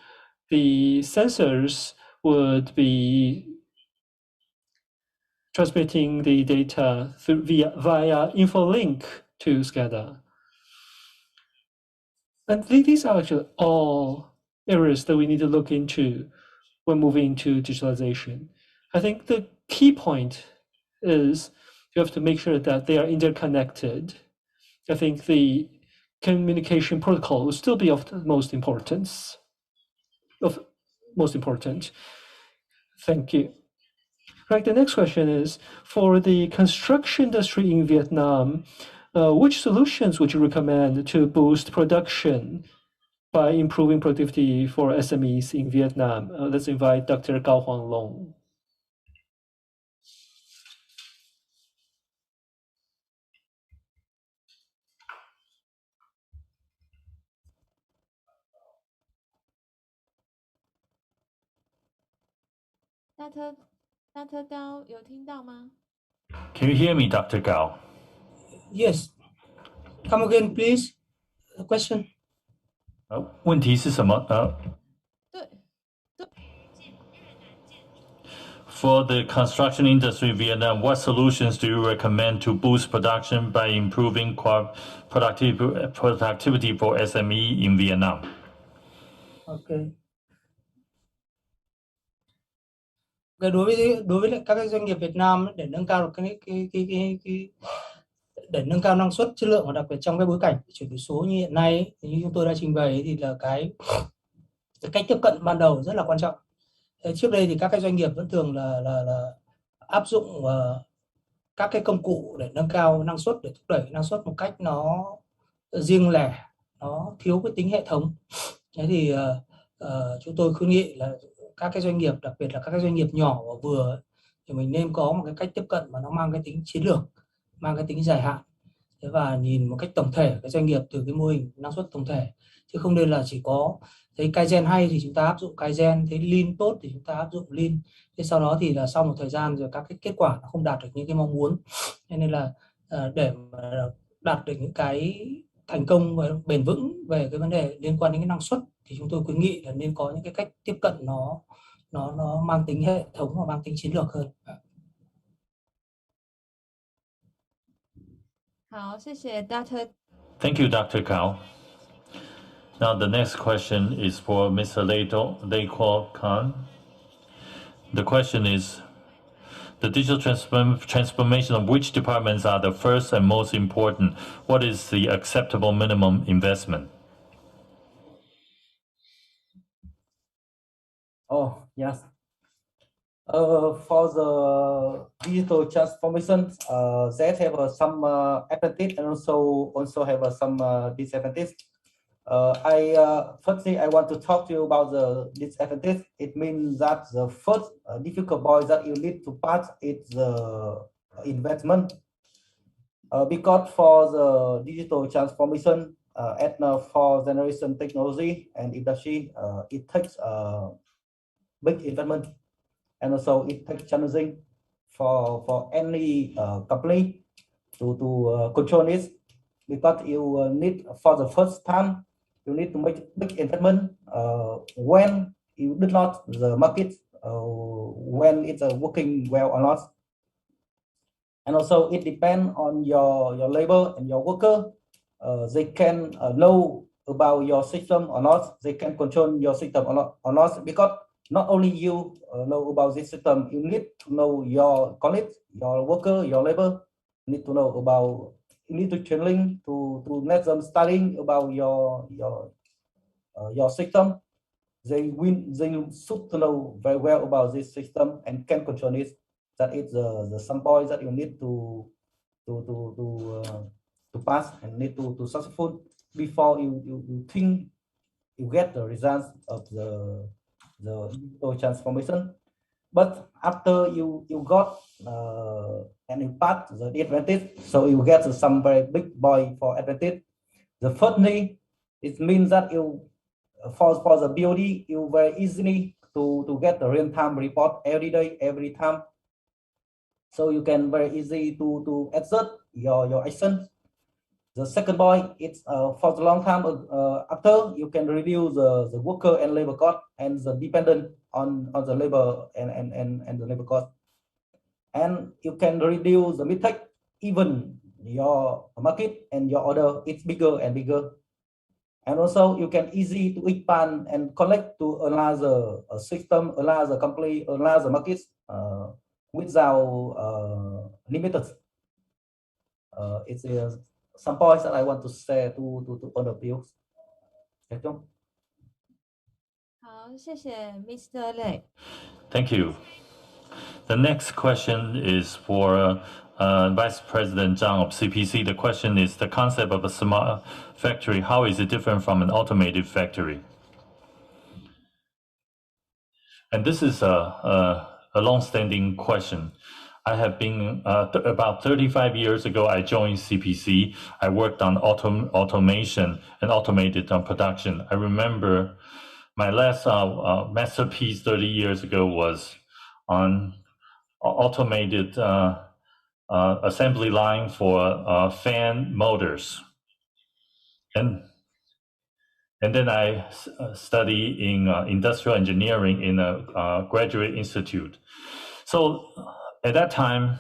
the sensors would be transmitting the data via InfoLink to SCADA. And these are actually all areas that we need to look into when moving to digitalization. I think the key point is you have to make sure that they are interconnected. I think the communication protocol will still be of the most importance. Thank you. Right, the next question is, for the construction industry in Vietnam, which solutions would you recommend to boost production by improving productivity for SMEs in Vietnam? Let's invite Dr. Cao Huang Long. Dr. Gao 有听到吗？ Can you hear me, Dr. Gao? Yes. Come again, please. The question. 问题是什么？ For the construction industry in Vietnam, what solutions do you recommend to boost production by improving productivity for SME in Vietnam? Okay. Đối với các doanh nghiệp Việt Nam để nâng cao để nâng cao năng suất, chất lượng và đặc biệt trong cái bối cảnh chuyển đổi số như hiện nay thì như chúng tôi đã trình bày thì là cái cách tiếp cận ban đầu rất là quan trọng. Trước đây thì các cái doanh nghiệp vẫn thường là áp dụng các cái công cụ để nâng cao năng suất, để thúc đẩy năng suất một cách nó riêng lẻ, nó thiếu cái tính hệ thống. Thế thì chúng tôi khuyến nghị là các cái doanh nghiệp, đặc biệt là các cái doanh nghiệp nhỏ và vừa, thì mình nên có một cái cách tiếp cận mà nó mang cái tính chiến lược, mang cái tính dài hạn, và nhìn một cách tổng thể cái doanh nghiệp từ cái mô hình năng suất tổng thể, chứ không nên là chỉ có thấy Kaizen hay thì chúng ta áp dụng Kaizen, thấy Lean tốt thì chúng ta áp dụng Lean, thế sau đó thì là sau một thời gian rồi các cái kết quả nó không đạt được những cái mong muốn. Nên là để mà đạt được những cái thành công và bền vững về cái vấn đề liên quan đến cái năng suất thì chúng tôi khuyến nghị là nên có những cái cách tiếp cận nó mang tính hệ thống và mang tính chiến lược hơn. 好，谢谢 Dr. Thank you, Dr. Cao. Now the next question is for Mr. Leico Khan. The question is, the digital transformation of which departments are the first and most important? What is the acceptable minimum investment? Oh, yes. For the digital transformation, they have some advantage and also have some disadvantage. Firstly, I want to talk to you about the disadvantage. It means that the first difficult point that you need to pass is the investment. Because for the digital transformation at for generation technology and industry, it takes big investment, and also it takes challenging for any company to control it, because you need, for the first time, you need to make big investment when you did not the market when it's working well or not. And also it depends on your labor and your worker. They can know about your system or not, they can control your system or not, because not only you know about this system, you need to know your colleagues, your worker, your labor, you need to know about, you need to training to let them studying about your system. They should to know very well about this system and can control it. That is the some points that you need to pass and need to successful before you think you get the results of the digital transformation. But after you got and you pass the advantage, so you get some very big boy for advantage. The firstly, it means that you for the BOD, you very easily to get the real-time report every day, every time. So you can very easy to exert your action. The second point, it's for the long time after, you can reduce the worker and labor cost and the dependent on the labor and the labor cost. And you can reduce the mistake, even your market and your order, it's bigger and bigger. And also you can easy to expand and collect to a larger system, a larger company, a larger market without limited. It's some points that I want to say to all of you. Mr. Lei. Thank you. The next question is for Vice President Zhang of CPC. The question is, the concept of a smart factory, how is it different from an automated factory? And this is a long-standing question. I have been, about 35 years ago, I joined CPC. I worked on automation and automated production. I remember my last masterpiece 30 years ago was on automated assembly line for fan motors. And then I study in industrial engineering in a graduate institute. So at that time,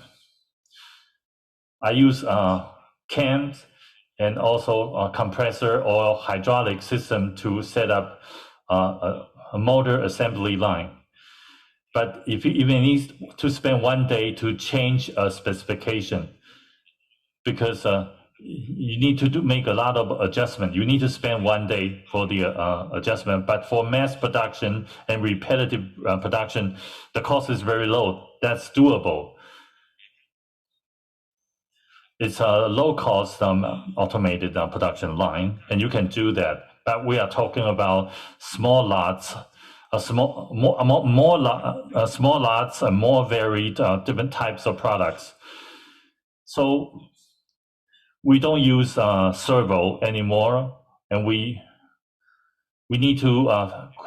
I use cans and also a compressor or hydraulic system to set up a motor assembly line. But if you even need to spend one day to change a specification, because you need to make a lot of adjustment. You need to spend one day for the adjustment. But for mass production and repetitive production, the cost is very low. That's doable. It's a low-cost automated production line, and you can do that. But we are talking about small lots small lots and more varied different types of products. So we don't use servo anymore, and we need to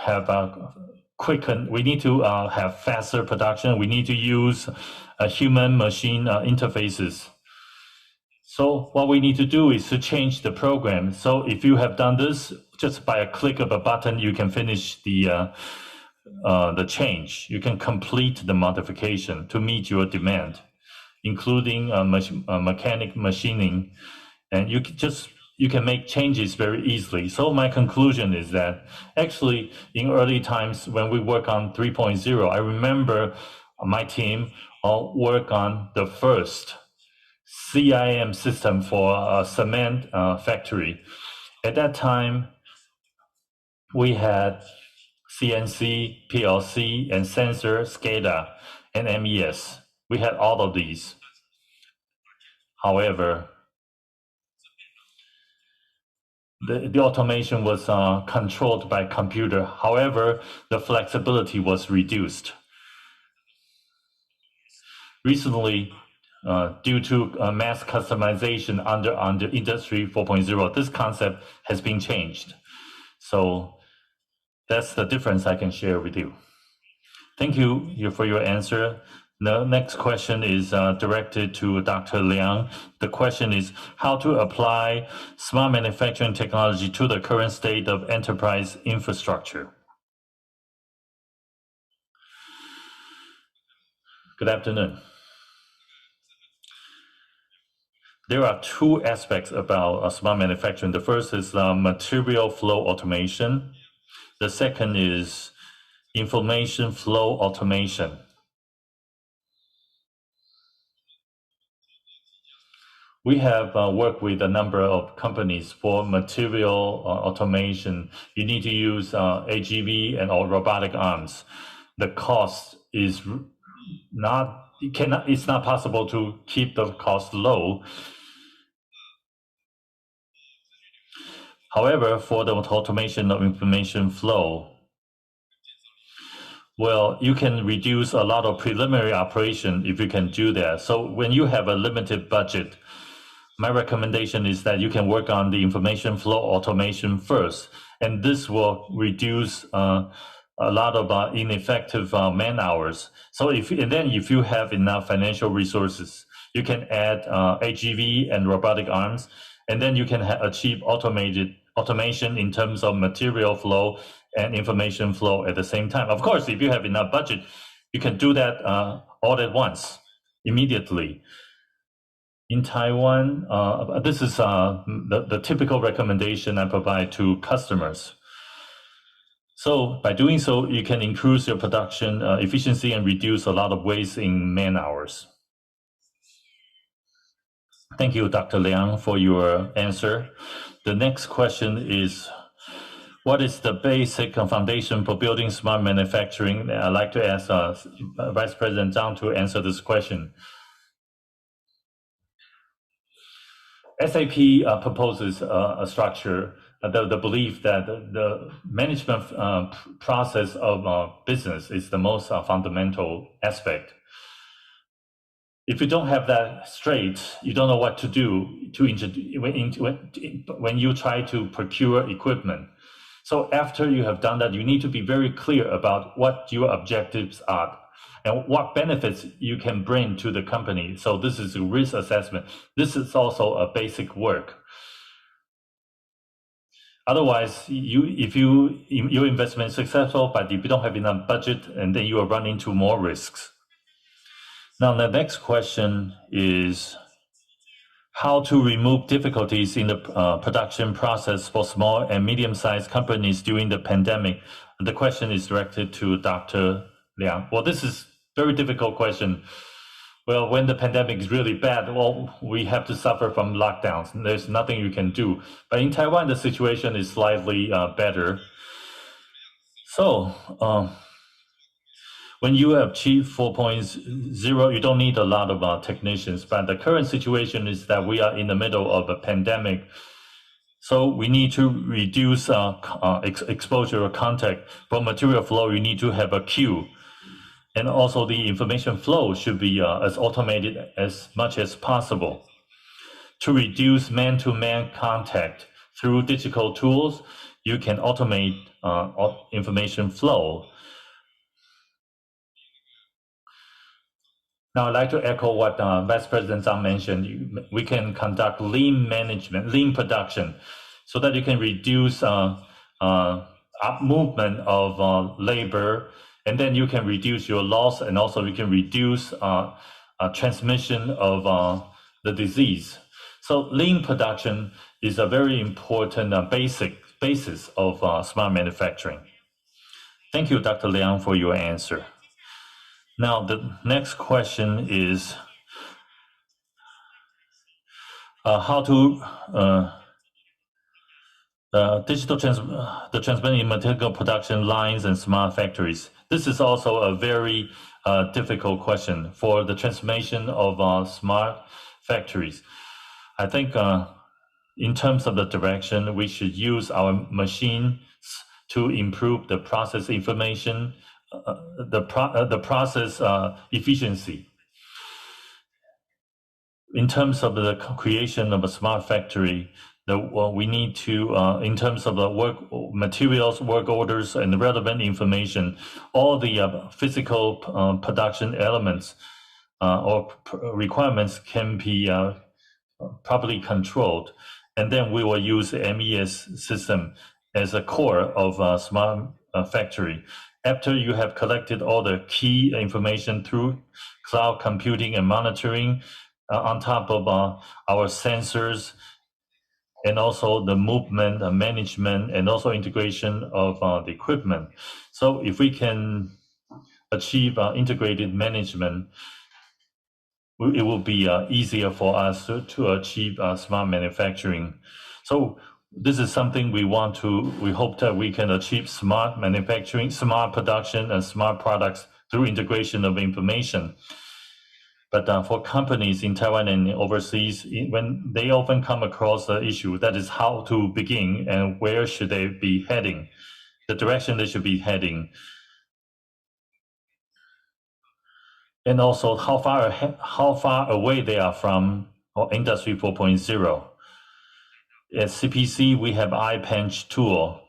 have we need to have faster production. We need to use human-machine interfaces. So what we need to do is to change the program. So if you have done this, just by a click of a button, you can finish the change. You can complete the modification to meet your demand, including mechanic machining, and you can make changes very easily. So my conclusion is that actually in early times when we work on 3.0, I remember my team all work on the first CIM system for a cement factory. At that time, we had CNC, PLC, and sensor, SCADA, and MES. We had all of these. However, the automation was controlled by computer. However, the flexibility was reduced. Recently, due to mass customization under Industry 4.0, this concept has been changed. So that's the difference I can share with you. Thank you for your answer. The next question is directed to Dr. Liang. The question is how to apply smart manufacturing technology to the current state of enterprise infrastructure. Good afternoon. There are two aspects about smart manufacturing. The first is material flow automation. The second is information flow automation. We have worked with a number of companies for material automation. You need to use AGV and all robotic arms. The cost is it's not possible to keep the cost low. However, for the automation of information flow, well, you can reduce a lot of preliminary operation if you can do that. So when you have a limited budget, my recommendation is that you can work on the information flow automation first, and this will reduce a lot of ineffective man hours. So if you have enough financial resources, you can add AGV and robotic arms, and then you can achieve automation in terms of material flow and information flow at the same time. Of course, if you have enough budget, you can do that all at once, immediately. In Taiwan, this is the typical recommendation I provide to customers. So by doing so, you can increase your production efficiency and reduce a lot of waste in man hours. Thank you, Dr. Liang, for your answer. The next question is, what is the basic foundation for building smart manufacturing? I'd like to ask Vice President Zhang to answer this question. SAP proposes a structure, the belief that the management process of business is the most fundamental aspect. If you don't have that straight, you don't know what to do when you try to procure equipment. So after you have done that, you need to be very clear about what your objectives are and what benefits you can bring to the company. So this is a risk assessment. This is also a basic work. Otherwise, if your investment is successful, but if you don't have enough budget, and then you will run into more risks. Now, the next question is how to remove difficulties in the production process for small and medium-sized companies during the pandemic. The question is directed to Dr. Liang. Well, this is a very difficult question. Well, when the pandemic is really bad, well, we have to suffer from lockdowns. There's nothing you can do. But in Taiwan, the situation is slightly better. So, when you achieve 4.0, you don't need a lot of technicians, but the current situation is that we are in the middle of a pandemic. So we need to reduce exposure or contact. For material flow, you need to have a queue. And also the information flow should be as automated as much as possible. To reduce man-to-man contact through digital tools, you can automate information flow. Now, I'd like to echo what Vice President Zhang mentioned. We can conduct lean management, lean production, so that you can reduce movement of labor, and then you can reduce your loss, and also you can reduce transmission of the disease. So lean production is a very important basis of smart manufacturing. Thank you, Dr. Liang, for your answer. Now, the next question is how to the transmitting material production lines and smart factories. This is also a very difficult question for the transformation of smart factories. I think in terms of the direction, we should use our machines to improve the process information, the process efficiency. In terms of the creation of a smart factory, we need to, in terms of the work materials, work orders, and relevant information, all the physical production elements or requirements can be properly controlled. And then we will use the MES system as a core of a smart factory. After you have collected all the key information through cloud computing and monitoring, on top of our sensors, and also the movement, management, and also integration of the equipment. So if we can achieve integrated management, it will be easier for us to achieve smart manufacturing. So this is something we hope that we can achieve smart manufacturing, smart production, and smart products through integration of information. But for companies in Taiwan and overseas, when they often come across the issue, that is how to begin and where should they be heading, the direction they should be heading. And also how far away they are from Industry 4.0. At CPC, we have iPench tool,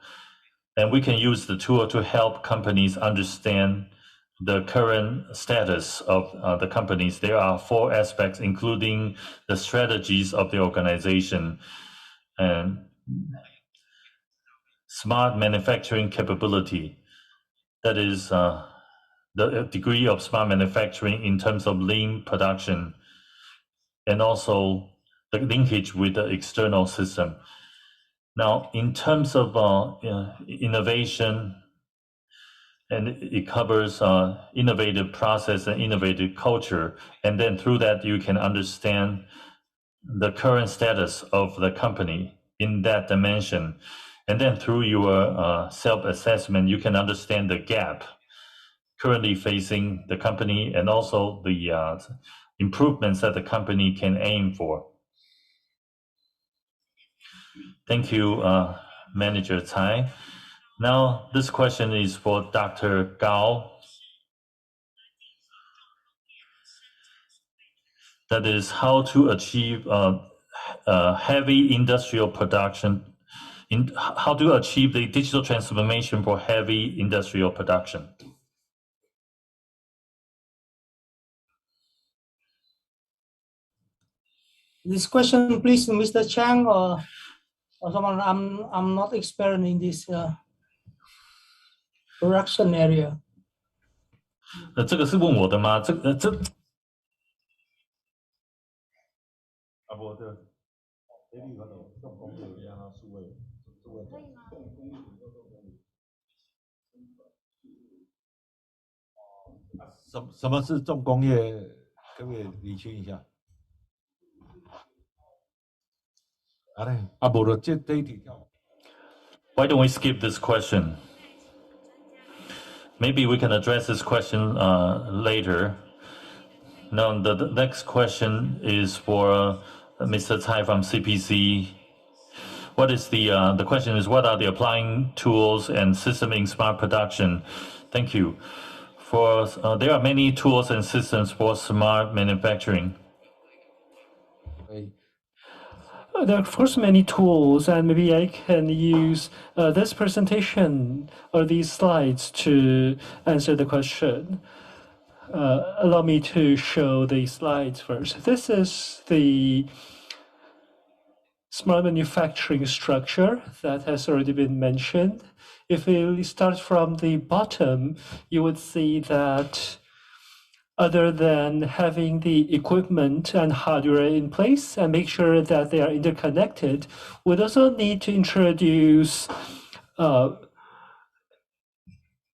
and we can use the tool to help companies understand the current status of the companies. There are 4 aspects, including the strategies of the organization and smart manufacturing capability. That is the degree of smart manufacturing in terms of lean production, and also the linkage with the external system. Now, in terms of innovation, and it covers innovative process and innovative culture. And then through that, you can understand the current status of the company in that dimension. And then through your self-assessment, you can understand the gap currently facing the company and also the improvements that the company can aim for. Thank you, Manager Tsai. Now, this question is for Dr. Gao. That is how to achieve heavy industrial production, how to achieve the digital transformation for heavy industrial production. This question, please, Mr. Chang or someone. I'm not expert in this production area. 这个是问我的吗？什么是重工业？可不可以理清一下？这一题。Why don't we skip this question? Maybe we can address this question later. Now, the next question is for Mr. Tsai from CPC. what is the question is, what are the applying tools and system in smart production? Thank you. There are many tools and systems for smart manufacturing. There are, of course, many tools, and maybe I can use this presentation or these slides to answer the question. Allow me to show the slides first. This is the smart manufacturing structure that has already been mentioned. If we start from the bottom, you would see that other than having the equipment and hardware in place and make sure that they are interconnected, we'd also need to introduce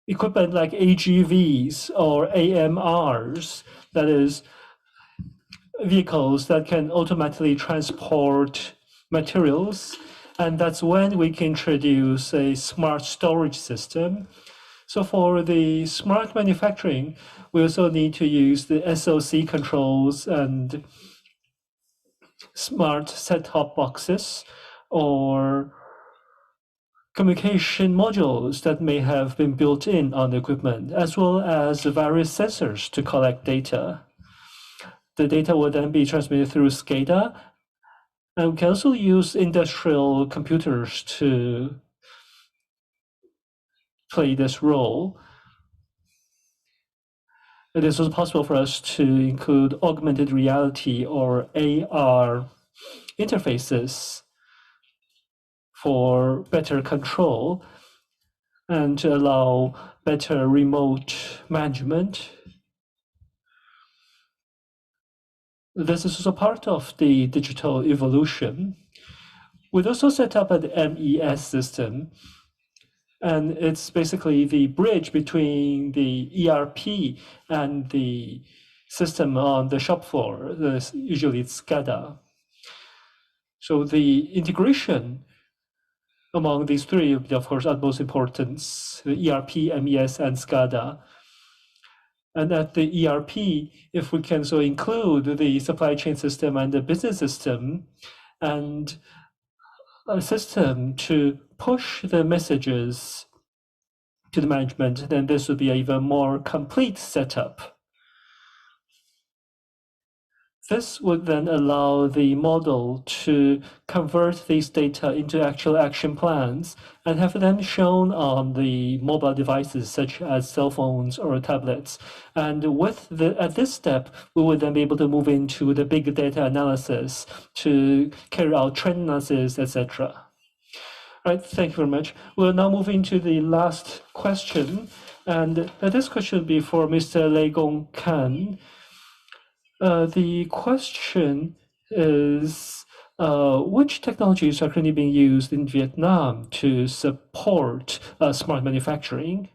equipment like AGVs or AMRs, that is, vehicles that can automatically transport materials. And that's when we can introduce a smart storage system. So for the smart manufacturing, we also need to use the SOC controls and smart set-top boxes or communication modules that may have been built in on the equipment, as well as various sensors to collect data. The data will then be transmitted through SCADA, and we can also use industrial computers to play this role. It is also possible for us to include augmented reality or AR interfaces for better control and to allow better remote management. This is also part of the digital evolution. We'd also set up an MES system, and it's basically the bridge between the ERP and the system on the shop floor. Usually it's SCADA. So the integration among these three, of course, are most important: the ERP, MES, and SCADA. And at the ERP, if we can so include the supply chain system and the business system, and a system to push the messages to the management, then this would be an even more complete setup. This would then allow the model to convert these data into actual action plans and have them shown on the mobile devices such as cell phones or tablets. And at this step, we would then be able to move into the big data analysis to carry out trend analysis, etc. All right, thank you very much. We'll now move into the last question. And this question will be for Mr. Lê Gong Can. The question is, which technologies are currently being used in Vietnam to support smart manufacturing?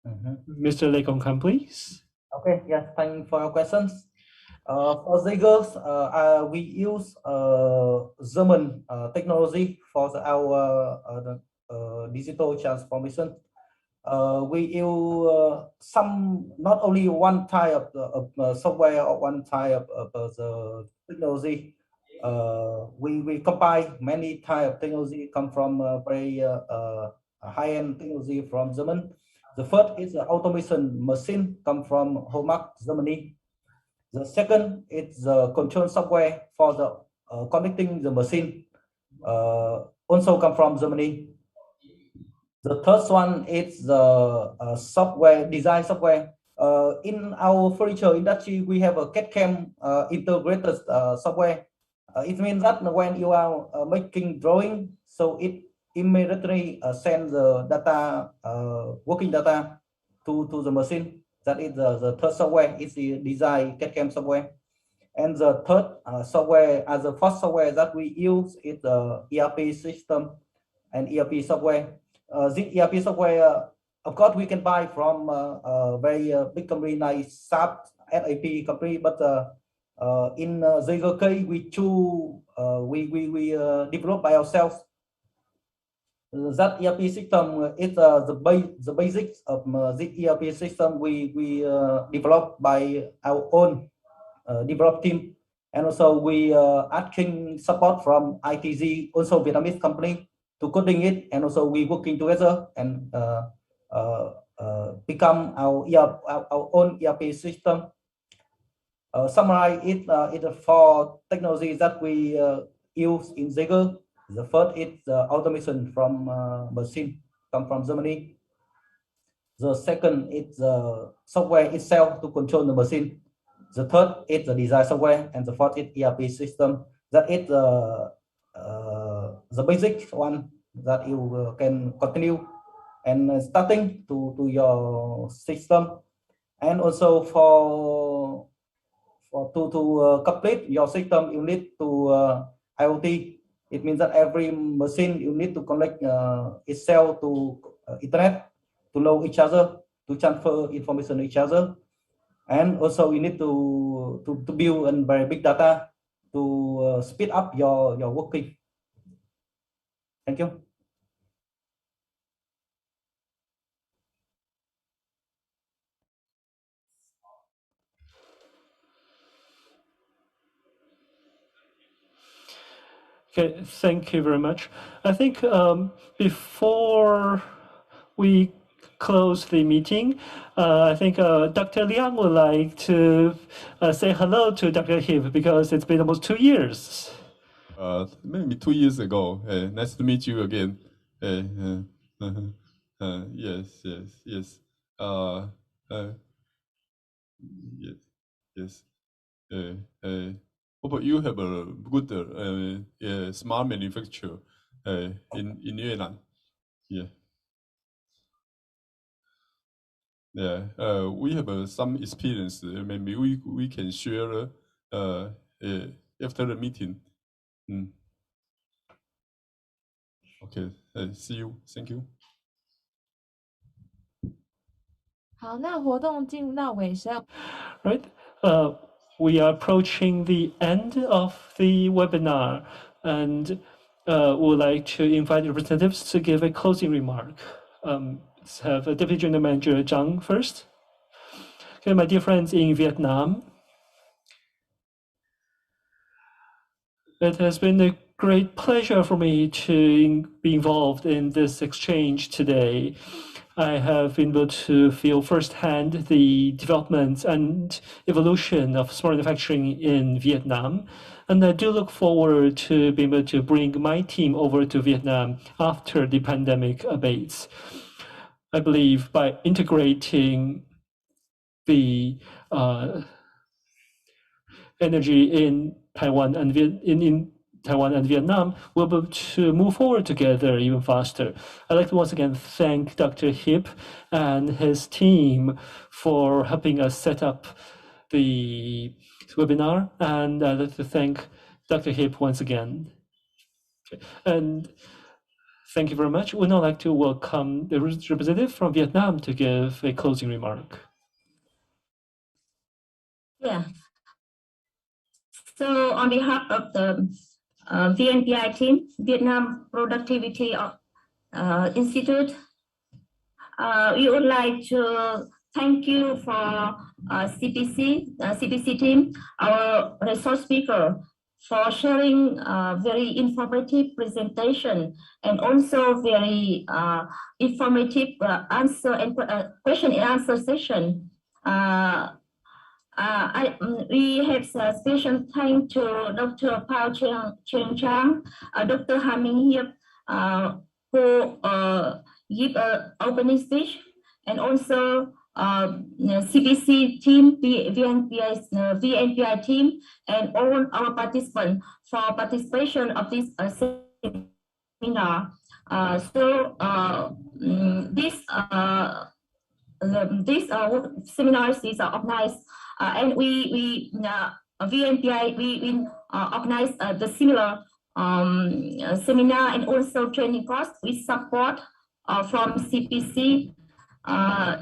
Mr. Lê Gong Can, please. Okay, yes, thank you for your questions. For Jager, we use German technology for our digital transformation. We use not only one type of software or one type of the technology. We combine many type of technology come from very high-end technology from German. The first is the automation machine come from Hallmark, Germany. The second is the control software for the connecting the machine, also come from Germany. The third one is the software, design software. In our furniture industry, we have a CAD/CAM integrated software. It means that when you are making drawing, so it immediately sends the data, working data to the machine. That is the third software. It's the design CAD/CAM software. And the third software, as the first software that we use, is the ERP system and ERP software. This ERP software, of course, we can buy from a very big company like SAP, SAP company, but in Jager case, we develop by ourselves. That ERP system is the basics of the ERP system we developed by our own develop team, And also we asking support from ITZ, also Vietnamese company, to coding it, and also we working together and become our own ERP system. Summarize it, it for technologies that we use in Jager. The first is automation from machine come from Germany. The second is the software itself to control the machine. The third is the design software, and the fourth is ERP system. That is the basic one that you can continue and starting to your system. And also to complete your system, you need to IoT. It means that every machine you need to connect itself to internet, to know each other, to transfer information to each other. And also you need to build a very big data to speed up your working. Thank you. Okay, thank you very much. I think before we close the meeting, I think Dr. Liang would like to say hello to Dr. Hip because it's been almost 2 years. Maybe 2 years ago. Nice to meet you again. Yes. Yes. Hope you have a good smart manufacturer in Vietnam. Yeah. Yeah. We have some experience. Maybe we can share after the meeting. Okay. See you. Thank you. 好，那活动进入到尾声。Right. We are approaching the end of the webinar, and would like to invite representatives to give a closing remark. Let's have Deputy General Manager Zhang first. Okay, my dear friends in Vietnam, it has been a great pleasure for me to be involved in this exchange today. I have been able to feel firsthand the development and evolution of smart manufacturing in Vietnam. And I do look forward to being able to bring my team over to Vietnam after the pandemic abates. I believe by integrating the energy in Taiwan and Taiwan and Vietnam, we'll be able to move forward together even faster. I'd like to once again thank Dr. Hip and his team for helping us set up the webinar, and I'd like to thank Dr. Hip once again. Okay. And thank you very much. We'd now like to welcome the representative from Vietnam to give a closing remark. Yeah. So on behalf of the VNPI team, Vietnam Productivity Institute, we would like to thank you for CPC team, our resource speaker, for sharing very informative presentation and also very informative question and answer session. We have a special thanks to Dr. Pao Cheng Chang, Dr. Hamming Hiep, who give an opening speech, and also CPC team, VNPI team, and all our participants for participation of this seminar. This seminar is organized, and we VNPI we organize the similar seminar and also training course with support from CPC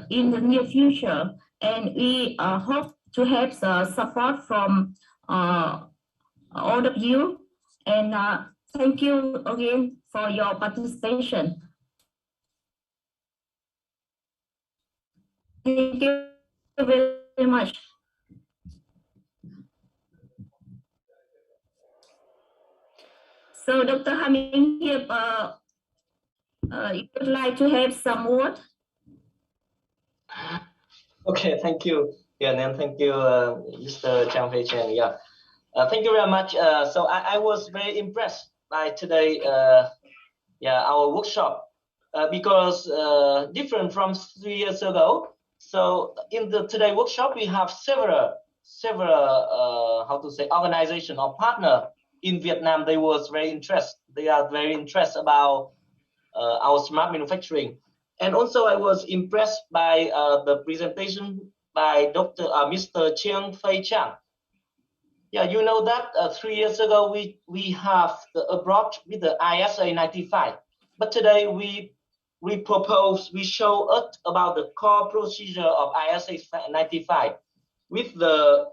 in the near future, and we hope to have support from all of you, and thank you again for your participation. Thank you very much. So Dr. Hamming here, you would like to have some word? Okay, thank you. Yeah, and thank you, Mr. Chang Fei Chen. Yeah, thank you very much. So I was very impressed by today, our workshop, because different from 3 years ago. So in the today workshop, we have several organization or partner in Vietnam. They was very interested. They are very interested about our smart manufacturing. And also I was impressed by the presentation by Mr. Chiang Fei Chang. Yeah, you know that 3 years ago we have the approach with the ISA 95, but today we show us about the core procedure of ISA 95 with the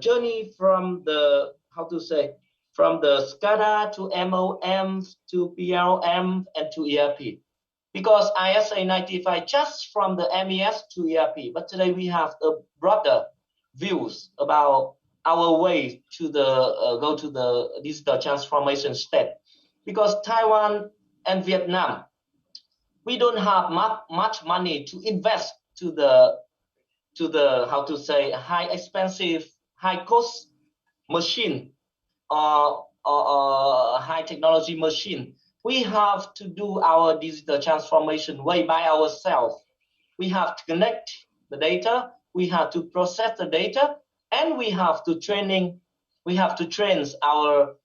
journey from the from the SCADA to MOM to PLM and to ERP. Because ISA 95 just from the MES to ERP, but today we have a broader views about our way to the go to the digital transformation step. Because Taiwan and Vietnam, we don't have much money to invest to the high expensive, high cost machine or high technology machine. We have to do our digital transformation way by ourselves. We have to connect the data, we have to process the data, and we have to train our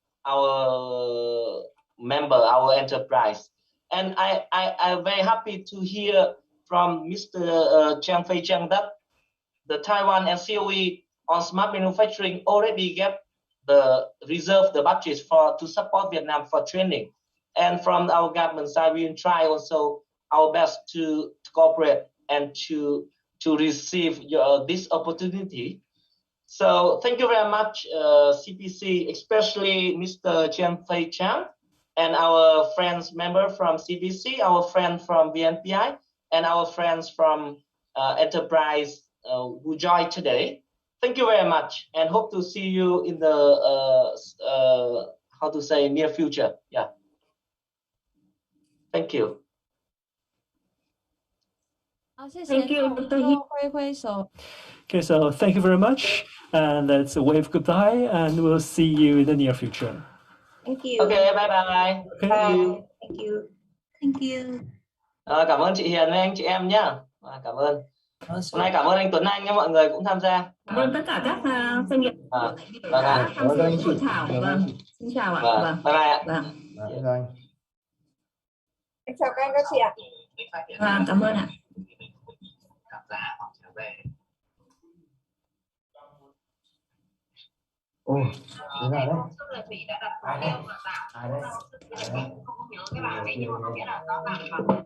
member, our enterprise. And I'm very happy to hear from Mr. Chiang Fei Chang that the Taiwan and COE on smart manufacturing already get reserve the budget to support Vietnam for training. And from our government side, we will try also our best to cooperate and to receive this opportunity. So thank you very much, CPC, especially Mr. Chiang Fei Chang and our friends member from CPC, our friend from VNPI, and our friends from enterprise who joined today. Thank you very much, and hope to see you in the near future. Yeah. Thank you. Thank you, Dr. He. Okay, so thank you very much, and let's wave goodbye, and we'll see you in the near future. Thank you. Okay, bye bye. Okay. Thank you. Thank you. Cảm ơn chị Hiền với anh chị em nhá. Cảm ơn. Hôm nay cảm ơn anh Tuấn Anh và mọi người cũng tham gia. Cảm ơn tất cả các doanh nghiệp đã tham dự hội thảo. Vâng. Xin chào ạ. Vâng. Bye bye ạ. Vâng. Em chào các anh các chị ạ. Vâng, cảm ơn ạ. Ồ, thế nào đấy? Ai đây? Ai đây? Không nhớ cái bảng đấy nhưng mà có nghĩa là nó làm bằng